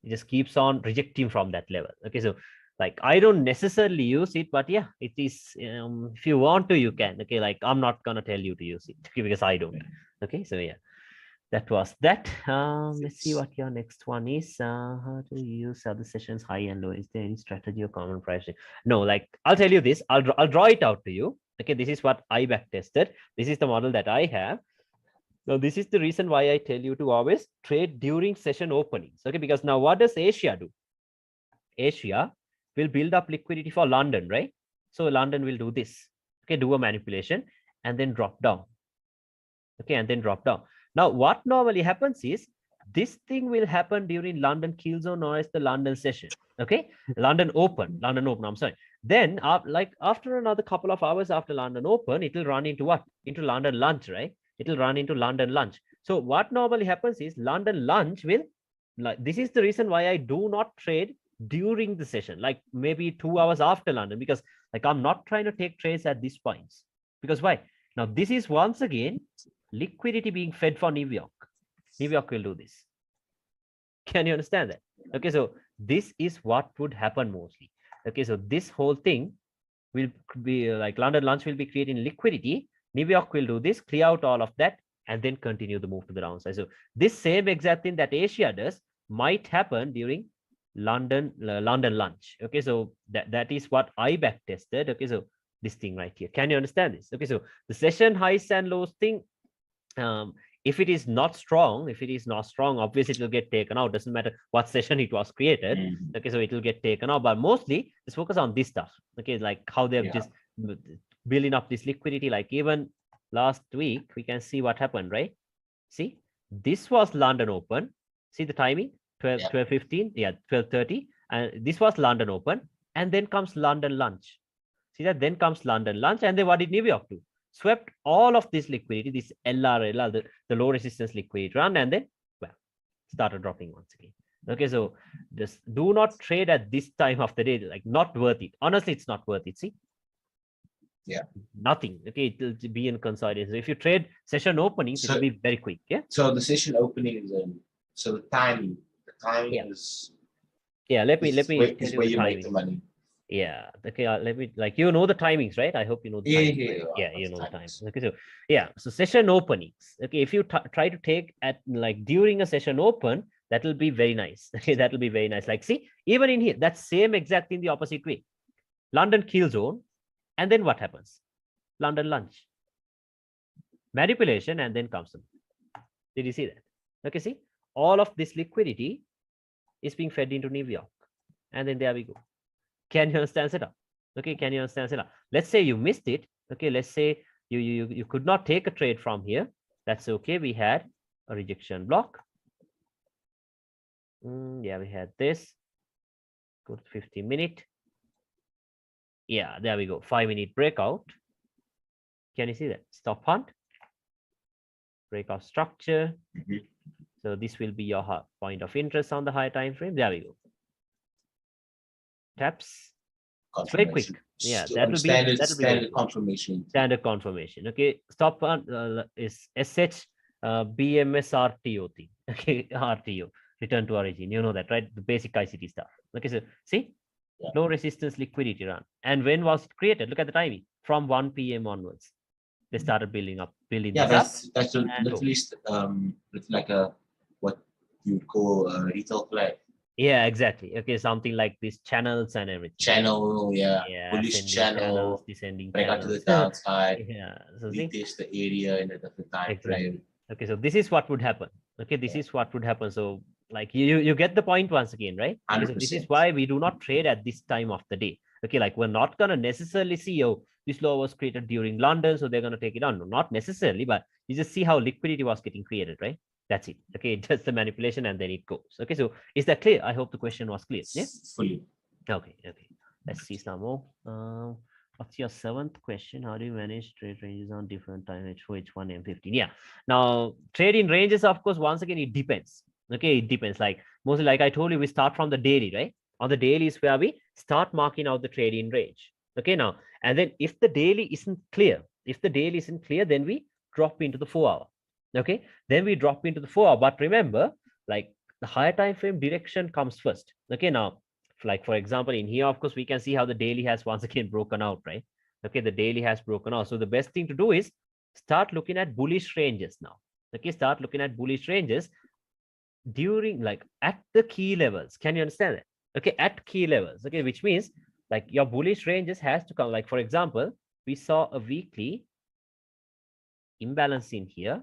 it just keeps on rejecting from that level. Okay, so like I don't necessarily use it, but yeah, it is. If you want to, you can. Okay, like I'm not gonna tell you to use it because I don't. Okay, so yeah, that was that. Let's see what your next one is. How to use other sessions high and low? Is there any strategy or common pricing? No, like I'll tell you this. I'll draw it out to you. Okay, this is what I back tested. This is the model that I have. Now, this is the reason why I tell you to always trade during session openings. Okay, because now what does Asia do? Asia will build up liquidity for London, right? So London will do this. Okay, do a manipulation and then drop down. Okay, and then drop down. Now, what normally happens is this thing will happen during London kill zone or as the London session. Okay, London Open, I'm sorry. Then like after another couple of hours after London Open, it will run into what? Into London lunch, right? It will run into London lunch. So what normally happens is London lunch will, like, this is the reason why I do not trade during the session, like maybe 2 hours after London, because like I'm not trying to take trades at these points. Because why? Now this is once again liquidity being fed for New York. New York will do this. Can you understand that? Okay, so this is what would happen mostly. Okay, so this whole thing will be like London lunch will be creating liquidity. New York will do this, clear out all of that, and then continue the move to the downside. So this same exact thing that Asia does might happen during London lunch. Okay, so that is what I back tested. Okay, so this thing right here. Can you understand this? Okay, so the session highs and lows thing, if it is not strong, obviously it will get taken out. Doesn't matter what session it was created. Okay, so it will get taken out, but mostly just focus on this stuff. Okay, like how they've just building up this liquidity. Like even last week, we can see what happened, right? See, this was London Open. See the timing, 12:15, 12:30, and this was London Open, and then comes London lunch. See that? Then comes London lunch, and then what did New York do? Swept all of this liquidity, this LR, the low resistance liquidity run, and then, well, started dropping once again. Okay, so just do not trade at this time of the day, like not worth it. Honestly, it's not worth it. See? Yeah. Nothing. Okay, it will be in consolidation. If you trade session openings, it will be very quick. Yeah. So the session opening is so the timing is. Yeah, let me is where you timing. make the money. Yeah. Okay. Let me, like, you know the timings, right? I hope you know the timings. Yeah, you know the timings. Okay. So yeah. So session openings. Okay. If you try to take at like during a session open, that will be very nice. Okay. That will be very nice. Like, see, even in here, that same exact in the opposite way. London kill zone. And then what happens? London lunch. Manipulation, and then comes some. Did you see that? Okay. See, all of this liquidity is being fed into New York. And then there we go. Can you understand setup? Okay, can you understand setup? Let's say you missed it. Okay, let's say you could not take a trade from here. That's okay. We had a rejection block. Yeah, we had this. Go to 50-minute. Yeah, there we go. 5-minute breakout. Can you see that? Stop hunt. Breakout structure. So this will be your point of interest on the high time frame. There we go. Taps. It's very quick. Yeah, that will be standard confirmation. Standard confirmation. Okay, stop hunt is SH BMS RTO thing. Okay, RTO, return to origin. You know that, right? The basic ICT stuff. Okay, so see, low resistance liquidity run. And when was it created? Look at the timing. From 1 p.m. onwards, they started building up. That's literally like a what you would call a retail play. Yeah, exactly. Okay, something like these channels and everything. Bullish channel, descending break out to the downside. So retest the area in a different time frame. Okay, so this is what would happen. Okay, this is what would happen. So like you get the point once again, right? Okay, so this is why we do not trade at this time of the day. Okay, like we're not gonna necessarily see, oh, this law was created during London, so they're gonna take it on. No, not necessarily, but you just see how liquidity was getting created, right? That's it. Okay, it does the manipulation and then it goes. Okay, so is that clear? I hope the question was clear. Yeah. Fully. Okay. Let's see some more. What's your 7th question? How do you manage trade ranges on different time H4, H1, M15? Yeah. Now, trading ranges, of course, once again, it depends. Okay, it depends. Like mostly, like I told you, we start from the daily, right? On the daily is where we start marking out the trading range. Okay, now, and then if the daily isn't clear, then we drop into the 4-hour. Okay, then we drop into the 4-hour. But remember, like the higher time frame direction comes first. Okay, now, like for example, in here, of course, we can see how the daily has once again broken out, right? Okay, the daily has broken out. So the best thing to do is start looking at bullish ranges now. Okay, start looking at bullish ranges during, like, at the key levels. Can you understand that? Okay, at key levels. Okay, which means like your bullish ranges has to come. Like for example, we saw a weekly imbalance in here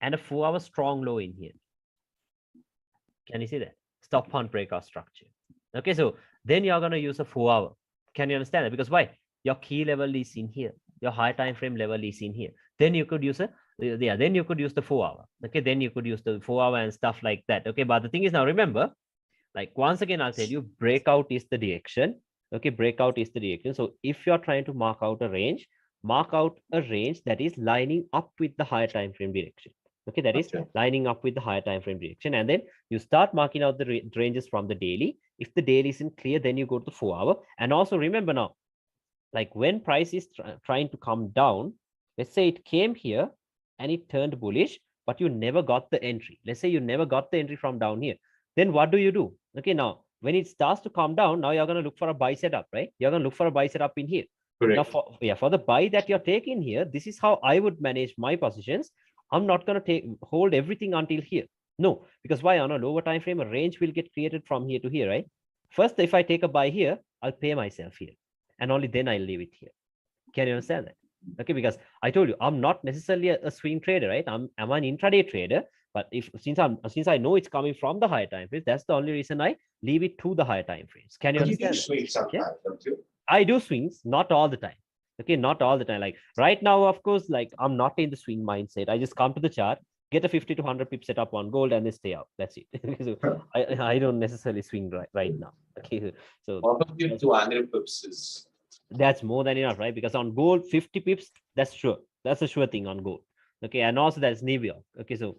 and a 4-hour strong low in here. Can you see that? Stop hunt breakout structure. Okay, so then you're going to use a 4-hour. Can you understand that? Because why? Your key level is in here. Your high time frame level is in here. Then you could use a Yeah, then you could use the 4-hour. Okay, then you could use the 4-hour and stuff like that. Okay, but the thing is now, remember, like once again, I'll tell you, breakout is the direction. Okay, breakout is the direction. So if you're trying to mark out a range, mark out a range that is lining up with the higher time frame direction. Okay, that is lining up with the higher time frame direction. And then you start marking out the ranges from the daily. If the daily isn't clear, then you go to the 4-hour. And also remember now, like when price is trying to come down, let's say it came here and it turned bullish, but you never got the entry. Let's say you never got the entry from down here. Then what do? Okay, now when it starts to come down, now you're going to look for a buy setup, right? You're going to look for a buy setup in here. Correct. Now for the buy that you're taking here, this is how I would manage my positions. I'm not going to hold everything until here. No, because why? On a lower time frame, a range will get created from here to here, right? First, if I take a buy here, I'll pay myself here, and only then I'll leave it here. Can you understand that? Okay, because I told you I'm not necessarily a swing trader, right? I'm an intraday trader, but since I know it's coming from the higher time frames, that's the only reason I leave it to the higher time frames. Can you understand? You do swing sometimes, don't you? I do swings, not all the time. Okay, not all the time. Like right now, of course, like I'm not in the swing mindset. I just come to the chart, get a 50 to 100 pip setup on gold, and then stay out. That's it. So I don't necessarily swing right now. Okay, so 200 pips is, that's more than enough, right? Because on gold, 50 pips, that's sure. That's a sure thing on gold. Okay, and also that's New York. Okay, so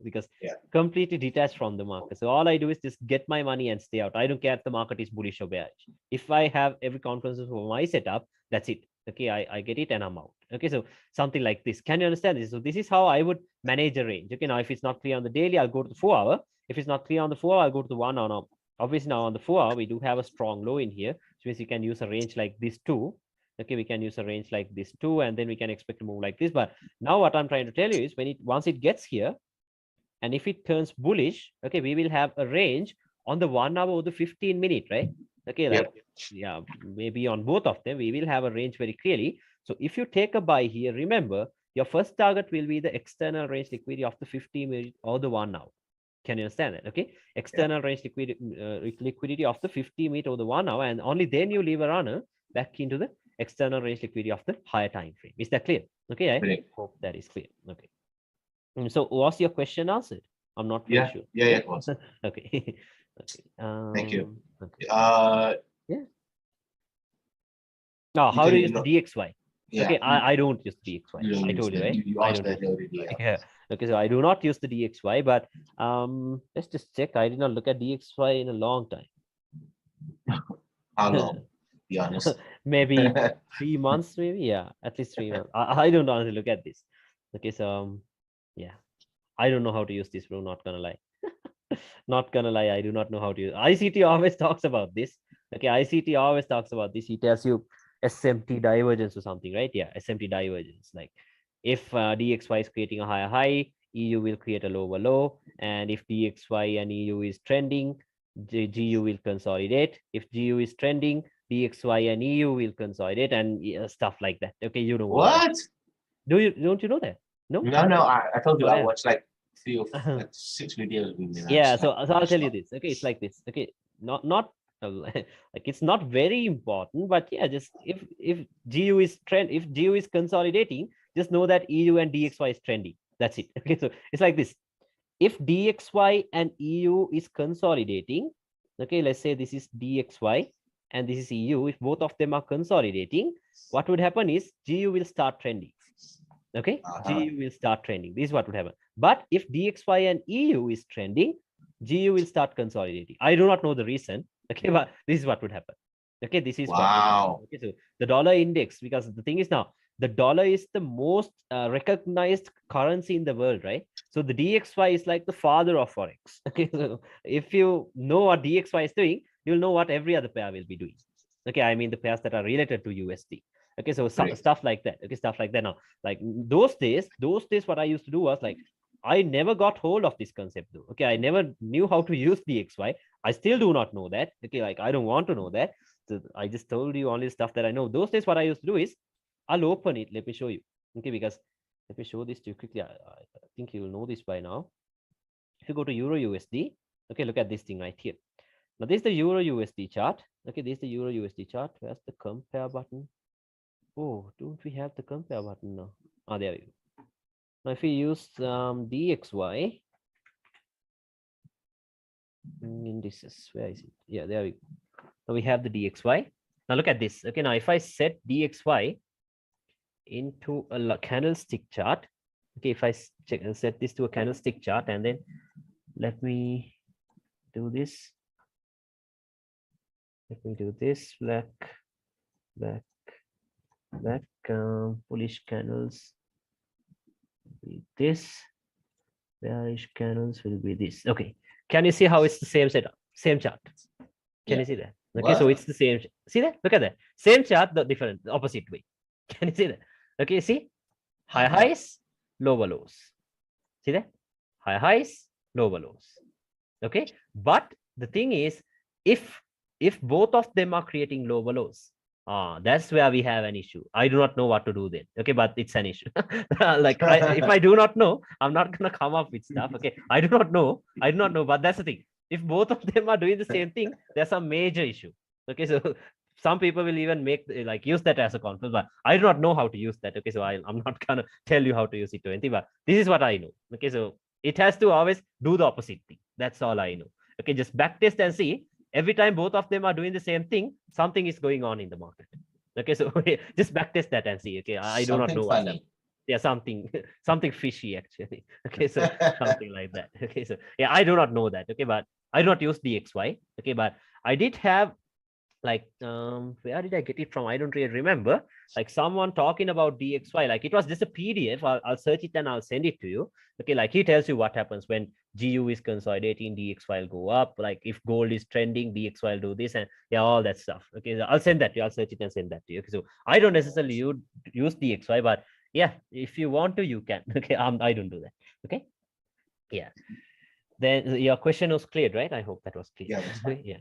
because completely detached from the market. So all I do is just get my money and stay out. I don't care if the market is bullish or bearish. If I have every confidence for my setup, that's it. Okay, I get it and I'm out. Okay, so something like this. Can you understand this? So this is how I would manage a range. Okay, now if it's not clear on the daily, I'll go to the 4-hour. If it's not clear on the 4-hour, I'll go to the 1-hour. Now, obviously now on the 4-hour, we do have a strong low in here, which means you can use a range like this too. Okay, we can use a range like this too, and then we can expect to move like this. But now what I'm trying to tell you is once it gets here, and if it turns bullish, okay, we will have a range on the 1-hour or the 15-minute, right? Okay, like maybe on both of them, we will have a range very clearly. So if you take a buy here, remember your first target will be the external range liquidity of the 15-minute or the 1-hour. Can you understand that? Okay, external range liquidity of the 50-minute or the 1-hour, and only then you leave a runner back into the external range liquidity of the higher time frame. Is that clear? Okay, I hope that is clear. Okay. So was your question answered? I'm not very sure. Yeah, it was. Okay. Okay. Thank you. Okay. Yeah. Now, how do you use the DXY? Yeah. Okay, I don't use the DXY. I told you, right? You asked that already. Yeah. Okay, so I do not use the DXY, but let's just check. I did not look at DXY in a long time. How long? Be honest. Maybe 3 months, maybe. Yeah, at least 3 months. I don't honestly look at this. Okay, so yeah, I don't know how to use this, bro. Not gonna lie. Not gonna lie, I do not know how to use. ICT always talks about this. Okay, ICT always talks about this. He tells you SMT divergence or something, right? Yeah, SMT divergence. Like if DXY is creating a higher high, EU will create a lower low, and if DXY and EU is trending, GU will consolidate. If GU is trending, DXY and EU will consolidate, and stuff like that. Okay, you know what? Don't you know that? No. No. I told you I watched like 6 videos. Yeah, so I'll tell you this. Okay, it's like this. Okay, not like it's not very important, but yeah, just if GU is consolidating, just know that EU and DXY is trending. That's it. Okay, so it's like this. If DXY and EU is consolidating, okay, let's say this is DXY and this is EU. If both of them are consolidating, what would happen is GU will start trending. Okay, GU will start trending. This is what would happen. But if DXY and EU is trending, GU will start consolidating. I do not know the reason. Okay, but this is what would happen. Okay, this is wow. Okay, so the dollar index, because the thing is now, the dollar is the most recognized currency in the world, right? So the DXY is like the father of Forex. Okay, so if you know what DXY is doing, you'll know what every other pair will be doing. Okay, I mean the pairs that are related to USD. Okay, so stuff like that. Okay, stuff like that. Now, like those days, what I used to do was like, I never got hold of this concept though. Okay, I never knew how to use DXY. I still do not know that. Okay, like I don't want to know that. So I just told you only stuff that I know. Those days, what I used to do is, I'll open it. Let me show you. Okay, because let me show this to you quickly. I think you will know this by now. If you go to Euro USD, okay, look at this thing right here. Now, this is the Euro USD chart. Okay, this is the Euro USD chart. Where's the compare button? Oh, don't we have the compare button now? Oh, there we go. Now, if we use dxy indices, where is it? Yeah, there we go. Now we have the dxy. Now look at this. Okay, now if I set dxy into a candlestick chart, okay, if I set this to a candlestick chart, and then let me do this. Let me do this. Black, bullish candles. This bearish candles will be this. Okay, can you see how it's the same setup, same chart? Can you see that? Okay, so it's the same. See that? Look at that. Same chart, the different, opposite way. Can you see that? Okay, see, high highs, lower lows. See that? High highs, lower lows. Okay, but the thing is, if both of them are creating lower lows, that's where we have an issue. I do not know what to do then. Okay, but it's an issue. Like if I do not know, I'm not gonna come up with stuff. Okay, I do not know, but that's the thing. If both of them are doing the same thing, there's a major issue. Okay, so some people will even make like use that as a confidence, but I do not know how to use that. Okay, so I'm not gonna tell you how to use it to anything, but this is what I know. Okay, so it has to always do the opposite thing. That's all I know. Okay, just backtest and see. Every time both of them are doing the same thing, something is going on in the market. Okay, so just backtest that and see. Okay, I do not know what's happening. Yeah, something fishy actually. Okay, so something like that. Okay, so yeah, I do not know that. Okay, but I do not use dxy. Okay, but I did have like where did I get it from? I don't really remember. Like someone talking about dxy, like it was just a PDF. I'll search it and I'll send it to you. Okay, like he tells you what happens when GU is consolidating, dxy will go up. Like if gold is trending, dxy will do this, and yeah, all that stuff. Okay, so I'll send that to you. I'll search it and send that to you. Okay, so I don't necessarily use dxy, but yeah, if you want to, you can. Okay, I don't do that. Okay, yeah. Then your question was clear, right? I hope that was clear. Yeah, yeah.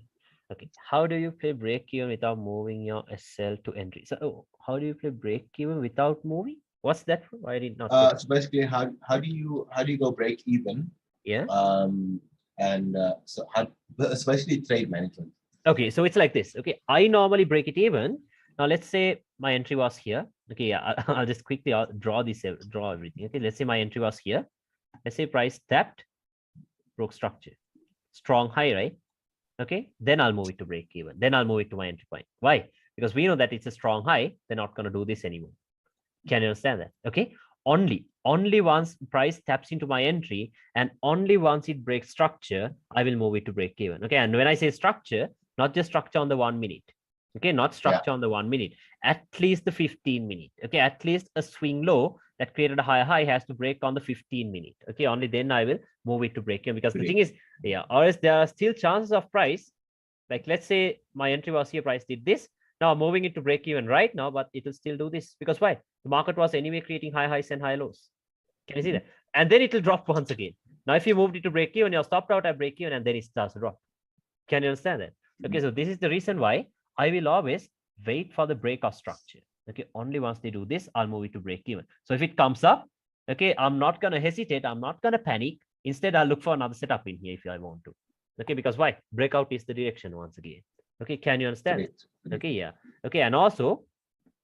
Okay, how do you play break even without moving your SL to entry? So, how do you play break even without moving? What's that for? I did not. So basically, how do you go break even? Yeah. And so how, especially trade management. Okay, so it's like this. Okay, I normally break it even. Now let's say my entry was here. Okay, yeah, I'll just quickly draw everything. Okay, let's say my entry was here. Let's say price tapped, broke structure, strong high, right? Okay, then I'll move it to break even. Then I'll move it to my entry point. Why? Because we know that it's a strong high. They're not going to do this anymore. Can you understand that? Okay, only once price taps into my entry and only once it breaks structure, I will move it to break even. Okay, and when I say structure, not just structure on the 1 minute. Okay, not structure on the 1 minute, at least the 15 minute. Okay, at least a swing low that created a higher high has to break on the 15 minute. Okay, only then I will move it to break even, because the thing is, yeah, or else there are still chances of price. Like let's say my entry was here, price did this. Now I'm moving it to break even right now, but it will still do this because why? The market was anyway creating high highs and high lows. Can you see that? And then it will drop once again. Now, if you moved it to break even, you're stopped out at break even, and then it starts to drop. Can you understand that? Okay, so this is the reason why I will always wait for the break of structure. Okay, only once they do this, I'll move it to break even. So if it comes up, okay, I'm not gonna hesitate. I'm not gonna panic. Instead, I'll look for another setup in here if I want to. Okay, because why? Breakout is the direction once again. Okay, can you understand? Okay, yeah. Okay, and also,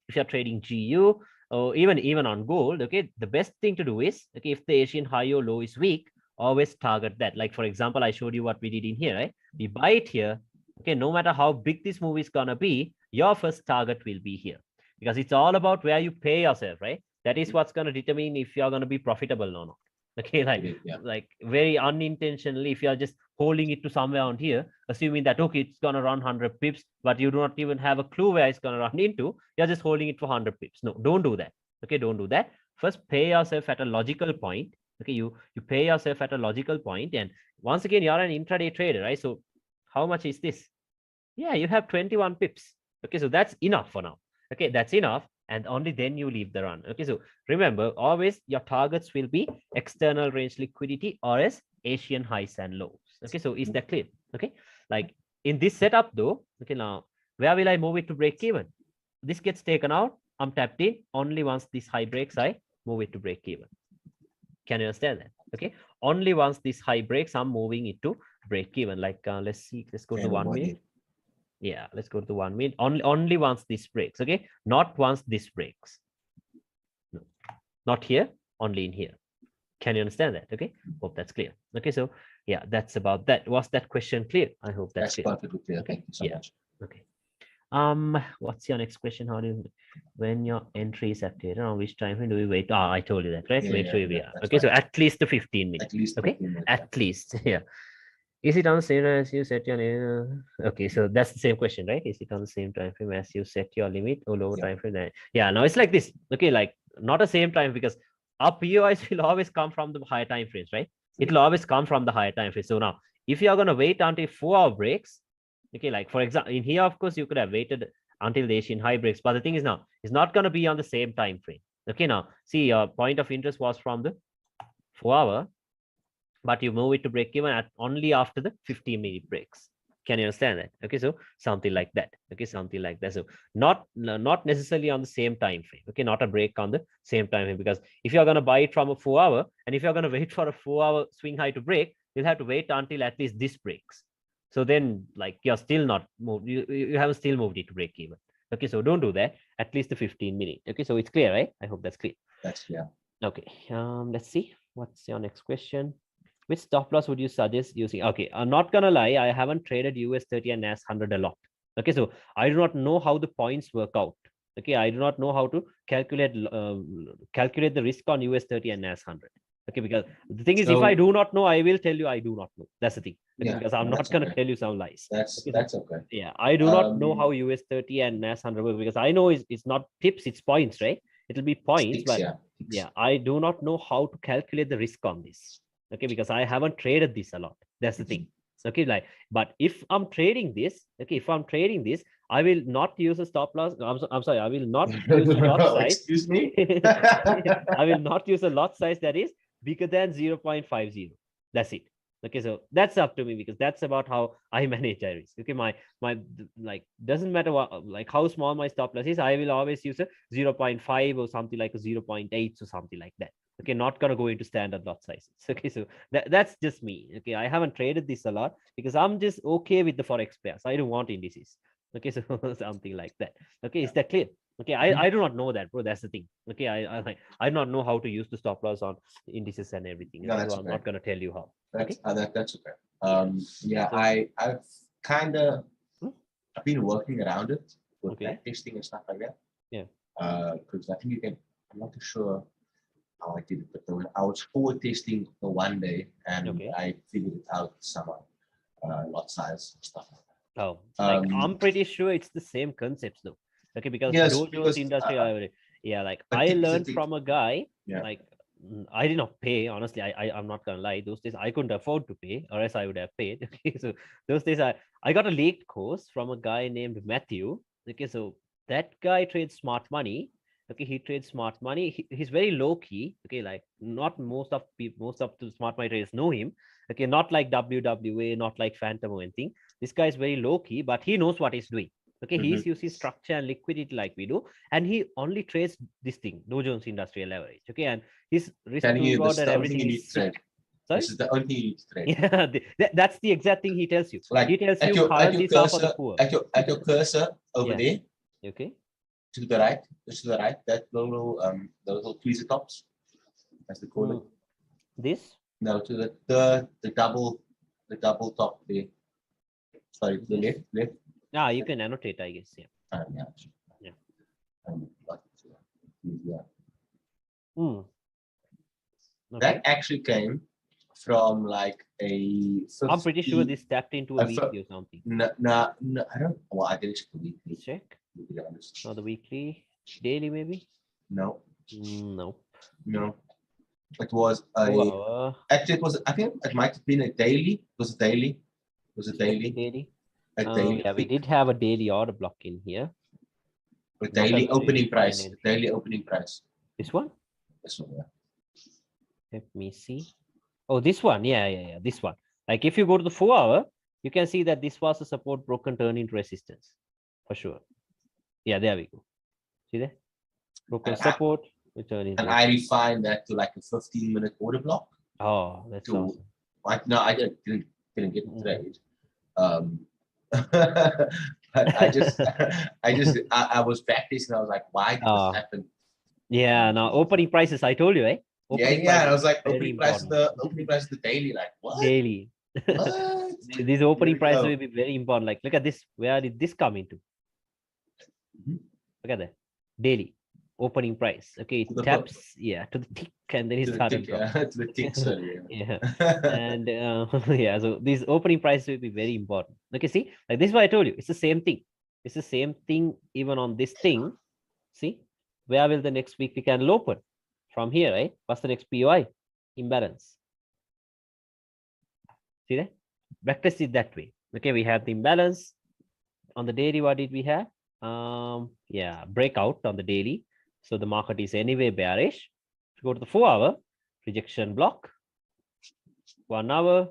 if you're trading GU or even on gold, okay, the best thing to do is, okay, if the Asian high or low is weak, always target that. Like for example, I showed you what we did in here, right? We buy it here. Okay, no matter how big this move is gonna be, your first target will be here, because it's all about where you pay yourself, right? That is what's gonna determine if you're gonna be profitable or not. Okay, like very unintentionally, if you're just holding it to somewhere on here, assuming that okay, it's gonna run 100 pips, but you do not even have a clue where it's gonna run into, you're just holding it for 100 pips. No, don't do that. Okay, don't do that. First, pay yourself at a logical point. Okay, you pay yourself at a logical point, and once again, you're an intraday trader, right? So how much is this? Yeah, you have 21 pips. Okay, so that's enough for now. Okay, that's enough. And only then you leave the run. Okay, so remember, always your targets will be external range liquidity or as Asian highs and lows. Okay, so is that clear? Okay, like in this setup though, okay, now where will I move it to break even? This gets taken out. I'm tapped in. Only once this high breaks, I move it to break even. Can you understand that? Okay, only once this high breaks, I'm moving it to break even. Like let's see, let's go to 1 minute. Yeah, let's go to 1 minute. Only once this breaks. Okay, not once this breaks. No. Not here, only in here. Can you understand that? Okay, hope that's clear. Okay, so yeah, that's about that. Was that question clear? I hope that's clear. Perfectly clear. Okay. Thank you so much. Okay. What's your next question? How do you, when your entry is updated, on which time frame do we wait? I told you that, right? Make sure we are. Okay, right. So at least the 15 minutes. At least 15 minutes. At least, yeah. Is it on the same as you set your name? Okay, so that's the same question, right? Is it on the same time frame as you set your limit or lower time frame? Yeah, now it's like this. Okay, like not the same time, because our POIs will always come from the higher time frames, right? It will always come from the higher time frame. So now, if you are going to wait until 4-hour breaks, okay, like for example, in here, of course, you could have waited until the Asian high breaks, but the thing is now, it's not going to be on the same time frame. Okay, now see, your point of interest was from the 4-hour, but you move it to break even at only after the 15-minute breaks. Can you understand that? Okay, so something like that. Okay, something like that. So not necessarily on the same time frame. Okay, not a break on the same time frame, because if you're going to buy it from a 4-hour, and if you're going to wait for a 4-hour swing high to break, you'll have to wait until at least this breaks. So then, like, you're still not moved. You haven't still moved it to break even. Okay, so don't do that. At least the 15-minute. Okay, so it's clear, right? I hope that's clear. That's clear. Okay. Let's see. What's your next question? Which stop loss would you suggest using? Okay, I'm not gonna lie, I haven't traded US 30 and NAS 100 a lot. Okay, so I do not know how the points work out. Okay, I do not know how to calculate the risk on US 30 and NAS 100. Okay, because the thing is, if I do not know, I will tell you I do not know. That's the thing. Okay, because I'm not gonna tell you some lies. That's okay. Yeah, I do not know how US 30 and NAS 100 work, because I know it's not tips, it's points, right? It'll be points, but yeah, I do not know how to calculate the risk on this. Okay, because I haven't traded this a lot. That's the thing. Okay, like, but if I'm trading this, okay, if I'm trading this, I will not use a stop loss. I'm sorry, I will not use a lot size. Excuse me. I will not use a lot size that is bigger than 0.50. That's it. Okay, so that's up to me, because that's about how I manage my risk. Okay, my like, doesn't matter what, like, how small my stop loss is, I will always use a 0.5 or something like a 0.8 or something like that. Okay, not gonna go into standard lot sizes. Okay, so that's just me. Okay, I haven't traded this a lot because I'm just okay with the forex pairs. I don't want indices. Okay, so something like that. Okay, is that clear? Okay, I do not know that, bro. That's the thing. Okay, I do not know how to use the stop loss on indices and everything. No, so I'm not gonna tell you how. That's okay. I've kind of I've been working around it with back testing and stuff like that. Yeah. Because I think you can. I'm not too sure how I did it, but I was forward testing the one day, and I figured it out somehow, lot size and stuff like that. Oh, like, I'm pretty sure it's the same concepts though. Okay, because Dojo's industry, like, I learned from a guy. Like, I did not pay, honestly. I'm not gonna lie. Those days I couldn't afford to pay, or else I would have paid. Okay, so those days I got a late course from a guy named Matthew. Okay, so that guy trades smart money. Okay, he trades smart money. He's very low key. Okay, like, not most of the smart money traders know him. Okay, not like WWA, not like Phantom or anything. This guy is very low key, but he knows what he's doing. Okay, he's using structure and liquidity like we do, and he only trades this thing, Dow Jones Industrial Average. Okay, and his risk to reward and everything is sick. Sorry? This is the only thing you need to trade. Yeah, that's the exact thing he tells you. Like, he tells you currencies are for the poor. At your cursor over there. Okay. To the right, that little tweezer tops, as they call it. This? No, to the double top there. Sorry, to the left. You can annotate, I guess. Yeah. Okay. That actually came from like a. I'm pretty sure this tapped into a weekly or something. No, I don't. Well, I didn't check the weekly. Check. Not the weekly, daily maybe. No. No. It was a. Actually, it was. I think it might have been a daily. It was a daily. Daily. Yeah, we did have a daily order block in here. A daily opening price. Daily opening price. This one? This one, yeah. Let me see. Oh, this one. Yeah. This one. Like, if you go to the 4-hour, you can see that this was a support broken, turn into resistance. For sure. Yeah, there we go. See there? Broken support, return into. And I refined that to like a 15-minute order block. Oh, that's awesome. No, I didn't get the trade. But I was practicing. I was like, why did this happen? Yeah, now opening prices, I told you, eh? Opening Yeah. I prices, was like, very important. opening price of the daily, like what? Daily. What? These opening we prices go. will be very important. Like, look at this. Where did this come into? Mhm. Look at that. Daily opening price. Okay, To it the taps, yeah, to the tick, and then it to the started tick, drop. to the tick, sorry. Yeah. Yeah. And yeah, so these opening prices will be very important. Okay, see, like this is what I told you. It's the same thing. It's the same thing even on this thing. See, where will the next week we can open? From here, right? What's the next POI? Imbalance. See that? Backtest is that way. Okay, we have the imbalance on the daily. What did we have? Yeah, breakout on the daily. So the market is anyway bearish. To go to the 4-hour rejection block, 1 hour,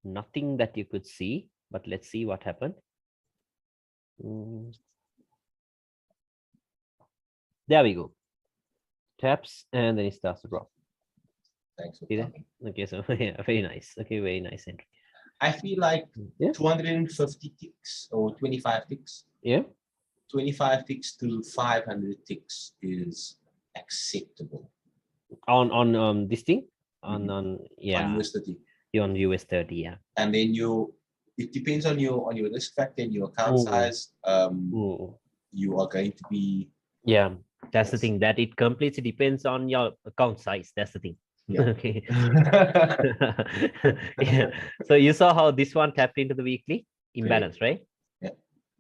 nothing that you could see, but let's see what happened. There we go. Taps and then it starts to drop. Thanks for See that? coming. Okay, so yeah, very nice. Okay, very nice entry. I feel like Yeah. 250 ticks or 25 ticks. Yeah. 25 ticks to 500 ticks is acceptable. On this thing? Mhm. On yeah. On US30. On US30, yeah. And then it depends on your risk factor and your account size. You are going to be, yeah, that's the thing, that it completely depends on your account size. That's the thing. yeah. Okay. Yeah. So you saw how this one tapped into the weekly imbalance, right? Yeah.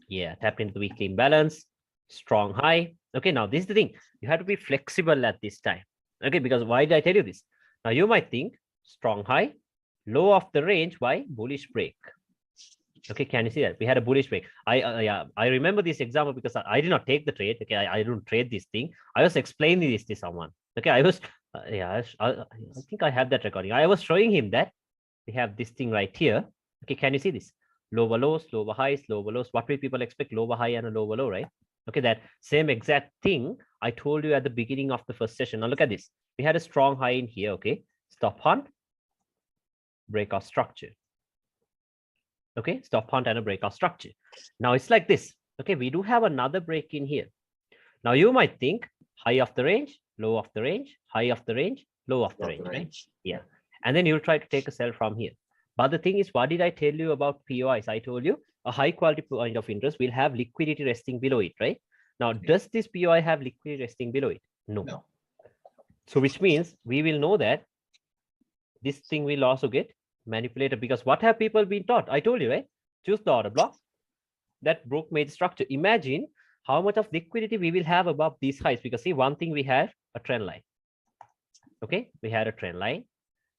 Yeah, tapped into the weekly imbalance, strong high. Okay, now this is the thing. You have to be flexible at this time. Okay, because why did I tell you this? Now you might think strong high, low of the range, why? Bullish break. Okay, can you see that? We had a bullish break. I remember this example because I did not take the trade. Okay, I don't trade this thing. I was explaining this to someone. Okay, I was I think I have that recording. I was showing him that we have this thing right here. Okay, can you see this? Lower lows, lower highs, lower lows. What will people expect? Lower high and a lower low, right? Okay, that same exact thing I told you at the beginning of the first session. Now look at this. We had a strong high in here. Okay, stop hunt, breakout structure. Okay, stop hunt and a breakout structure. Now it's like this. Okay, we do have another break in here. Now you might think high of the range, low of the range, high of the range, low of the range, right? Yeah. And then you'll try to take a sell from here. But the thing is, what did I tell you about POIs? I told you a high quality point of interest will have liquidity resting below it, right? Now, does this POI have liquidity resting below it? No. So which means we will know that this thing will also get manipulated, because what have people been taught? I told you, right? Choose the order block that broke made structure. Imagine how much of liquidity we will have above these highs, because see, one thing, we have a trend line. Okay, we had a trend line,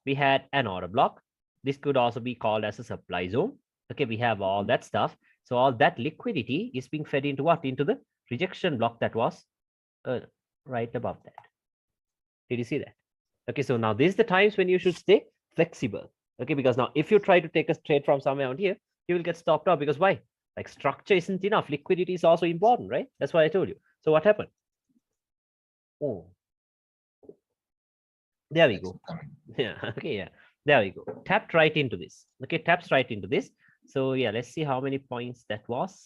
we had an order block. This could also be called as a supply zone. Okay, we have all that stuff. So all that liquidity is being fed into what? Into the rejection block that was right above that. Did you see that? Okay, so now this is the times when you should stay flexible. Okay, because now if you try to take a trade from somewhere out here, you will get stopped out. Because why? Like, structure isn't enough. Liquidity is also important, right? That's what I told you. So what happened? Oh, there we go. Yeah. Okay. Yeah. There we go. Tapped right into this. Okay. Taps right into this. So yeah, let's see how many points that was.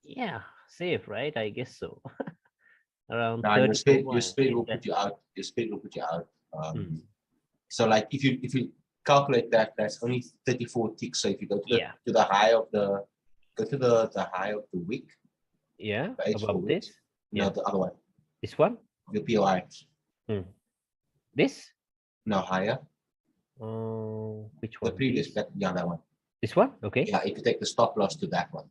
Yeah, safe, right? I guess so. Around 30. Your speed will put you out. Your speed will put you out. So like if you calculate that, that's only 34 ticks. So if you go to the high of the high of the week. Yeah. Above this. No, the other one. This one? The POI. This? No, higher. Which one? The previous, that one. This one? Okay. Yeah, if you take the stop loss to that one.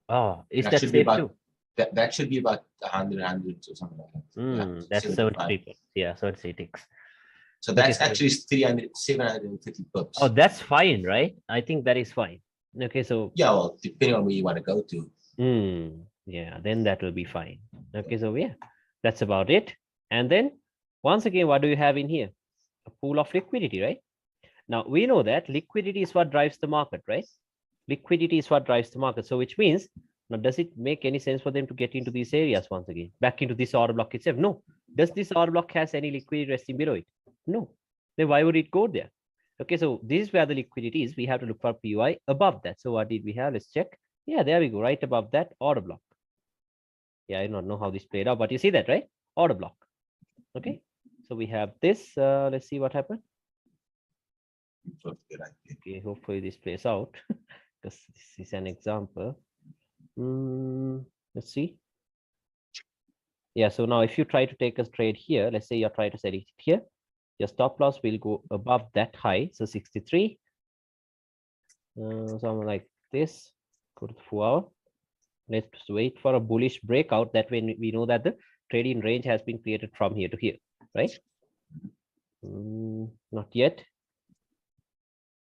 Oh, is that safe too? That should be about 100 or something like that. That's 73. Yeah, 73 ticks. So that's actually 750 pips. Oh, that's fine, right? I think that is fine. Okay, so yeah, well, depending on where you want to go to. Yeah, then that will be fine. Okay, so yeah, that's about it. And then once again, what do you have in here? A pool of liquidity, right? Now we know that liquidity is what drives the market, right? Liquidity is what drives the market. So which means, now does it make any sense for them to get into these areas once again, back into this order block itself? No. Does this order block has any liquidity resting below it? No. Then why would it go there? Okay, so this is where the liquidity is. We have to look for POI above that. So what did we have? Let's check. Yeah, there we go, right above that order block. Yeah, I do not know how this played out, but you see that, right? Order block. Okay, so we have this. Let's see what happened. Okay, hopefully this plays out because this is an example. Let's see. Yeah, so now if you try to take a trade here, let's say you're trying to set it here, your stop loss will go above that high. So 63, something like this. Go to the 4-hour. Let's wait for a bullish breakout. That way we know that the trading range has been created from here to here, right? Not yet.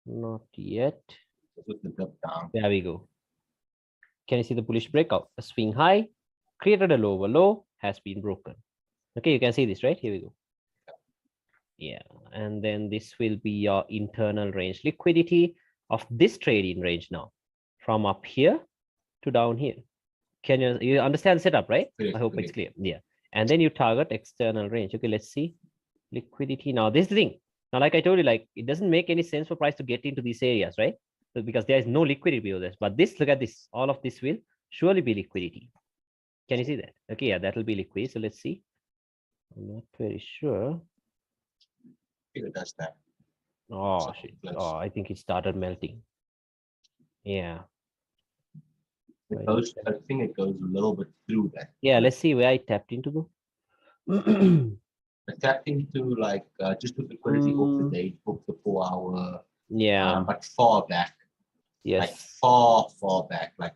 Not yet. There we go. Can you see the bullish breakout? A swing high, created a lower low, has been broken. Okay, you can see this, right? Here we go. Yeah, and then this will be your internal range liquidity of this trading range now, from up here to down here. Can you understand the setup, right? I hope it's clear. Yeah, and then you target external range. Okay, let's see liquidity. Now this is the thing. Now, like I told you, like it doesn't make any sense for price to get into these areas, right? Because there is no liquidity below this. But this, look at this. All of this will surely be liquidity. Can you see that? Okay, yeah, that will be liquid. So let's see. I'm not very sure. It does that. Oh, shit. Oh, I think it started melting. Yeah. It goes, I think it goes a little bit through that. Yeah, let's see where I tapped into. I tapped into like just with liquidity of the day, book the 4-hour. Yeah. But far back. Yes. Like far back. Like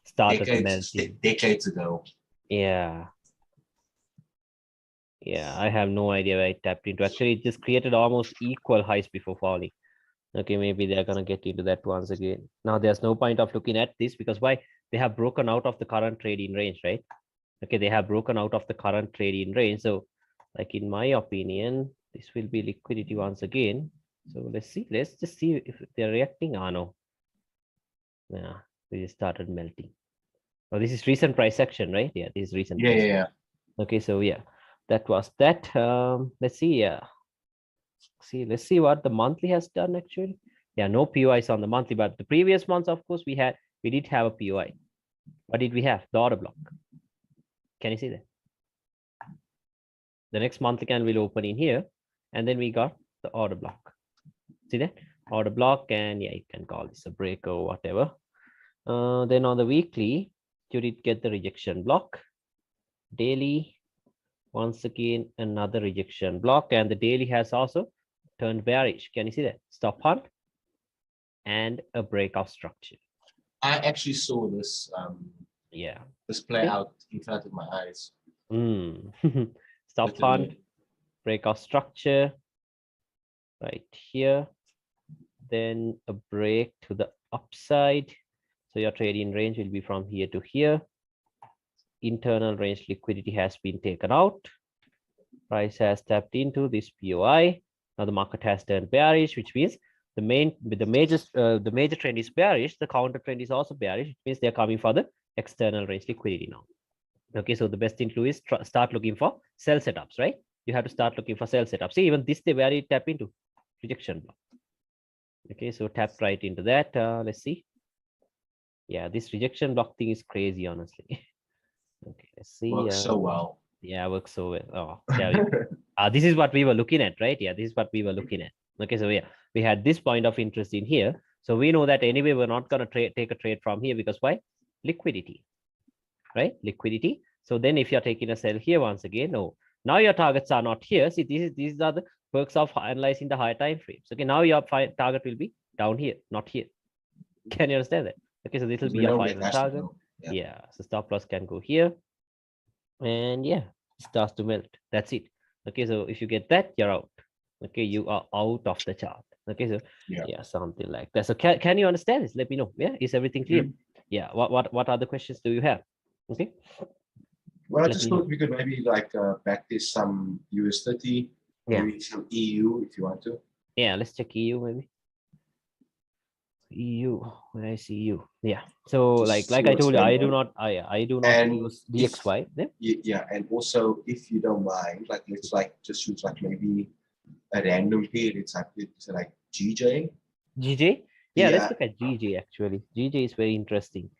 started melting. Decades ago. Yeah. Yeah, I have no idea where I tapped into. Actually, it just created almost equal highs before falling. Okay, maybe they're gonna get into that once again. Now there's no point of looking at this because why? They have broken out of the current trading range, right? Okay, they have broken out of the current trading range. So, like in my opinion, this will be liquidity once again. So let's see. Let's just see if they're reacting. Ah, no. Yeah, they just started melting. Oh, this is recent price action, right? Yeah, this is recent. Yeah. Okay, so yeah, that was that. Let's see. Yeah. Let's see what the monthly has done actually. Yeah, no POIs on the monthly, but the previous months, of course, we did have a POI. What did we have? The order block. Can you see that? The next monthly candle will open in here, and then we got the order block. See that? Order block, and yeah, you can call this a break or whatever. Then on the weekly, you did get the rejection block. Daily, once again, another rejection block, and the daily has also turned bearish. Can you see that? Stop hunt and a breakout structure. I actually saw this this play out in front of my eyes. Stop hunt, breakout structure right here, then a break to the upside. So your trading range will be from here to here. Internal range liquidity has been taken out. Price has tapped into this POI. Now the market has turned bearish, which means the major trend is bearish. The counter trend is also bearish. It means they're coming for the external range liquidity now. Okay, so the best thing to do is start looking for sell setups, right? You have to start looking for sell setups. See, even this, they very tap into rejection block. Okay, so tap right into that. Let's see. Yeah, this rejection block thing is crazy, honestly. Okay, let's see. Works so well. Yeah, works so well. Oh, yeah. This is what we were looking at, right? Yeah, this is what we were looking at. Okay, so yeah, we had this point of interest in here. So we know that anyway, we're not going to take a trade from here because why? Liquidity, right? Liquidity. So then if you're taking a sell here once again, no. Now your targets are not here. See, these are the perks of analyzing the higher time frames. Okay, now your target will be down here, not here. Can you understand that? Okay, so this will be your final target. Yeah, so stop loss can go here. And yeah, it starts to melt. That's it. Okay, so if you get that, you're out. Okay, you are out of the chart. Okay, so yeah, something like that. So can you understand this? Let me know. Yeah, is everything clear? Yeah. What other questions do you have? Okay. Well, I just thought we could maybe like practice some US30, maybe some EU if you want to. Yeah, let's check EU maybe. EU, when I see you, yeah. So just like I told you, I do not use DXY. Yeah, and also if you don't mind, like let's like just use like maybe a random pair. It's like GJ. GJ, yeah. Let's look at GJ actually. GJ is very interesting.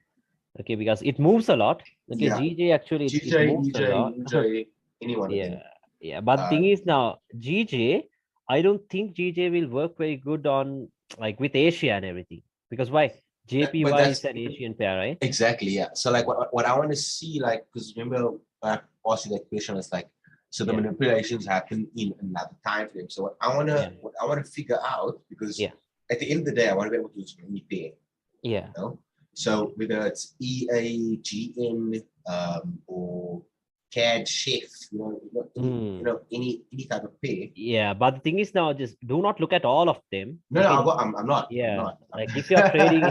Okay, because it moves a lot. Okay, Yeah. GJ actually it moves a lot. Anyone of them. Yeah. But the thing is now GJ, I don't think GJ will work very good on like with Asia and everything. Because why? JPY is an Asian pair, right? Exactly. Yeah. So like what I want to see, like, because remember I asked you that question, is like, so the manipulations happen in another time frame. So what I want to figure out, because at the end of the day, I want to be able to use any pair. Yeah. You know? So whether it's EA, GN, or CAD chef, any type of pair. Yeah, but the thing is now, just do not look at all of them. No, I'm not. Yeah, I'm not. like if you're trading,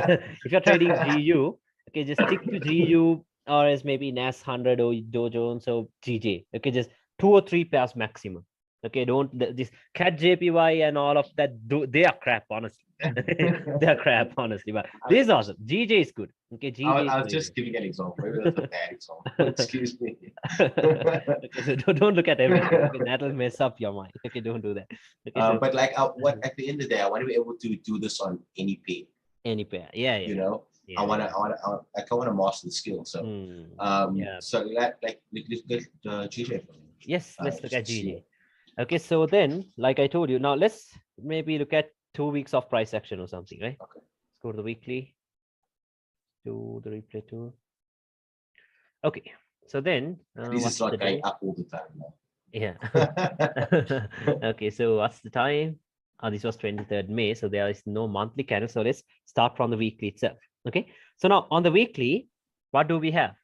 if you're trading GU, okay, just stick to GU or as maybe NAS 100 or Dow Jones or GJ. Okay, just 2 or 3 pairs maximum. Okay, don't this CAT JPY and all of that. They are crap, honestly. They are crap, honestly. But this is awesome. GJ is good. Okay, GJ. I was just giving an example. Maybe that's a bad example. Excuse me. Okay, so don't look at everything. Okay, that'll mess up your mind. Okay, don't do that. Okay, so, but like, what at the end of the day, I want to be able to do this on any pair. Any pair, yeah. You know, I want to master the skill. So, so let's get GJ. Yes, let's look at GJ. Okay, so then, like I told you, now let's maybe look at 2 weeks of price action or something, right? Okay. Let's go to the weekly. To the replay tool. Okay, so then this is not going up all the time. No? Yeah. Okay, so what's the time? This was 23rd May, so there is no monthly candle. So let's start from the weekly itself. Okay, so now on the weekly, what do we have?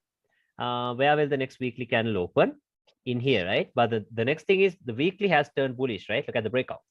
Where will the next weekly candle open? In here, right? But the next thing is the weekly has turned bullish, right? Look at the breakout.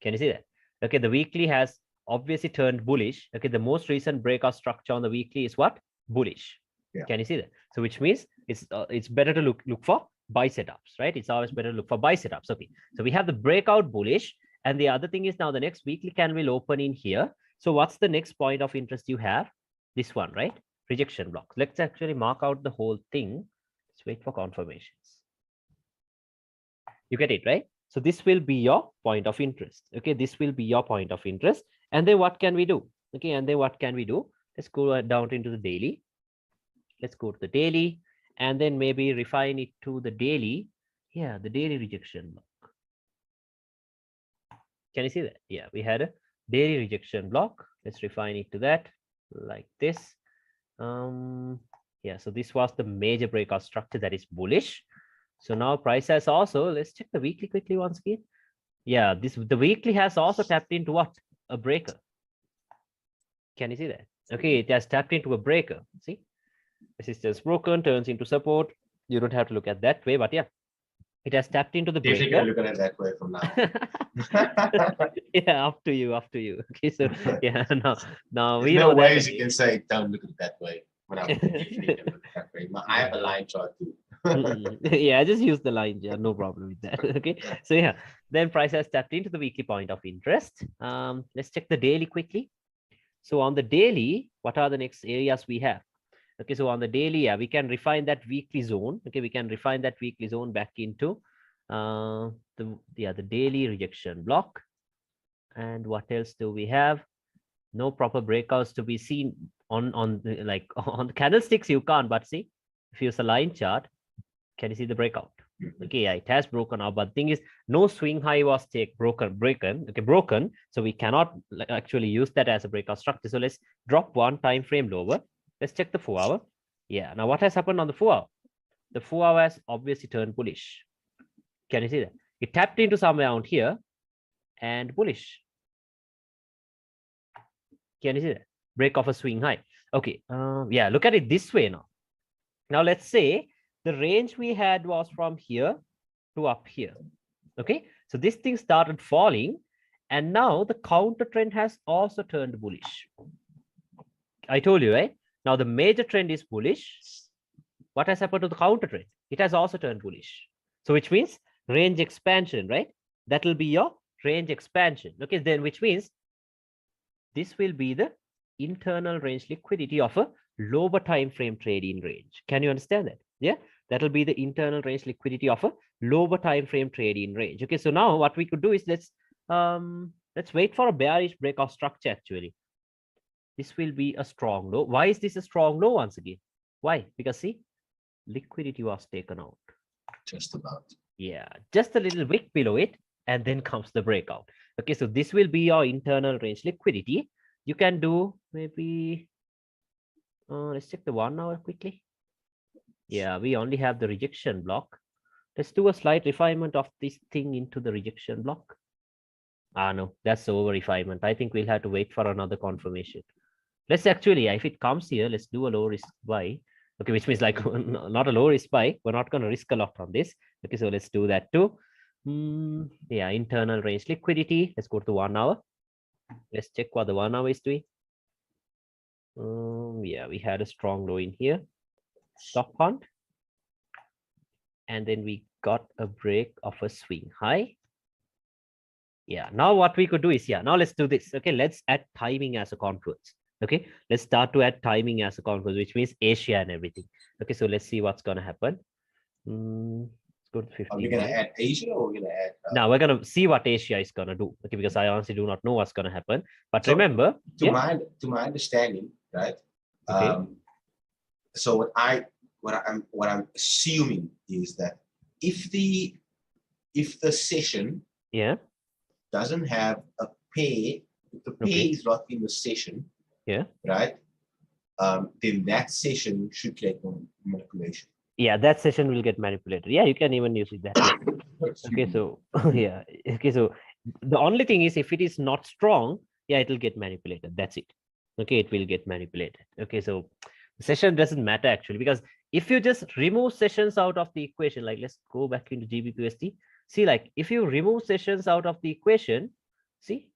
Can you see that? Okay, the weekly has obviously turned bullish. Okay, the most recent breakout structure on the weekly is what? Bullish. Yeah. Can you see that? So which means it's better to look for buy setups, right? It's always better to look for buy setups. Okay, so we have the breakout bullish, and the other thing is now the next weekly candle will open in here. So what's the next point of interest you have? This one, right? Rejection block. Let's actually mark out the whole thing. Let's wait for confirmations. You get it, right? So this will be your point of interest. Okay, this will be your point of interest. And then what can we do? Okay, and then what can we do? Let's go down into the daily. Let's go to the daily and then maybe refine it to the daily. Yeah, the daily rejection block. Can you see that? Yeah, we had a daily rejection block. Let's refine it to that like this. Yeah, so this was the major breakout structure that is bullish. So now price has also, let's check the weekly quickly once again. Yeah, the weekly has also tapped into what? A breaker. Can you see that? Okay, it has tapped into a breaker. See? Resistance broken, turns into support. You don't have to look at that way, but yeah, it has tapped into the breaker. Definitely look at it that way from now. Yeah, up to you. Okay, so yeah, now we There's know no ways that, you can say don't look at it that way. When I have a line chart too. Yeah, I just use the line. Yeah, no problem with that. Okay, so yeah, then price has tapped into the weekly point of interest. Let's check the daily quickly. So on the daily, what are the next areas we have? Okay, so on the daily, yeah, we can refine that weekly zone. Okay, we can refine that weekly zone back into the daily rejection block. And what else do we have? No proper breakouts to be seen on the candlesticks. You can't, but see, if you use a line chart, can you see the breakout? Okay, yeah, it has broken out, but the thing is, no swing high was broken. So we cannot actually use that as a breakout structure. So let's drop one time frame lower. Let's check the 4 hour. Yeah, now what has happened on the 4 hour? The 4 hour has obviously turned bullish. Can you see that? It tapped into somewhere around here and bullish. Can you see that? Break of a swing high. Okay, yeah, look at it this way now. Now let's say the range we had was from here to up here. Okay, so this thing started falling, and now the counter trend has also turned bullish. I told you, right? Now the major trend is bullish. What has happened to the counter trend? It has also turned bullish. So which means range expansion, right? That will be your range expansion. Okay, then which means this will be the internal range liquidity of a lower time frame trading range. Can you understand that? Yeah, that will be the internal range liquidity of a lower time frame trading range. Okay, so now what we could do is let's wait for a bearish breakout structure actually. this will be a strong low. Why is this a strong low once again? Why? Because see, liquidity was taken out. Just about. Yeah, just a little wick below it, and then comes the breakout. Okay, so this will be your internal range liquidity. You can do maybe, let's check the 1 hour quickly. Yeah, we only have the rejection block. Let's do a slight refinement of this thing into the rejection block. Ah, no, that's over refinement. I think we'll have to wait for another confirmation. Let's actually, if it comes here, let's do a low risk buy. Okay, which means like not a low risk buy. We're not going to risk a lot on this. Okay, so let's do that too. Yeah, internal range liquidity. Let's go to 1 hour. Let's check what the 1 hour is doing. Yeah, we had a strong low in here. Stop hunt. And then we got a break of a swing high. Yeah, now what we could do is, yeah, now let's do this. Okay, let's add timing as a confluence. Okay, let's start to add timing as a confluence, which means Asia and everything. Okay, so let's see what's going to happen. Let's go to 15. Are we going to add Asia or we're going to add? Now we're going to see what Asia is going to do. Okay, because I honestly do not know what's going to happen. But so remember, to my understanding, right? Okay. So what I'm assuming is that if the session doesn't have a pair, if the pair is not in the session, right, then that session should get manipulation. Yeah, that session will get manipulated. Yeah, you can even use it that way. Okay, so yeah, okay, so the only thing is if it is not strong, yeah, it will get manipulated. That's it. Okay, it will get manipulated. Okay, so session doesn't matter actually, because if you just remove sessions out of the equation, like let's go back into GBPUSD. See, like if you remove sessions out of the equation, see,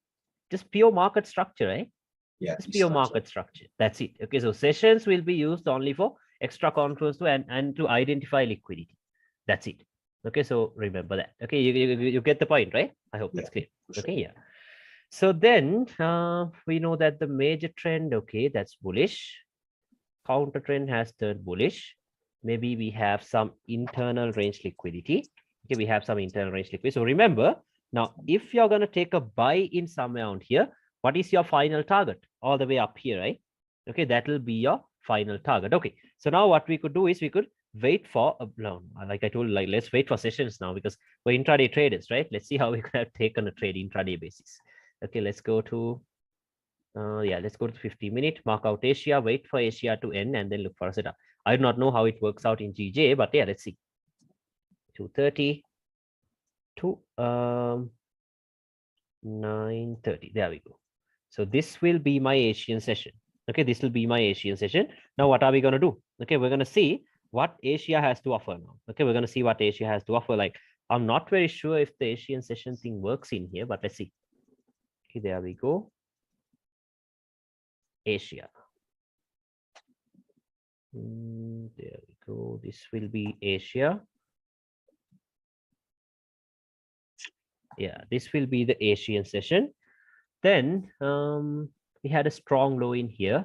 just pure market structure, right? Yeah, just pure market structure. That's it. Okay, so sessions will be used only for extra confluence to and to identify liquidity. That's it. Okay, so remember that. Okay, you get the point, right? I hope that's clear. Sure. Okay, yeah. So then we know that the major trend, okay, that's bullish. Counter trend has turned bullish. Maybe we have some internal range liquidity. Okay, we have some internal range liquidity. So remember, now if you're going to take a buy in somewhere around here, what is your final target? All the way up here, right? Okay, that will be your final target. Okay, so now what we could do is we could wait for a no, like I told you, like let's wait for sessions now because we're intraday traders, right? Let's see how we could have taken a trade intraday basis. Okay, let's go to yeah, let's go to 50-minute, mark out Asia, wait for Asia to end, and then look for a setup. I do not know how it works out in GJ, but yeah, let's see. 230 to 930. There we go. So this will be my Asian session. Okay, this will be my Asian session. Now, what are we going to do? Okay, we're going to see what Asia has to offer now. Okay, we're going to see what Asia has to offer. Like, I'm not very sure if the Asian session thing works in here, but let's see. Okay, there we go. Asia. There we go. This will be Asia. Yeah, this will be the Asian session. Then we had a strong low in here.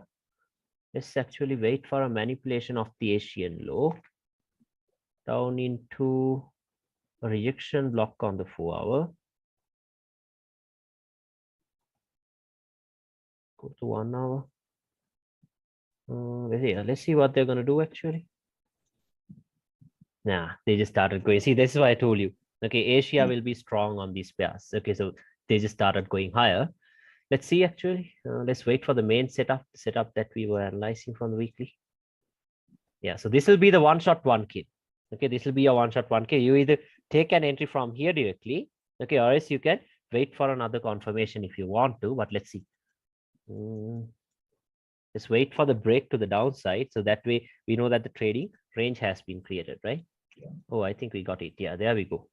Let's actually wait for a manipulation of the Asian low down into a rejection block on the 4 hour. Go to 1 hour. Let's see what they're going to do actually. Nah, they just started going. See, this is why I told you. Okay, Asia will be strong on these pairs. Okay, so they just started going higher. Let's see actually. Let's wait for the main setup that we were analyzing from the weekly. Yeah, so this will be the one shot 1K. Okay, this will be a one shot 1K. You either take an entry from here directly, okay, or else you can wait for another confirmation if you want to, but let's see. Just wait for the break to the downside. So that way we know that the trading range has been created, right? Yeah. Oh, I think we got it. Yeah, there we go.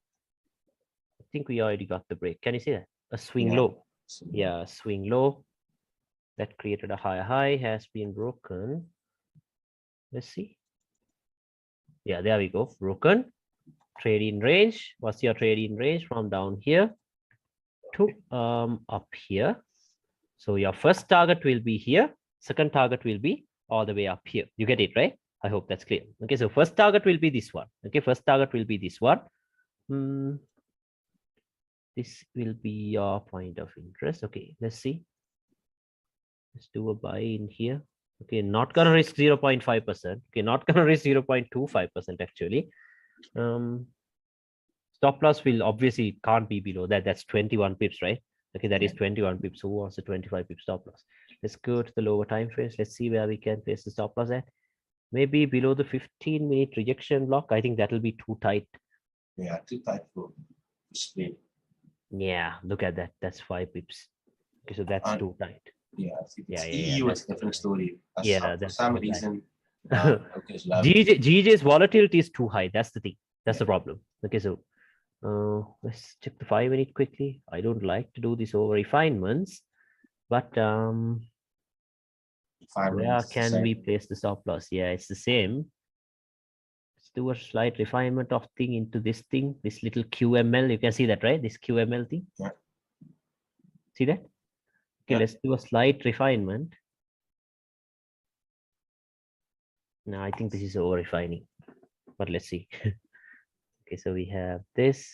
I think we already got the break. Can you see that? A swing low. Yeah, swing low. That created a higher high, has been broken. Let's see. Yeah, there we go. Broken. Trade in range. What's your trade in range from down here to up here? So your first target will be here. Second target will be all the way up here. You get it, right? I hope that's clear. Okay, so first target will be this one. Okay, first target will be this one. This will be your point of interest. Okay, let's see. Let's do a buy in here. Okay, not gonna risk 0.5%. Okay, not gonna risk 0.25% actually. Stop loss will obviously can't be below that. That's 21 pips, right? Okay, that is 21 pips. Who wants a 25 pip stop loss? Let's go to the lower time frames. Let's see where we can place the stop loss at. Maybe below the 15-minute rejection block. I think that'll be too tight. Yeah, too tight for split. Yeah, look at that. That's 5 pips. Okay, so that's too tight. Yeah, EU is a different story. Yeah, for some reason. GJ's volatility is too high. That's the thing. That's the problem. Okay, so let's check the 5-minute quickly. I don't like to do this over refinements, but where can we place the stop loss? Yeah, it's the same. Let's do a slight refinement of thing into this thing, this little QML. You can see that, right? This QML thing. Yeah. See that? Okay, let's do a slight refinement. No, I think this is over refining, but let's see. Okay, so we have this.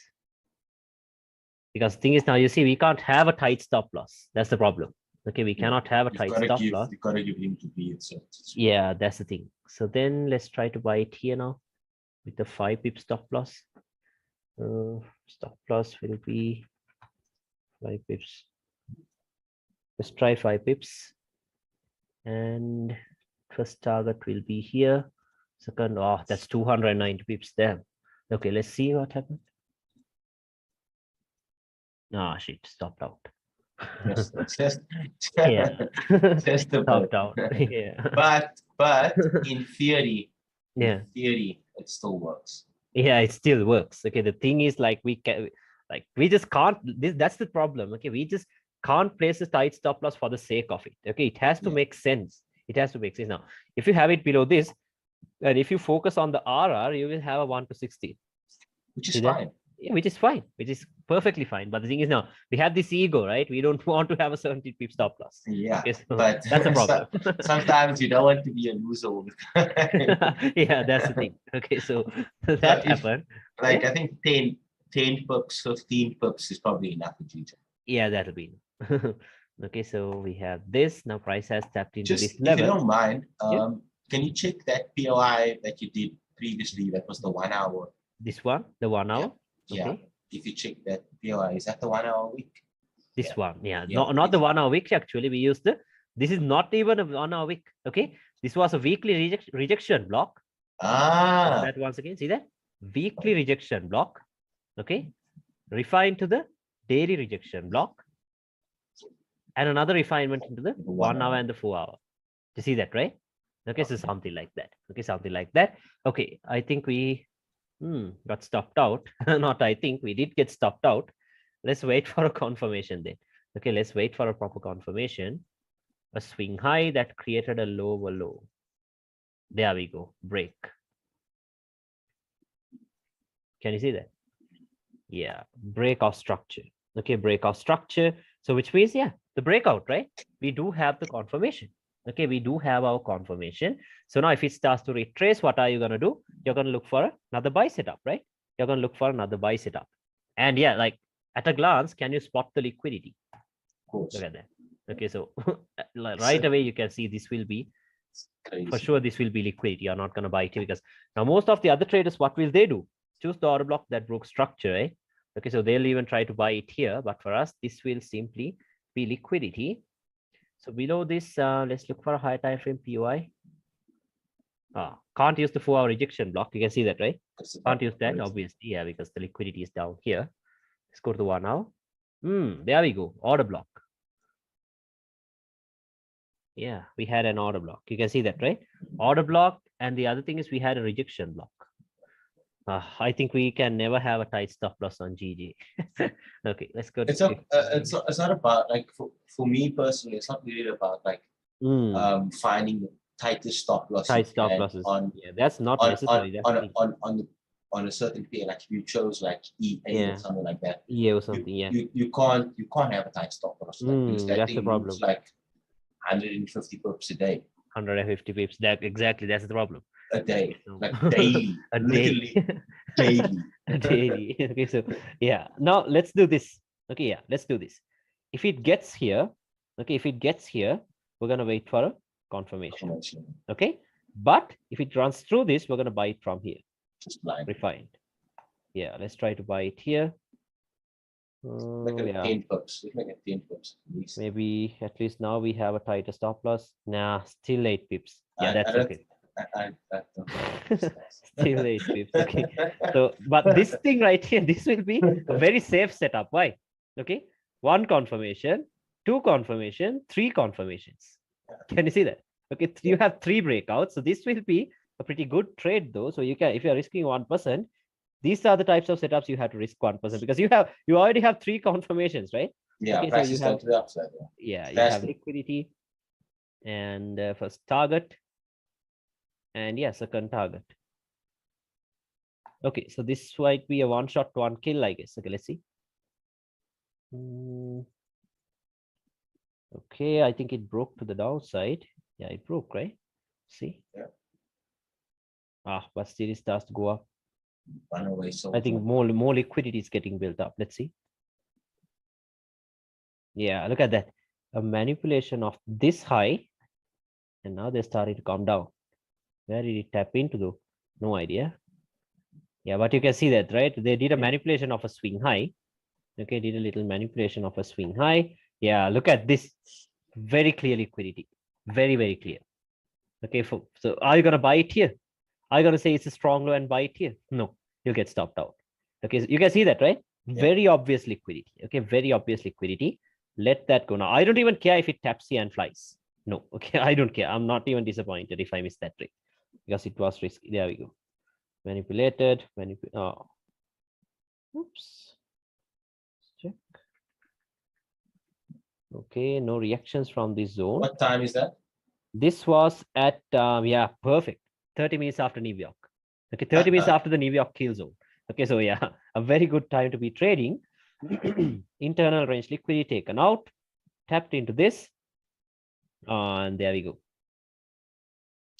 Because the thing is now, you see, we can't have a tight stop loss. That's the problem. Okay, we cannot have a tight stop loss. You gotta give him to be it. Yeah, that's the thing. So then let's try to buy it here now with the 5 pip stop loss. Stop loss will be 5 pips. Let's try 5 pips. And first target will be here. Second, oh, that's 290 pips there. Okay, let's see what happens. Ah, oh, shit, stopped out. Yeah. Stopped out. Yeah. But in theory, yeah, it still works. Yeah, it still works. Okay, the thing is, like, we just can't. That's the problem. Okay, we just can't place a tight stop loss for the sake of it. Okay, it has to make sense. It has to make sense. Now, if you have it below this, and if you focus on the RR, you will have a 1 to 60, which is fine. Yeah, which is fine, which is perfectly fine. But the thing is, now we have this ego, right? We don't want to have a 70 pip stop loss. Yeah, okay, so but that's a problem. Sometimes you don't want to be a loser. Yeah, that's the thing. Okay, so that happened. Like, I think 10 pips, 15 pips is probably enough for GJ. Yeah, that'll be. Okay, so we have this. Now price has tapped into this If level. you don't mind, can you check that POI that you did previously? That was the 1 hour. This one, the 1 hour. Yeah. Okay. If you check that POI, is that the 1 hour week? This one, not the 1 hour week. Actually, we used this is not even a 1 hour week. Okay, this was a weekly rejection block. That once again, see that weekly rejection block. Okay, refined to the daily rejection block, and another refinement into the 1 hour and the 4 hour. You see that, right? Okay, so something like that. Okay, something like that. Okay, I think we got stopped out. Not I think, we did get stopped out. Let's wait for a confirmation then. Okay, let's wait for a proper confirmation. A swing high that created a lower low. There we go, break. Can you see that? Yeah, break of structure. Okay, break of structure. So which means, yeah, the breakout, right? We do have the confirmation. Okay, we do have our confirmation. So now if it starts to retrace, what are you going to do? You're going to look for another buy setup, right? You're going to look for another buy setup. And yeah, like at a glance, can you spot the liquidity? Of course. Look at that. Okay, so right away, you can see this will be, for sure, this will be liquidity. You're not going to buy it because now most of the other traders, what will they do? Choose the order block that broke structure, right? Okay, so they'll even try to buy it here. But for us, this will simply be liquidity. So below this, let's look for a high time frame POI. Can't use the 4 hour rejection block. You can see that, right? Can't use that, obviously. Yeah, because the liquidity is down here. Let's go to the 1 hour. There we go. Order block. Yeah, we had an order block. You can see that, right? Order block. And the other thing is we had a rejection block. I think we can never have a tight stop loss on GG. Okay, let's go. It's not about, like, for me personally, it's not really about like finding the tightest stop losses. Tight stop losses. That's not necessary. On a certain pair, like if you chose like EA or something like that. EA or something, you can't have a tight stop loss. That's the problem. It's like 150 pips a day. 150 pips. That's the problem. A day, like daily, literally daily. Daily. Okay, so yeah. Now let's do this. Okay, yeah, let's do this. If it gets here, okay, if it gets here, we're going to wait for a confirmation. Okay. But if it runs through this, we're going to buy it from here. Just blind. Refined. Yeah, let's try to buy it here. Like yeah. 10 pips. Like 10 pips. Maybe at least now we have a tighter stop loss. Nah, still 8 pips. Yeah, that's okay. Still 8 pips. Okay. So, but this thing right here, this will be a very safe setup. Why? Okay. 1 confirmation, 2 confirmation, 3 confirmations. Can you see that? Okay. You have 3 breakouts. So this will be a pretty good trade though. So you can, if you're risking 1%, these are the types of setups you have to risk 1% because you already have 3 confirmations, right? Yeah. Okay, so you have to the upside. Yeah, you have liquidity and first target. And yeah, second target. Okay, so this might be a 1 shot, 1 kill, I guess. Okay, let's see. Okay, I think it broke to the downside. Yeah, it broke, right? See? Yeah. But still it starts to go up. Away, so I think more liquidity is getting built up. Let's see. Yeah, look at that. A manipulation of this high. And now they're starting to come down. Where did it tap into though? No idea. Yeah, but you can see that, right? They did a manipulation of a swing high. Okay, did a little manipulation of a swing high. Yeah, look at this. Very clear liquidity. Very, very clear. Okay, so are you going to buy it here? Are you going to say it's a strong low and buy it here? No, you'll get stopped out. Okay, so you can see that, right? Very obvious liquidity. Okay, very obvious liquidity. Let that go now. I don't even care if it taps here and flies. No, okay, I don't care. I'm not even disappointed if I miss that trade because it was risky. There we go. Manipulated. Oh. Oops. Check. Okay, no reactions from this zone. What time is that? This was at, yeah, perfect. 30 minutes after New York. Okay, 30 minutes after the New York kill zone. Okay, so yeah, a very good time to be trading. Internal range liquidity taken out, tapped into this, and there we go.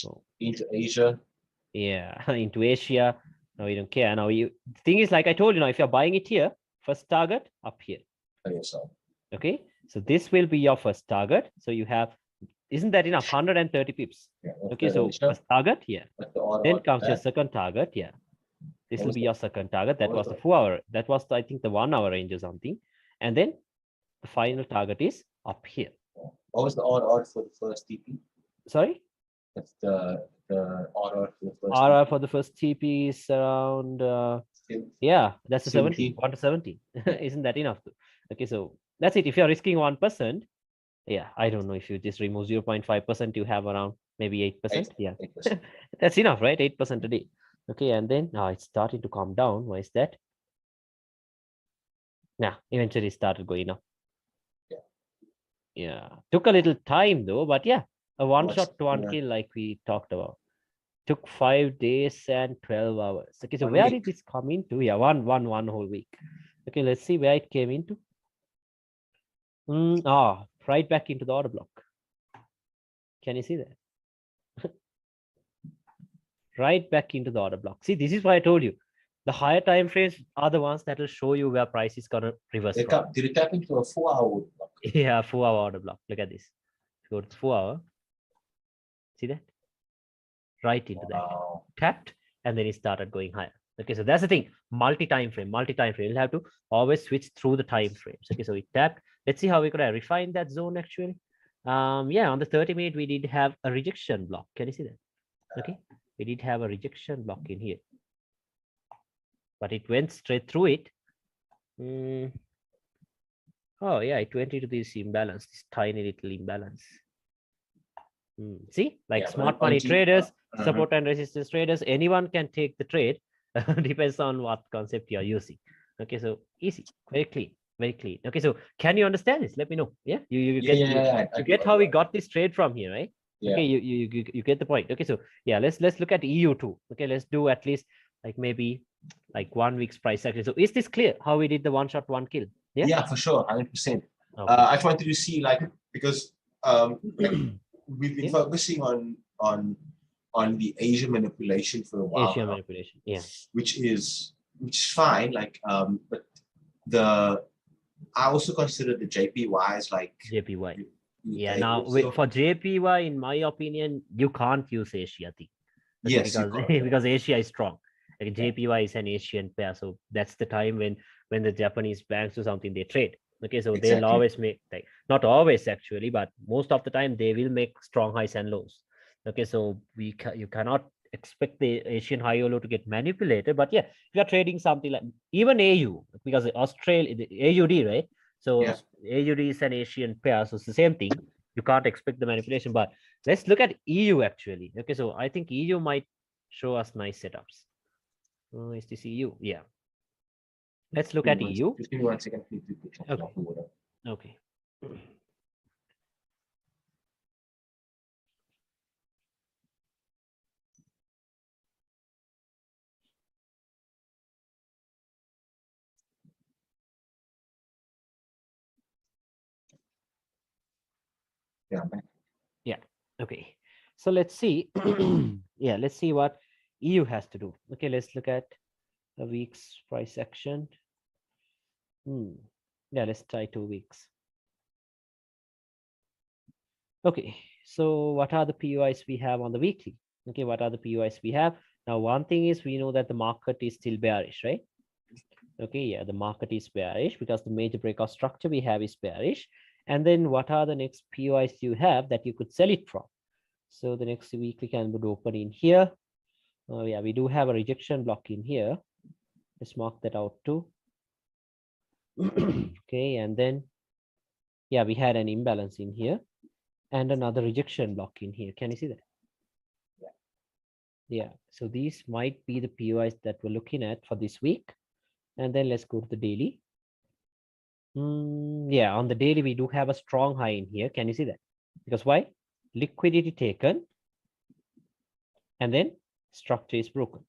So, into Asia. Yeah, into Asia. No, we don't care. Now, the thing is, like I told you, now if you're buying it here, first target up here. Okay, so this will be your first target. So you have, isn't that enough? 130 pips. Yeah, okay, so first target, yeah. Then comes your second target, yeah. This will be your second target. That was the 4 hour. That was, I think, the 1 hour range or something. And then the final target is up here. What was the odd for the first TP? Sorry? That's the odd for the first RR for the first TP is around, yeah, that's a 70, 1 to 70. Isn't that enough? Okay, so that's it. If you're risking 1%, yeah, I don't know if you just remove 0.5%, you have around maybe 8%. Yeah, 8%. That's enough, right? 8% a day. Okay, and then now it's starting to calm down. Why is that? Nah, eventually it started going up. Yeah, took a little time though, but yeah, a 1 shot to 1 kill like we talked about. Took 5 days and 12 hours. Okay, so where did this come into? Yeah, one whole week. Okay, let's see where it came into. Right back into the order block. Can you see that? Right back into the order block. See, this is why I told you. The higher time frames are the ones that will show you where price is going to reverse. Did it tap into a 4 hour order block? Yeah, 4 hour order block. Look at this. Go to 4 hour. See that? Right into that. Tapped, and then it started going higher. Okay, so that's the thing. Multi-time frame. You'll have to always switch through the time frames. Okay, so it tapped. Let's see how we could refine that zone actually. Yeah, on the 30-minute, we did have a rejection block. Can you see that? Okay, we did have a rejection block in here. But it went straight through it. Oh, yeah, it went into this imbalance, this tiny little imbalance. See, like smart money traders, support and resistance traders, anyone can take the trade. Depends on what concept you're using. Okay, so easy, very clean, very clean. Okay, so can you understand this? Let me know. Yeah, you get how we got this trade from here, right? Yeah. Okay, you get the point. Okay, so yeah, let's look at EU2. Okay, let's do at least like maybe like 1 week's price action. So is this clear how we did the 1 shot 1 kill? Yeah, for sure, 100%. Okay. I just wanted to see like because like, we've been focusing on the Asian manipulation for a while. Asian manipulation, yeah. Which is fine. Like but I also consider the JPY as like JPY. Yeah, now for JPY, in my opinion, you can't use Asia thing. Okay, Yes, because because Asia is strong. Like JPY is an Asian pair, so that's the time when the Japanese banks do something, they trade. Okay, so they'll always make, like, not always actually, but most of the time they will make strong highs and lows. Okay, so you cannot expect the Asian high or low to get manipulated. But yeah, if you're trading something like even AU, because Australia, the AUD, right? So yeah. AUD is an Asian pair, so it's the same thing. You can't expect the manipulation. But let's look at EU actually. Okay, so I think EU might show us nice setups. Is this EU? Yeah. Let's look at EU. 1 second. Okay. Okay. Yeah. Yeah. Okay. So let's see. Yeah, let's see what EU has to do. Okay, let's look at a week's price action. Yeah, let's try 2 weeks. Okay, so what are the POIs we have on the weekly? Okay, what are the POIs we have? Now, one thing is we know that the market is still bearish, right? Okay, yeah, the market is bearish because the major breakout structure we have is bearish. And then what are the next POIs you have that you could sell it from? So the next weekly candle would open in here. Oh yeah, we do have a rejection block in here. Let's mark that out too. Okay, and then yeah, we had an imbalance in here and another rejection block in here. Can you see that? Yeah, so these might be the POIs that we're looking at for this week. And then let's go to the daily. Yeah, on the daily, we do have a strong high in here. Can you see that? Because why? Liquidity taken. And then structure is broken.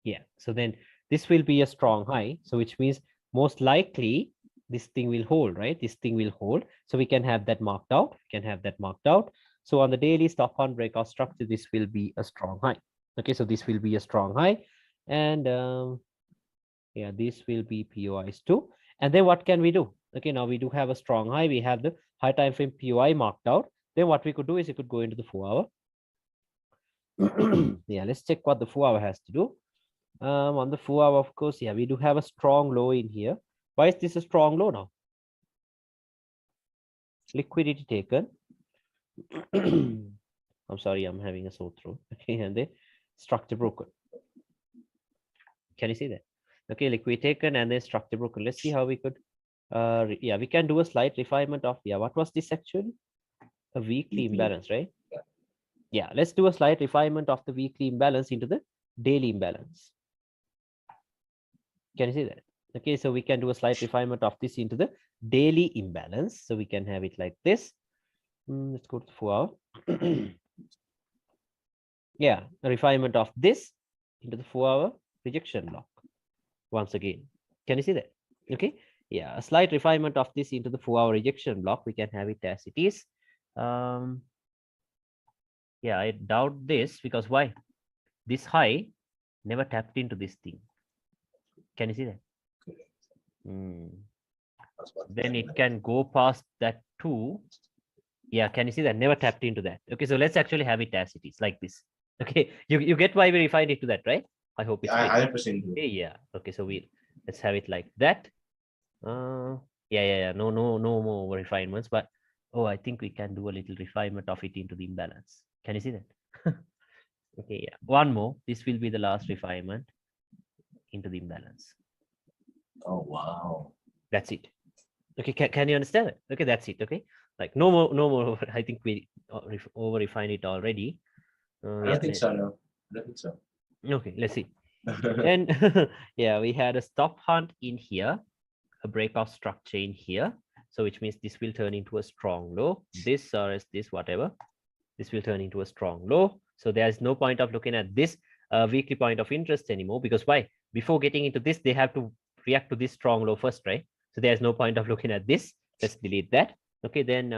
Yeah, so then this will be a strong high. So which means most likely this thing will hold, right? This thing will hold. So we can have that marked out. We can have that marked out. So on the daily stop on breakout structure, this will be a strong high. Okay, so this will be a strong high. And yeah, this will be POIs too. And then what can we do? Okay, now we do have a strong high. We have the high time frame POI marked out. Then what we could do is we could go into the 4 hour. Yeah, let's check what the 4 hour has to do. On the 4 hour, of course, yeah, we do have a strong low in here. Why is this a strong low now? Liquidity taken. I'm sorry, I'm having a sore throat. Okay, and then structure broken. Can you see that? Okay, liquidity taken and then structure broken. Let's see how we could. Yeah, we can do a slight refinement of, yeah, what was this actually? A weekly imbalance, right? Yeah, let's do a slight refinement of the weekly imbalance into the daily imbalance. Can you see that? Okay, so we can do a slight refinement of this into the daily imbalance. So we can have it like this. Let's go to the 4 hour. Yeah, a refinement of this into the 4 hour rejection block. Once again, can you see that? Okay, yeah, a slight refinement of this into the 4 hour rejection block. We can have it as it is. Yeah, I doubt this because why? This high never tapped into this thing. Can you see that? Then it can go past that too. Yeah, can you see that? Never tapped into that. Okay, so let's actually have it as it is, like this. Okay, you get why we refined it to that, right? I hope it's 100%. okay, yeah. Okay, so let's have it like that. Yeah. No more refinements, but oh, I think we can do a little refinement of it into the imbalance. Can you see that? Okay, yeah. One more. This will be the last refinement into the imbalance. Oh wow. That's it. Okay, can you understand it? Okay, that's it. Okay, like no more. I think we over refined it already. I don't think so. No, I don't think so. Okay, let's see. Then yeah, we had a stop hunt in here, a breakout structure in here. So which means this will turn into a strong low. This or as this, whatever. This will turn into a strong low. So there's no point of looking at this weekly point of interest anymore, because why? Before getting into this, they have to react to this strong low first, right? So there's no point of looking at this. Let's delete that. Okay, then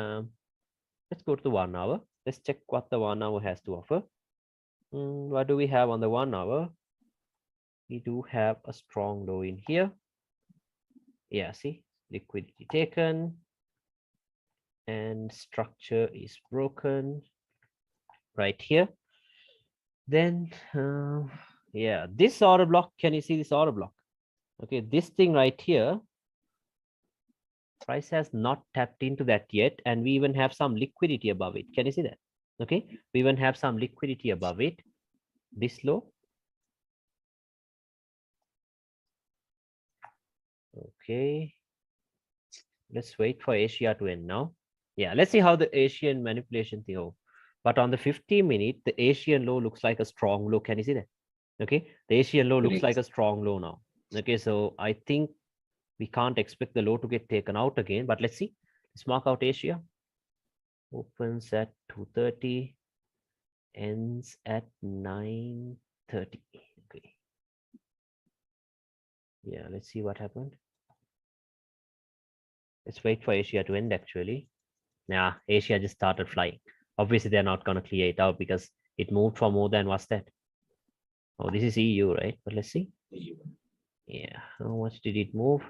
let's go to the 1 hour. Let's check what the 1 hour has to offer. What do we have on the 1 hour? We do have a strong low in here. Yeah, see, liquidity taken. and structure is broken right here. Then, yeah, this order block, can you see this order block? Okay, this thing right here, price has not tapped into that yet, and we even have some liquidity above it. Can you see that? Okay, we even have some liquidity above it, this low. Okay, let's wait for Asia to end now. Yeah, let's see how the Asian manipulation thing goes. But on the 50-minute, the Asian low looks like a strong low. Can you see that? Okay, the Asian low looks like a strong low now. Okay, so I think we can't expect the low to get taken out again, but let's see. Let's mark out Asia. Opens at 230, ends at 930. Okay. Yeah, let's see what happened. Let's wait for Asia to end actually. Nah, Asia just started flying. Obviously, they're not going to clear it out because it moved for more than what's that? Oh, this is EU, right? But let's see. Yeah, how much did it move?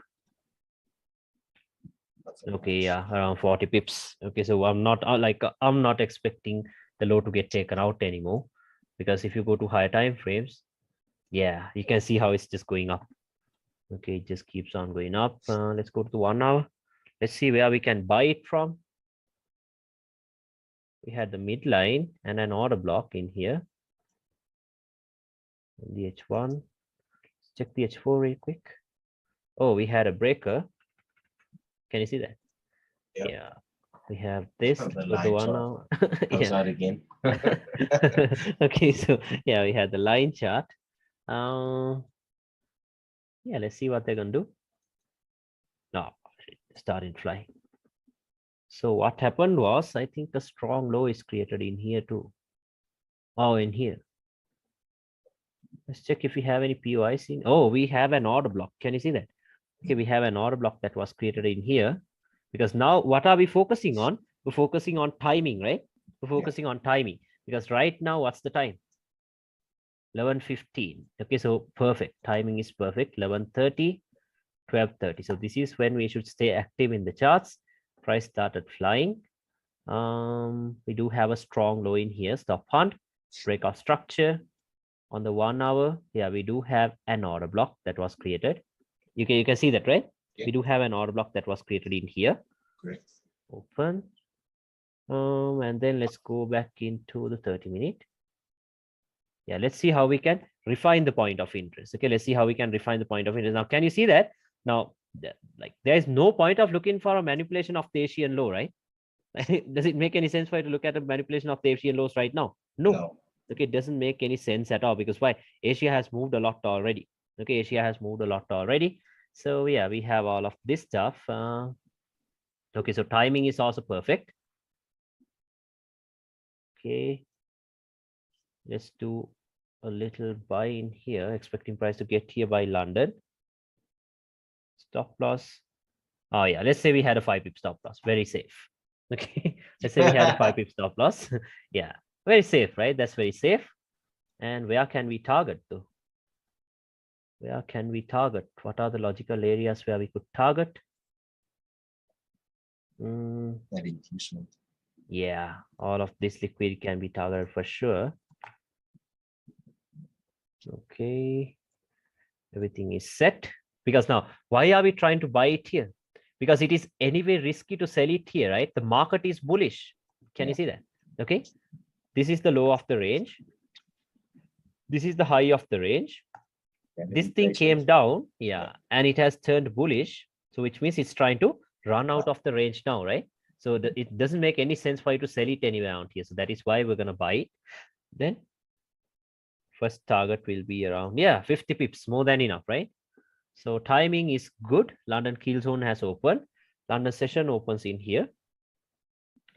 Okay, yeah, around 40 pips. Okay, so I'm not I'm not expecting the low to get taken out anymore, because if you go to higher time frames, yeah, you can see how it's just going up. Okay, it just keeps on going up. Let's go to the 1 hour. Let's see where we can buy it from. We had the midline and an order block in here. And the H1. Let's check the H4 real quick. Oh, we had a breaker. Can you see that? Yep. Yeah. We have this The the 1 hour. Comes out again. Okay, so yeah, we had the line chart. Yeah, let's see what they're gonna do. No, it started flying. So what happened was, I think a strong low is created in here too. Oh, in here. Let's check if we have any POIs in. Oh, we have an order block. Can you see that? Okay, we have an order block that was created in here. Because now what are we focusing on? We're focusing on timing, right? We're focusing on timing. Because right now, what's the time? 11:15. Okay, so perfect. Timing is perfect. 11:30, 12:30. So this is when we should stay active in the charts. Price started flying. We do have a strong low in here. Stop hunt, breakout structure. On the 1 hour, yeah, we do have an order block that was created. You can see that, right? Yeah. We do have an order block that was created in here. Great. Open. And then let's go back into the 30-minute. Yeah, let's see how we can refine the point of interest. Okay, let's see how we can refine the point of interest. Now, can you see that? Now, like there is no point of looking for a manipulation of the Asian low, right? Does it make any sense for you to look at a manipulation of the Asian lows right now? No. Okay, it doesn't make any sense at all, because why? Asia has moved a lot already. Okay, Asia has moved a lot already. So yeah, we have all of this stuff. Okay, so timing is also perfect. Okay, let's do a little buy in here, expecting price to get here by London. Stop loss. Oh yeah, let's say we had a 5 pip stop loss, very safe. Okay, let's say we had a 5 pip stop loss. Yeah, very safe, right? That's very safe. And where can we target though? Where can we target? What are the logical areas where we could target? That inducement. Yeah, all of this liquid can be targeted for sure. Okay, everything is set. Because now, why are we trying to buy it here? Because it is anyway risky to sell it here, right? The market is bullish. Can you see that? Okay, this is the low of the range. This is the high of the range. This thing came down, yeah, and it has turned bullish. So which means it's trying to run out of the range now, right? So it doesn't make any sense for you to sell it anywhere out here. So that is why we're going to buy it. Then first target will be around, yeah, 50 pips, more than enough, right? So timing is good. London kill zone has opened. London session opens in here.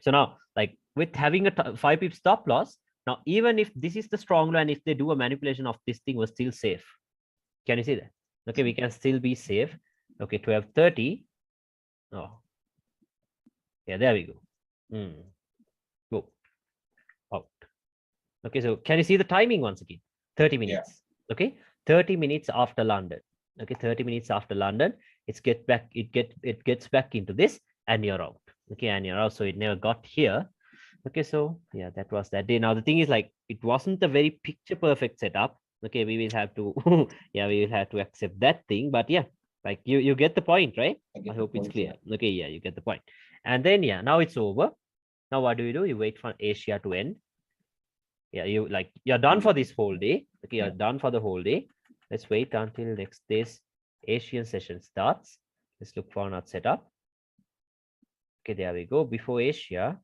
So now, like with having a 5 pip stop loss, now even if this is the strong low and if they do a manipulation of this thing, we're still safe. Can you see that? Okay, we can still be safe. Okay, 12:30. Oh, yeah, there we go. Go out. Okay, so can you see the timing once again? 30 minutes. Yeah. Okay, 30 minutes after London. Okay, 30 minutes after London, it gets back into this, and you're out. Okay, and also it never got here. Okay, so yeah, that was that day. Now the thing is, like, it wasn't a very picture perfect setup. Okay, we will have to yeah, we will have to accept that thing. But yeah, like you get the point, right? I hope it's clear. Okay, yeah, you get the point. And then yeah, now it's over. Now what do? You wait for Asia to end. Yeah, you're done for this whole day. Okay, you're done for the whole day. Let's wait until next day's Asian session starts. Let's look for another setup. Okay, there we go. Before Asia,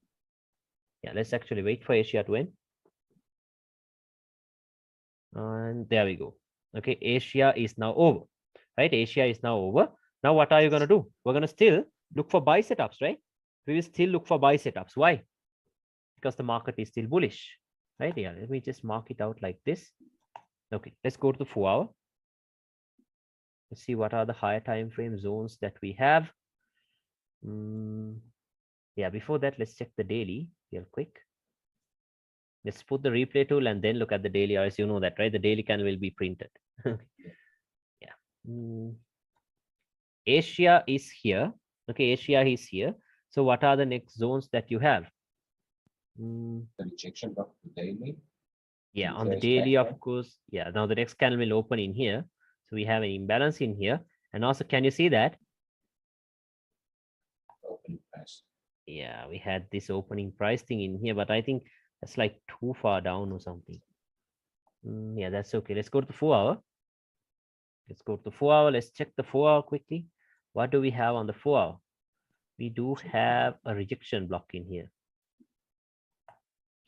yeah, let's actually wait for Asia to end. And there we go. Okay, Asia is now over, right? Asia is now over. Now, what are you going to do? We're going to still look for buy setups, right? We will still look for buy setups. Why? Because the market is still bullish, right? Yeah, let me just mark it out like this. Okay, let's go to the 4-hour. Let's see what are the higher time frame zones that we have. Yeah, before that, let's check the daily real quick. Let's put the replay tool and then look at the daily, or as you know that, right? The daily candle will be printed. Yeah. Asia is here. Okay, Asia is here. So what are the next zones that you have? The rejection of the daily. Yeah, on the daily, of course. Yeah, now the next candle will open in here. So we have an imbalance in here. And also, can you see that? Opening price. Yeah, we had this opening price thing in here, but I think that's like too far down or something. Yeah, that's okay. Let's go to the 4-hour. Let's go to the 4-hour. Let's check the 4-hour quickly. What do we have on the 4-hour? We do have a rejection block in here.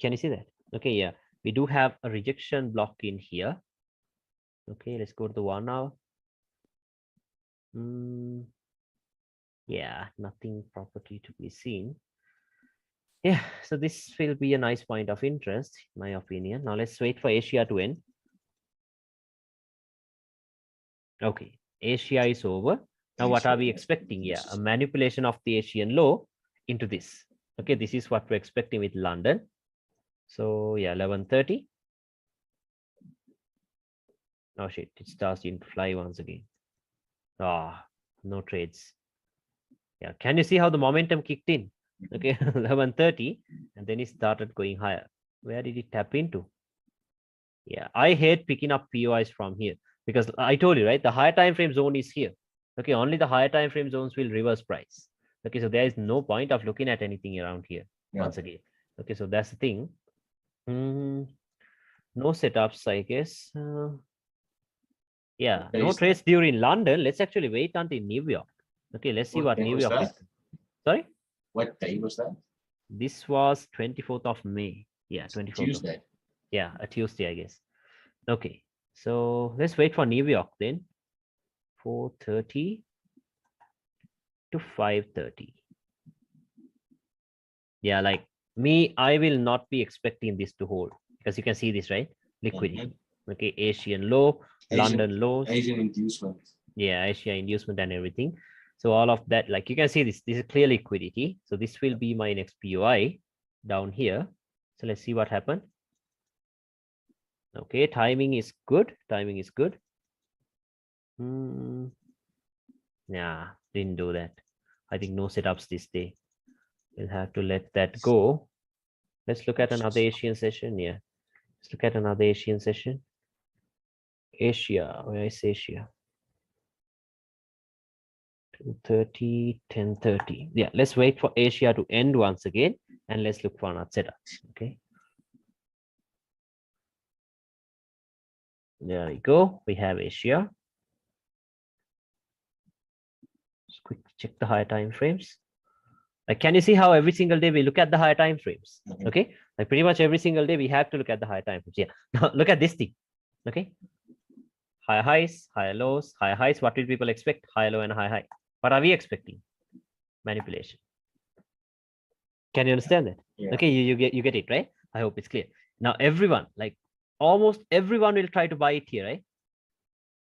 Can you see that? Okay, yeah. We do have a rejection block in here. Okay, let's go to the 1-hour. Yeah, nothing property to be seen. Yeah, so this will be a nice point of interest, in my opinion. Now let's wait for Asia to end. Okay, Asia is over. Now what are we expecting? Yeah, a manipulation of the Asian low into this. Okay, this is what we're expecting with London. So yeah, 11:30. Oh shit, it starts to fly once again. Ah, no trades. Yeah, can you see how the momentum kicked in? Okay, 11:30, and then it started going higher. Where did it tap into? Yeah, I hate picking up POIs from here because I told you, right? The higher time frame zone is here. Okay, only the higher time frame zones will reverse price. Okay, so there is no point of looking at anything around here once again. Okay, so that's the thing. No setups, I guess. Yeah, no trades during London. Let's actually wait until New York. Okay, let's see what New York is. Sorry? What day was that? This was 24th of May. Yeah, 24th. Tuesday. Yeah, a Tuesday, I guess. Okay, so let's wait for New York then. 4:30 to 5:30. Yeah, like me, I will not be expecting this to hold because you can see this, right? Liquidity. Okay, Asian low, London lows. Asian inducement. Yeah, Asia inducement and everything. So all of that, like you can see this is clear liquidity. So this will be my next POI down here. So let's see what happened. Okay, timing is good. Timing is good. Yeah, didn't do that. I think no setups this day. We'll have to let that go. Let's look at another Asian session. Yeah, let's look at another Asian session. Asia, where is Asia? 2:30, 10:30. Yeah, let's wait for Asia to end once again, and let's look for another setup. Okay. There we go. We have Asia. Let's quickly check the higher time frames. Like, can you see how every single day we look at the higher time frames? Okay, like pretty much every single day we have to look at the higher time frames. Yeah. Now look at this thing. Okay. Higher highs, higher lows, higher highs. What will people expect? High low and high high. What are we expecting? Manipulation. Can you understand that? Yeah. Okay, you get it, right? I hope it's clear. Now everyone, like almost everyone will try to buy it here, right?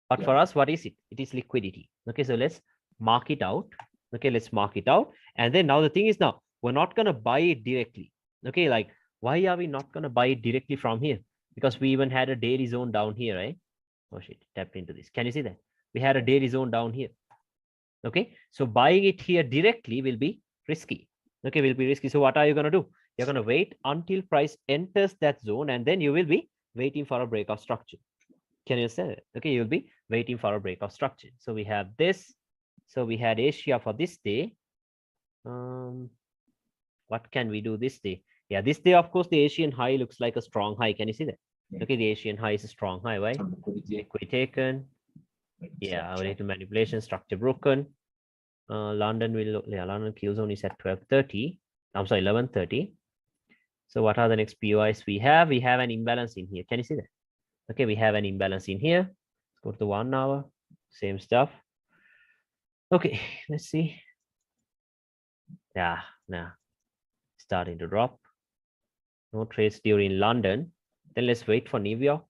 But for us, what is it? It is liquidity. Okay, so let's mark it out. Okay, let's mark it out. And then now the thing is, now we're not going to buy it directly. Okay, like why are we not going to buy it directly from here? Because we even had a daily zone down here, right? Oh shit, tapped into this. Can you see that? We had a daily zone down here. Okay, so buying it here directly will be risky. Okay, will be risky. So what are you going to do? You're going to wait until price enters that zone, and then you will be waiting for a breakout structure. Can you say it? Okay, you'll be waiting for a breakout structure. So we have this. So we had Asia for this day. What can we do this day? Yeah, this day, of course, the Asian high looks like a strong high. Can you see that? Okay, the Asian high is a strong high, right? Liquidity taken. Yeah, related manipulation, structure broken. London will, yeah, London kill zone is at 12:30. I'm sorry, 11:30. So what are the next POIs we have? We have an imbalance in here. Can you see that? Okay, we have an imbalance in here. Let's go to the 1 hour. Same stuff. Okay, let's see. Yeah, now starting to drop. No trades during London. Then let's wait for New York.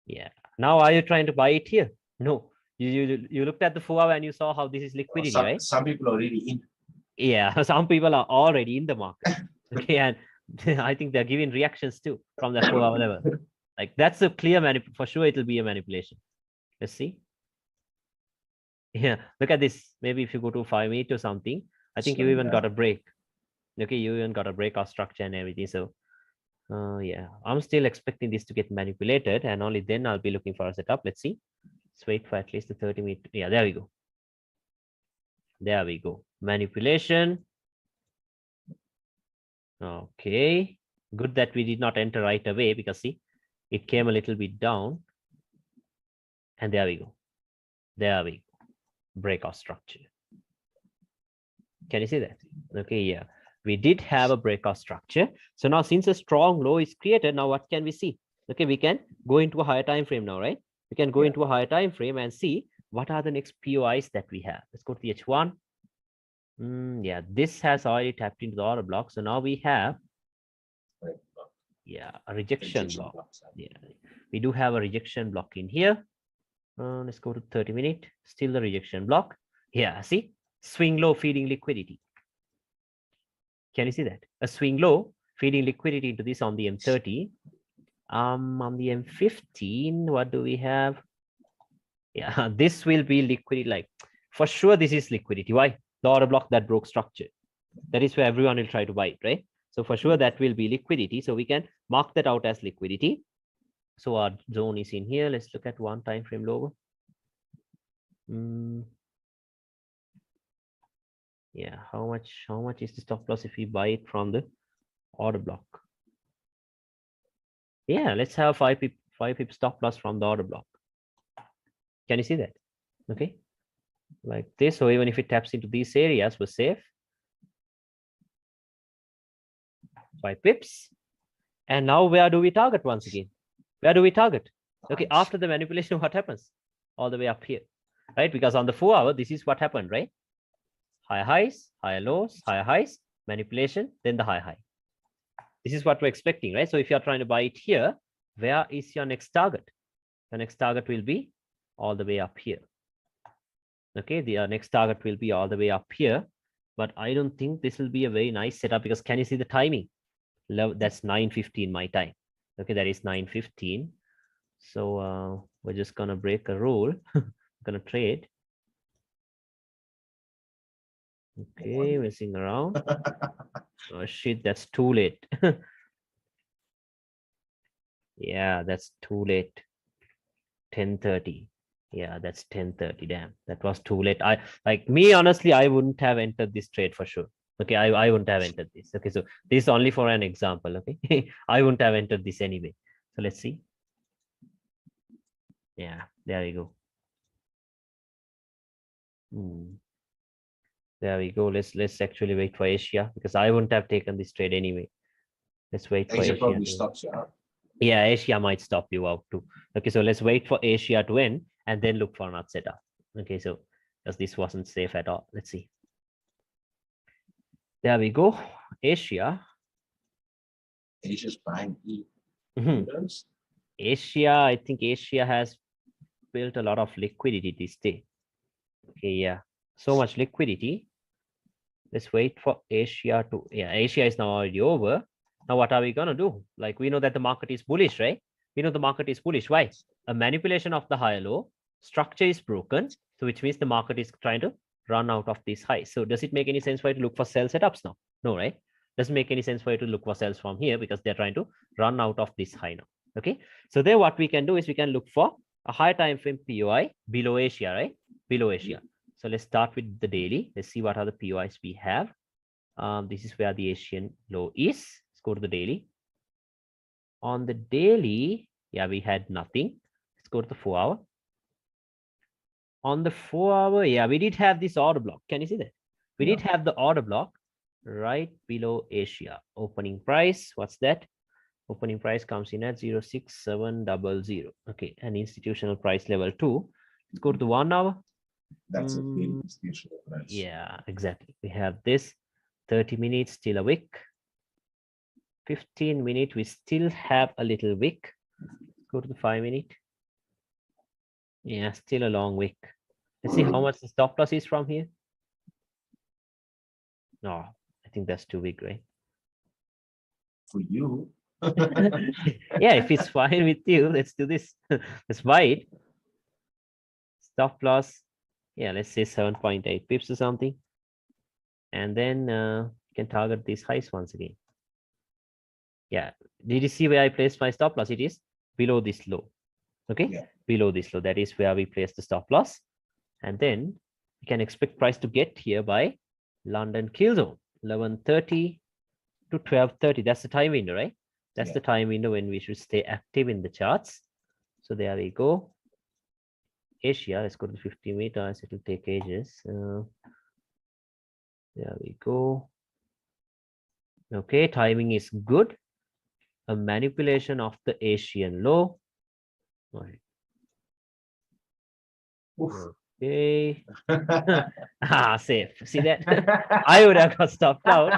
Yeah. Now are you trying to buy it here? No. You looked at the 4 hour and you saw how this is liquidity, right? Some people are already in. Yeah, some people are already in the market. Okay, and I think they're giving reactions too from the 4 hour level. Like that's a clear for sure it will be a manipulation. Let's see. Yeah, look at this. Maybe if you go to 5-8 or something, I think you even got a break. Okay, you even got a breakout structure and everything. So yeah, I'm still expecting this to get manipulated, and only then I'll be looking for a setup. Let's see. Let's wait for at least the 30-minute. Yeah, there we go. There we go. Manipulation. Okay. Good that we did not enter right away, because see, it came a little bit down. And there we go. There we go. Breakout structure. Can you see that? Okay, yeah. We did have a breakout structure. So now since a strong low is created, now what can we see? Okay, we can go into a higher time frame now, right? We can go into a higher time frame and see what are the next POIs that we have. Let's go to the H1. Yeah, this has already tapped into the order block. So now we have a rejection block. Yeah, we do have a rejection block in here. Let's go to 30-minute. Still the rejection block. Yeah, see, swing low feeding liquidity. Can you see that? A swing low feeding liquidity into this on the M30. On the M15, what do we have? Yeah, this will be liquidity. Like for sure, this is liquidity. Why? The order block that broke structure. That is where everyone will try to buy it, right? So for sure that will be liquidity. So we can mark that out as liquidity. So our zone is in here. Let's look at one time frame logo. Yeah, how much is the stop loss if we buy it from the order block? Yeah, let's have 5 pip stop loss from the order block. Can you see that? Okay, like this. So even if it taps into these areas, we're safe. 5 pips. And now where do we target once again? Where do we target? Okay, after the manipulation, what happens? All the way up here, right? Because on the 4 hour, this is what happened, right? Higher highs, higher lows, higher highs, manipulation, then the high high. This is what we're expecting, right? So if you're trying to buy it here, where is your next target? The next target will be all the way up here. Okay, the next target will be all the way up here. But I don't think this will be a very nice setup, because can you see the timing? That's 9:15 my time. Okay, that is 9:15. So we're just gonna break a rule. Gonna trade. Okay, messing around. Oh shit, that's too late. Yeah, that's too late. 10:30. Yeah, that's 10:30. Damn, that was too late. Like me, honestly, I wouldn't have entered this trade for sure. Okay, I wouldn't have entered this. Okay, so this is only for an example. Okay, I wouldn't have entered this anyway. So let's see. Yeah, there we go. There we go. Let's actually wait for Asia, because I wouldn't have taken this trade anyway. Let's wait for Asia. Probably stops you out. Yeah, Asia might stop you out too. Okay, so let's wait for Asia to end and then look for another setup. Okay, so because this wasn't safe at all. Let's see. There we go. Asia. Asia's buying E. Asia, I think Asia has built a lot of liquidity this day. Okay, yeah, so much liquidity. Let's wait for Asia to, yeah, Asia is now already over. Now what are we gonna do? Like, we know that the market is bullish, right? We know the market is bullish. Why? A manipulation of the higher low, structure is broken, so which means the market is trying to run out of this high. So does it make any sense for you to look for sell setups now? No, right? Doesn't make any sense for you to look for sells from here because they're trying to run out of this high now. Okay. So then what we can do is we can look for a high time frame POI below Asia, right? Below Asia. So let's start with the daily. Let's see what are the POIs we have. This is where the Asian low is. Let's go to the daily. On the daily, yeah, we had nothing. Let's go to the 4 hour. On the 4 hour, yeah, we did have this order block. Can you see that? We did have the order block right below Asia. Opening price, what's that? Opening price comes in at 06700. Okay, and institutional price level 2. Let's go to the 1 hour. That's a big institutional price. Yeah, exactly. We have this 30 minutes, still a wick. 15 minute, we still have a little wick. Go to the 5 minute. Yeah, still a long wick. Let's see how much the stop loss is from here. No, I think that's too big, right? For you. Yeah, if it's fine with you, let's do this. Let's buy it. Stop loss. Yeah, let's say 7.8 pips or something. And then you can target these highs once again. Yeah, did you see where I placed my stop loss? It is below this low. Okay, yeah. Below this low. That is where we place the stop loss. And then you can expect price to get here by London kill zone, 11:30 to 12:30. That's the time window, right? That's the time window when we should stay active in the charts. So there we go. Asia, let's go to 50 meters. It will take ages. There we go. Okay, timing is good. A manipulation of the Asian low. Right. Okay. Safe. See that? I would have got stopped out.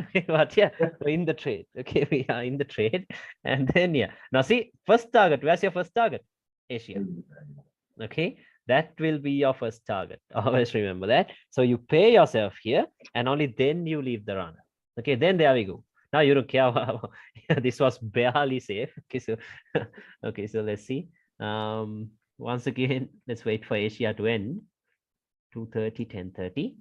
Okay, but yeah, we're in the trade. Okay, we are in the trade. And then yeah. Now see, first target. Where's your first target? Asia. Okay, that will be your first target. Always remember that. So you pay yourself here, and only then you leave the run. Okay, then there we go. Now you don't care. This was barely safe. Okay, so okay, so let's see. Once again, let's wait for Asia to end. 2:30, 10:30.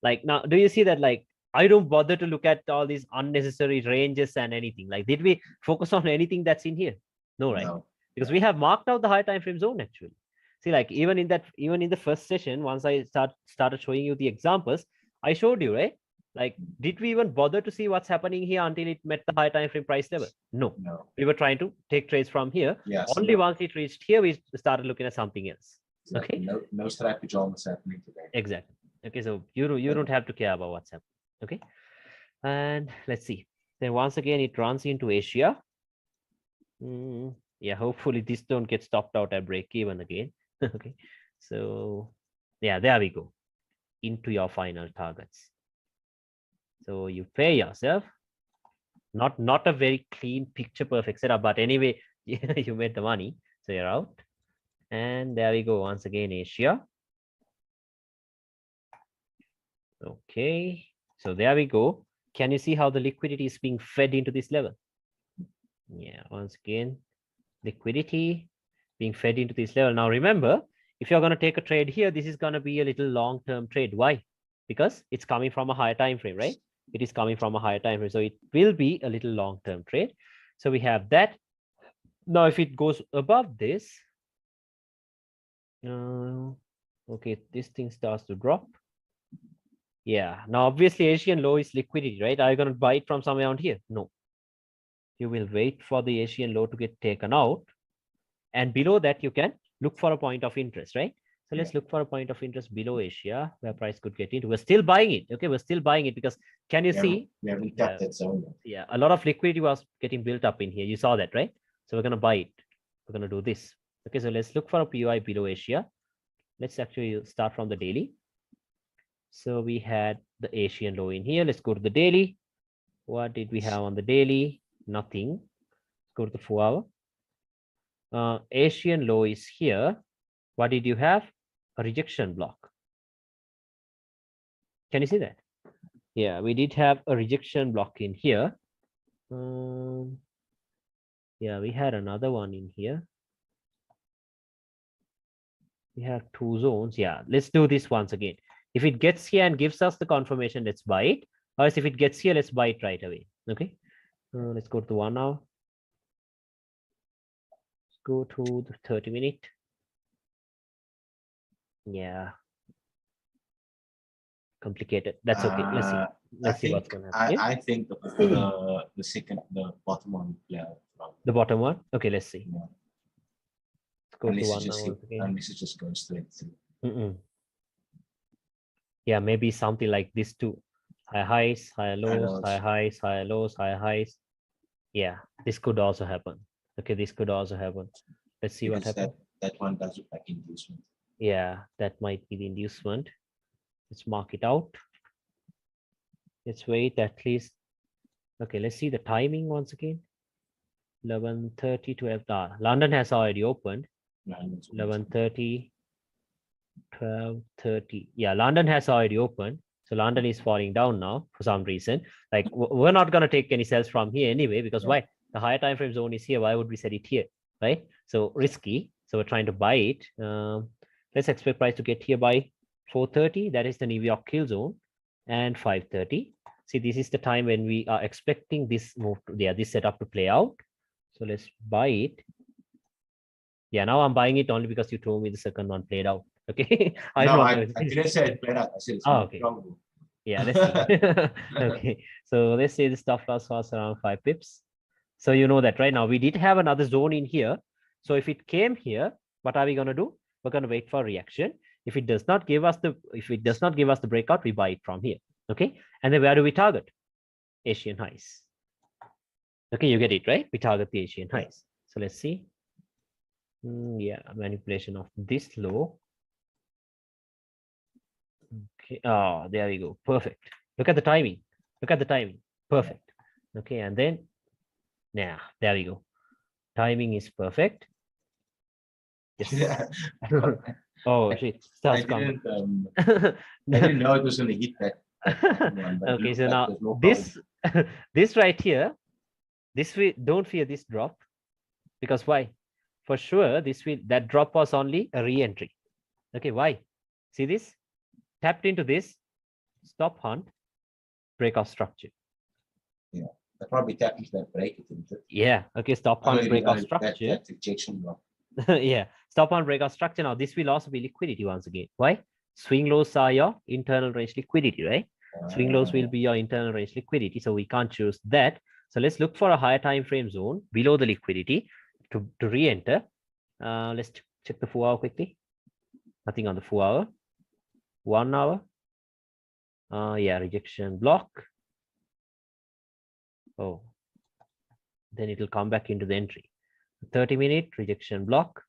Like now, do you see that? Like, I don't bother to look at all these unnecessary ranges and anything. Like, did we focus on anything that's in here? No, right? No. Because we have marked out the high time frame zone actually. See, like even in the first session, once I started showing you the examples, I showed you, right? Like, did we even bother to see what's happening here until it met the high time frame price level? No. We were trying to take trades from here. Yes, only once it reached here, we started looking at something else. Exactly. Okay. No strategy almost happening today. Exactly. Okay, so you don't have to care about what's happening. Okay. And let's see. Then once again, it runs into Asia. Yeah, hopefully this don't get stopped out at break even again. Okay. So yeah, there we go. Into your final targets. So you pay yourself. Not a very clean picture perfect setup, but anyway, you made the money. So you're out. And there we go. Once again, Asia. Okay. So there we go. Can you see how the liquidity is being fed into this level? Yeah, once again, liquidity being fed into this level. Now remember, if you're going to take a trade here, this is going to be a little long-term trade. Why? Because it's coming from a higher time frame, right? It is coming from a higher time frame. So it will be a little long-term trade. So we have that. Now, if it goes above this, okay, this thing starts to drop. Yeah, now obviously Asian low is liquidity, right? Are you going to buy it from somewhere around here? No. You will wait for the Asian low to get taken out. And below that, you can look for a point of interest, right? So let's look for a point of interest below Asia where price could get into. We're still buying it. Okay, we're still buying it because can you see? We haven't tapped that zone. Yeah, a lot of liquidity was getting built up in here. You saw that, right? So we're going to buy it. We're going to do this. Okay, so let's look for a POI below Asia. Let's actually start from the daily. So we had the Asian low in here. Let's go to the daily. What did we have on the daily? Nothing. Let's go to the 4 hour. Asian low is here. What did you have? A rejection block. Can you see that? Yeah, we did have a rejection block in here. Yeah, we had another one in here. We have two zones. Yeah, let's do this once again. If it gets here and gives us the confirmation, let's buy it. Or else if it gets here, let's buy it right away. Okay. Let's go to 1 hour. Let's go to the 30-minute. Yeah. Complicated. That's okay. Let's see. Let's see what's going to happen. I think the bottom one. Yeah. The bottom one. Okay, let's see. Yeah. Let's go to 1 hour again. And this is just going straight through. Yeah, maybe something like this too. High highs, high lows, high highs, high lows, high highs. Yeah, this could also happen. Okay, this could also happen. Let's see what happens. That one does look like inducement. Yeah, that might be the inducement. Let's mark it out. Let's wait at least. Okay, let's see the timing once again. 11:30 to London has already opened. 11:30, 12:30. Yeah, London has already opened. So London is falling down now for some reason. Like we're not going to take any sales from here anyway, because why? The higher time frame zone is here. Why would we sell it here? Right? So risky. So we're trying to buy it. Let's expect price to get here by 4:30. That is the New York kill zone, and 5:30. See, this is the time when we are expecting this move to, this setup to play out. So let's buy it. Yeah, now I'm buying it only because you told me the second one played out. Okay. I didn't say it played out. I said it's okay. Yeah, let's see. Okay. So let's say the stop loss was around 5 pips. So you know that right now we did have another zone in here. So if it came here, what are we going to do? We're going to wait for a reaction. If it does not give us the breakout, we buy it from here. Okay. And then where do we target? Asian highs. Okay, you get it, right? We target the Asian highs. So let's see. Yeah, manipulation of this low. Okay. Oh, there we go. Perfect. Look at the timing. Look at the timing. Perfect. Okay, and then yeah, there we go. Timing is perfect. Yes. Oh shit! Starts coming. I didn't know it was going to hit that. Okay, so now this right here, don't fear this drop, because why? For sure, that drop was only a re-entry. Okay, why? See this? Tapped into this, stop hunt, breakout structure. Yeah, I probably tapped into that break. Yeah, okay, stop hunt, breakout structure. That's rejection block. Yeah, stop hunt, breakout structure. Now, this will also be liquidity once again. Why? Swing lows are your internal range liquidity, right? Swing lows will be your internal range liquidity, so we can't choose that. So let's look for a higher time frame zone below the liquidity to re-enter. Let's check the 4 hour quickly. Nothing on the 4 hour. 1 hour. Yeah, rejection block. Oh, then it will come back into the entry. 30-minute rejection block.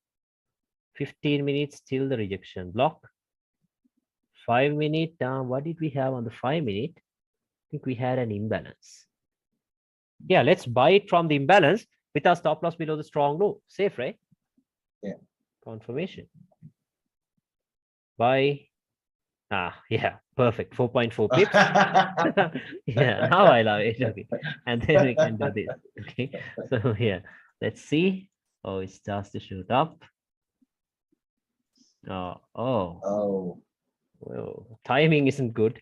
15 minutes still the rejection block. 5-minute. What did we have on the 5-minute? I think we had an imbalance. Yeah, let's buy it from the imbalance with our stop loss below the strong low. Safe, right? Yeah. Confirmation. Buy. Yeah, perfect. 4.4 pips. Yeah, now I love it. Okay. And then we can do this. Okay. So here, let's see. Oh, it starts to shoot up. Oh. Well, timing isn't good.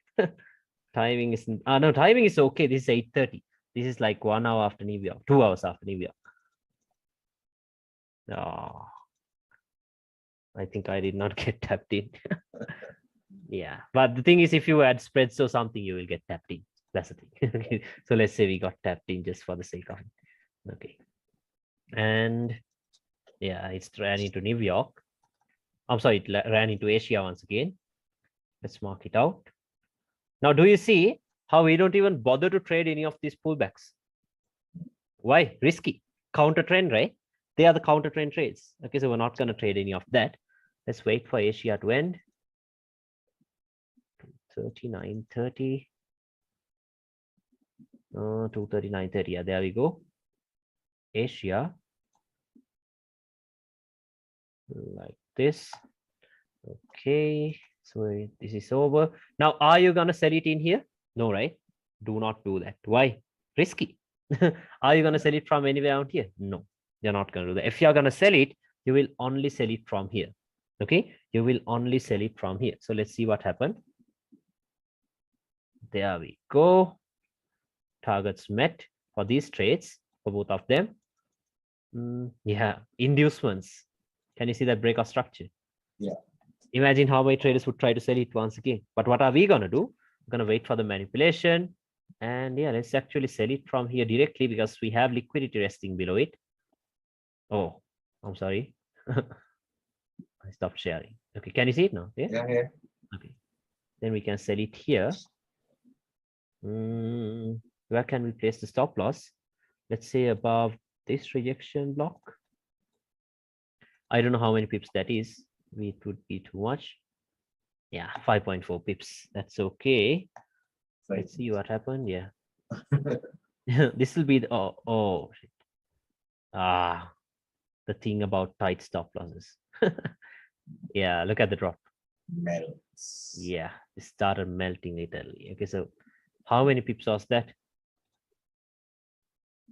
Timing isn't. No, timing is okay. This is 8:30. This is like 1 hour after New York, 2 hours after New York. Oh, I think I did not get tapped in. Yeah, but the thing is, if you add spreads or something, you will get tapped in. That's the thing. So let's say we got tapped in just for the sake of it. Okay. And yeah, it's ran into New York. I'm sorry, it ran into Asia once again. Let's mark it out. Now, do you see how we don't even bother to trade any of these pullbacks? Why? Risky. Counter trend, right? They are the counter trend trades. Okay, so we're not going to trade any of that. Let's wait for Asia to end. 39.30. 239.30. Yeah, there we go. Asia. Like this. Okay. So this is over. Now, are you going to sell it in here? No, right? Do not do that. Why? Risky. Are you going to sell it from anywhere out here? No, you're not going to do that. If you're going to sell it, you will only sell it from here. Okay, you will only sell it from here. So let's see what happened. There we go. Targets met for these trades for both of them. Yeah, inducements. Can you see that breakout structure? Yeah. Imagine how many traders would try to sell it once again. But what are we going to do? We're going to wait for the manipulation. And yeah, let's actually sell it from here directly because we have liquidity resting below it. Oh, I'm sorry. I stopped sharing. Okay, can you see it now? Yeah. Okay. Then we can sell it here. Where can we place the stop loss? Let's say above this rejection block. I don't know how many pips that is. It would be too much. Yeah, 5.4 pips. That's okay. Let's see what happened. Yeah. This will be the shit. The thing about tight stop losses. Yeah, look at the drop. Melts. Yeah, it started melting literally. Okay, so how many pips was that?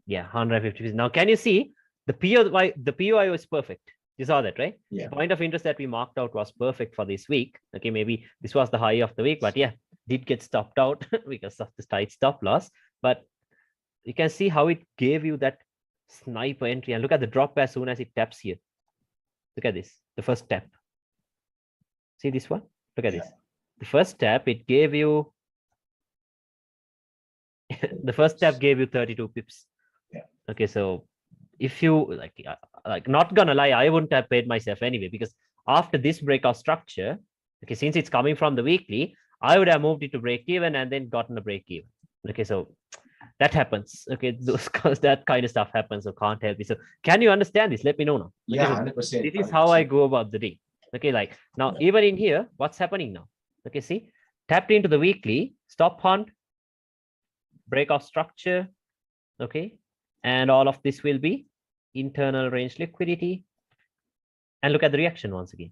Yeah, 150 pips. Now, can you see the POI? The POI was perfect. You saw that, right? Yeah. The point of interest that we marked out was perfect for this week. Okay, maybe this was the high of the week, but yeah, did get stopped out because of this tight stop loss. But you can see how it gave you that sniper entry. And look at the drop as soon as it taps here. Look at this, the first tap. See this one? Look at this. The first tap, it gave you, the first tap gave you 32 pips. Yeah. Okay, so if you, like not gonna lie, I wouldn't have paid myself anyway, because after this breakout structure, okay, since it's coming from the weekly, I would have moved it to break even and then gotten a break even. Okay, so that happens. Okay, that kind of stuff happens, so can't help you. So can you understand this? Let me know now. Okay, yeah, 100%. This is how I go about the day. Okay, like now, even in here, what's happening now? Okay, see, tapped into the weekly, stop hunt, breakout structure. Okay, and all of this will be internal range liquidity. And look at the reaction once again.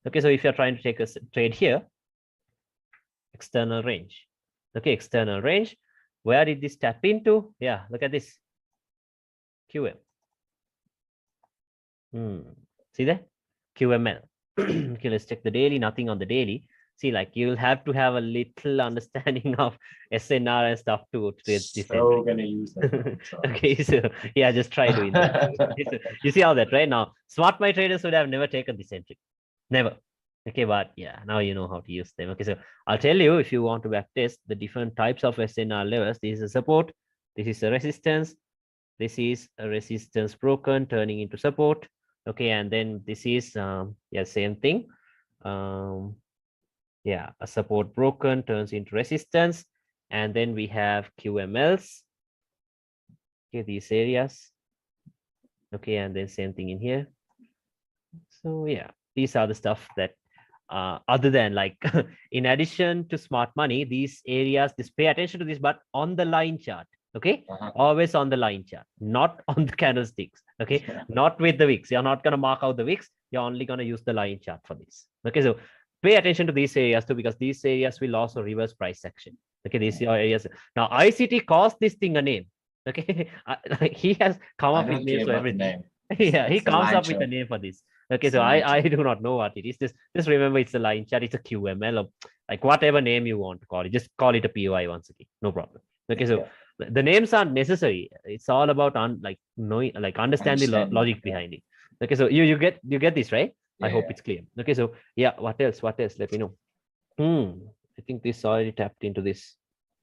Okay, so if you're trying to take a trade here, external range. Okay, external range. Where did this tap into? Yeah, look at this. QM. See that? QML. Okay, let's check the daily. Nothing on the daily. See, like you'll have to have a little understanding of SNR and stuff to trade this. So gonna use that. Okay, so yeah, just try doing that. You see how that right now? Smart my traders would have never taken this entry. Never. Okay, but yeah, now you know how to use them. Okay, so I'll tell you if you want to backtest the different types of SNR levels. This is a support. This is a resistance. This is a resistance broken, turning into support. Okay, and then this is yeah, same thing. Yeah, a support broken turns into resistance, and then we have QMLs. Okay, these areas. Okay, and then same thing in here. So yeah, these are the stuff that other than like in addition to smart money, these areas, just pay attention to this, but on the line chart. Okay, always on the line chart, not on the candlesticks. Okay, not with the wicks. You're not going to mark out the wicks. You're only going to use the line chart for this. Okay, so pay attention to these areas too, because these areas will also reverse price action. Okay, these are areas. Now ICT calls this thing a name. Okay, he has come up with names for everything. Yeah, he comes up with a name for this. Okay, so I do not know what it is. Just remember it's a line chart, it's a QML, or like whatever name you want to call it. Just call it a POI once again, no problem. Okay, so the names aren't necessary. It's all about knowing, like understanding the logic behind it. Okay, so you get this, right? I hope it's clear. Okay, so yeah, what else? What else? Let me know. I think this already tapped into this.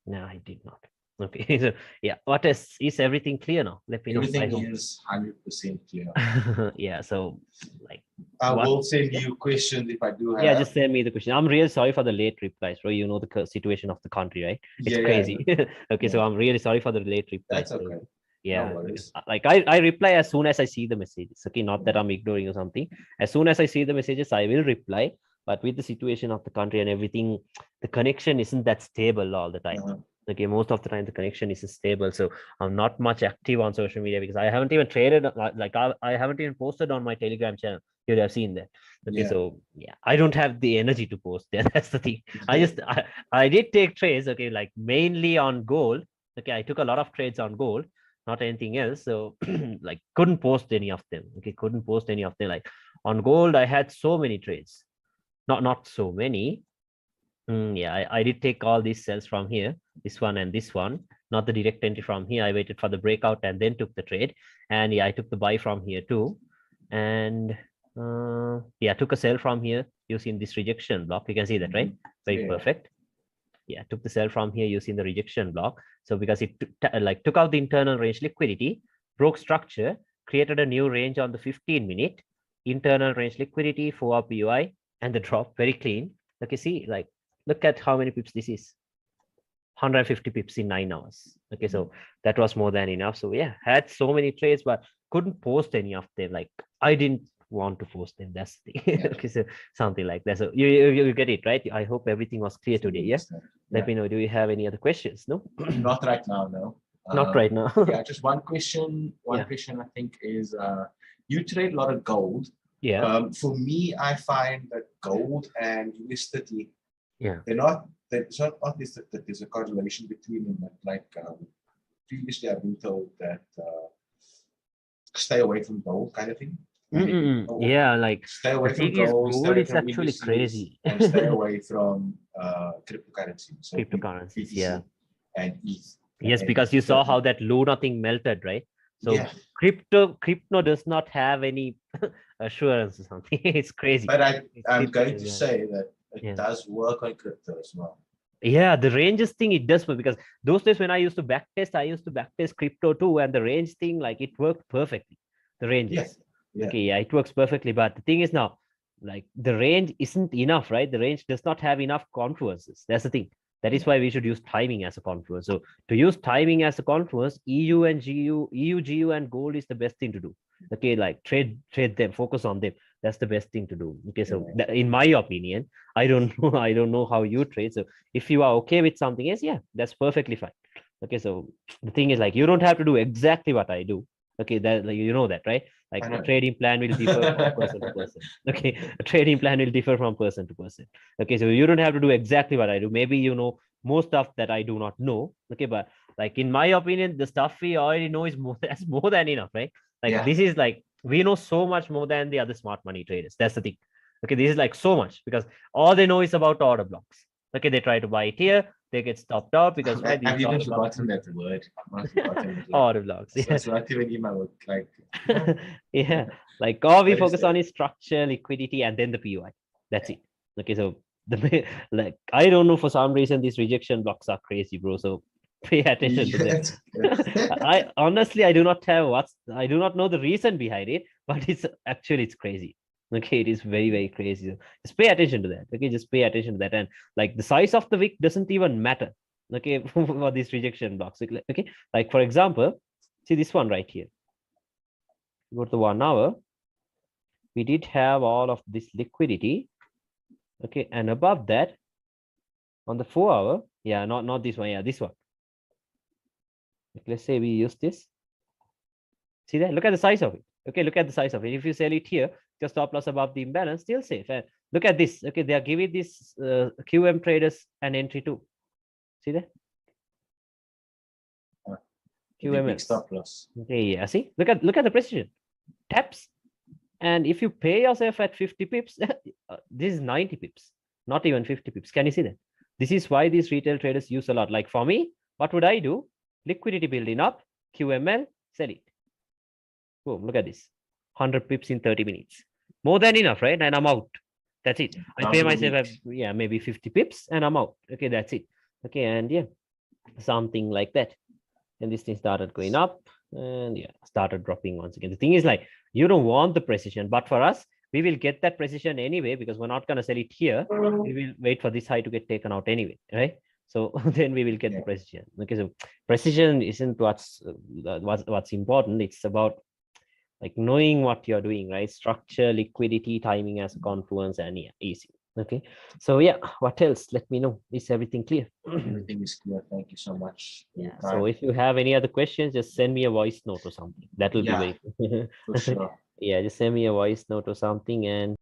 No, I did not. Okay, so yeah, what is everything clear now? Let me know. Everything is 100% clear. Yeah, so like I will send you questions if I do have. Yeah, just send me the question. I'm really sorry for the late replies, bro. You know the situation of the country, right? It's crazy. Okay, so I'm really sorry for the late replies. That's okay. Yeah, no, like I reply as soon as I see the messages. Okay, not that I'm ignoring or something. As soon as I see the messages, I will reply. But with the situation of the country and everything, the connection isn't that stable all the time. Okay, most of the time the connection isn't stable, so I'm not much active on social media because I haven't even traded. Like I haven't even posted on my Telegram channel. You'd have seen that. Okay, so yeah, I don't have the energy to post there. That's the thing. I did take trades. Okay, like mainly on gold. Okay, I took a lot of trades on gold, not anything else. So like couldn't post any of them. Okay, couldn't post any of them. Like On gold, I had so many trades. Not so many. Yeah, I did take all these cells from here, this one and this one, not the direct entry from here. I waited for the breakout and then took the trade. And yeah, I took the buy from here too. And yeah, took a sell from here using this rejection block. You can see that, right? Very perfect. Yeah, took the sell from here using the rejection block. So because it took out the internal range liquidity, broke structure, created a new range on the 15-minute, internal range liquidity, 4 PUI, and the drop very clean. Okay, see, like, look at how many pips this is. 150 pips in 9 hours. Okay, so that was more than enough. So yeah, had so many trades, but couldn't post any of them. Like, I didn't want to post them. That's the thing. Okay, so something like that. So you get it, right? I hope everything was clear today. Yeah. Let me know. Do you have any other questions? No. Not right now. No. Not right now. Yeah, just one question. One question I think is, you trade a lot of gold. Yeah. For me, I find that gold and USD, they're not. It's not obvious that there's a correlation between them. But like previously, I've been told that stay away from gold, kind of thing. Yeah, like stay away from gold. Gold is actually crazy. And stay away from cryptocurrency. So cryptocurrencies, yeah. And ETH. Yes, because you saw how that Luna thing melted, right? So crypto does not have any assurance or something. It's crazy. But I'm going to say that it does work on crypto as well. Yeah, the ranges thing, it does, because those days when I used to backtest crypto too, and the range thing, like, it worked perfectly. The ranges. Okay, yeah, it works perfectly. But the thing is now, like, the range isn't enough, right? The range does not have enough confluences. That's the thing. That is why we should use timing as a confluence. So to use timing as a confluence, EU, GU, and gold is the best thing to do. Okay, like trade them, focus on them. That's the best thing to do. Okay, so in my opinion, I don't know how you trade. So if you are okay with something else, yeah, that's perfectly fine. Okay, so the thing is, like, you don't have to do exactly what I do. Okay, that, like, you know that, right? Like, a trading plan will differ from person to person. Okay, a trading plan will differ from person to person. Okay, so you don't have to do exactly what I do. Maybe you know more stuff that I do not know. Okay, but like, in my opinion, the stuff we already know is that's more than enough, right? Like, this is like, we know so much more than the other smart money traders. That's the thing. Okay, this is like so much, because all they know is about order blocks. Okay, they try to buy it here, they get stopped out because I've even forgotten that word. Order blocks. Yeah. It's not even in my work. Like, yeah, like, all we focus on is structure, liquidity, and then the PUI. That's it. Okay, so like, I don't know, for some reason these rejection blocks are crazy, bro. So pay attention to them. I honestly, I do not know the reason behind it, but it's crazy. Okay, it is very, very crazy. Just pay attention to that. Okay, just pay attention to that. And like, the size of the wick doesn't even matter. Okay, for these rejection blocks. Okay, like, for example, see this one right here. Go to the 1 hour. We did have all of this liquidity. Okay, and above that, on the 4 hour, yeah, not this one, yeah, this one. Like, let's say we use this. See that? Look at the size of it. Okay, look at the size of it. If you sell it here, just stop loss above the imbalance, still safe. And look at this. Okay, they are giving this QM traders an entry too. See that? QM stop loss. Okay, yeah. See, look at the precision. Taps, and if you pay yourself at 50 pips, this is 90 pips, not even 50 pips. Can you see that? This is why these retail traders use a lot. Like, for me, what would I do? Liquidity building up, QML, sell it. Boom, look at this. 100 pips in 30 minutes. More than enough, right? And I'm out. That's it. I pay myself at, yeah, maybe 50 pips and I'm out. Okay, that's it. Okay, and yeah, something like that. And this thing started going up and yeah, started dropping once again. The thing is, like, you don't want the precision, but for us, we will get that precision anyway, because we're not going to sell it here. We will wait for this high to get taken out anyway, right? So then we will get the precision. Okay, so precision isn't what's important. It's about, like, knowing what you're doing, right? Structure, liquidity, timing as a confluence, and yeah, easy. Okay, so yeah, what else? Let me know. Is everything clear? Everything is clear. Thank you so much. Yeah. So if you have any other questions, just send me a voice note or something. That will be very for sure. Yeah, just send me a voice note or something, and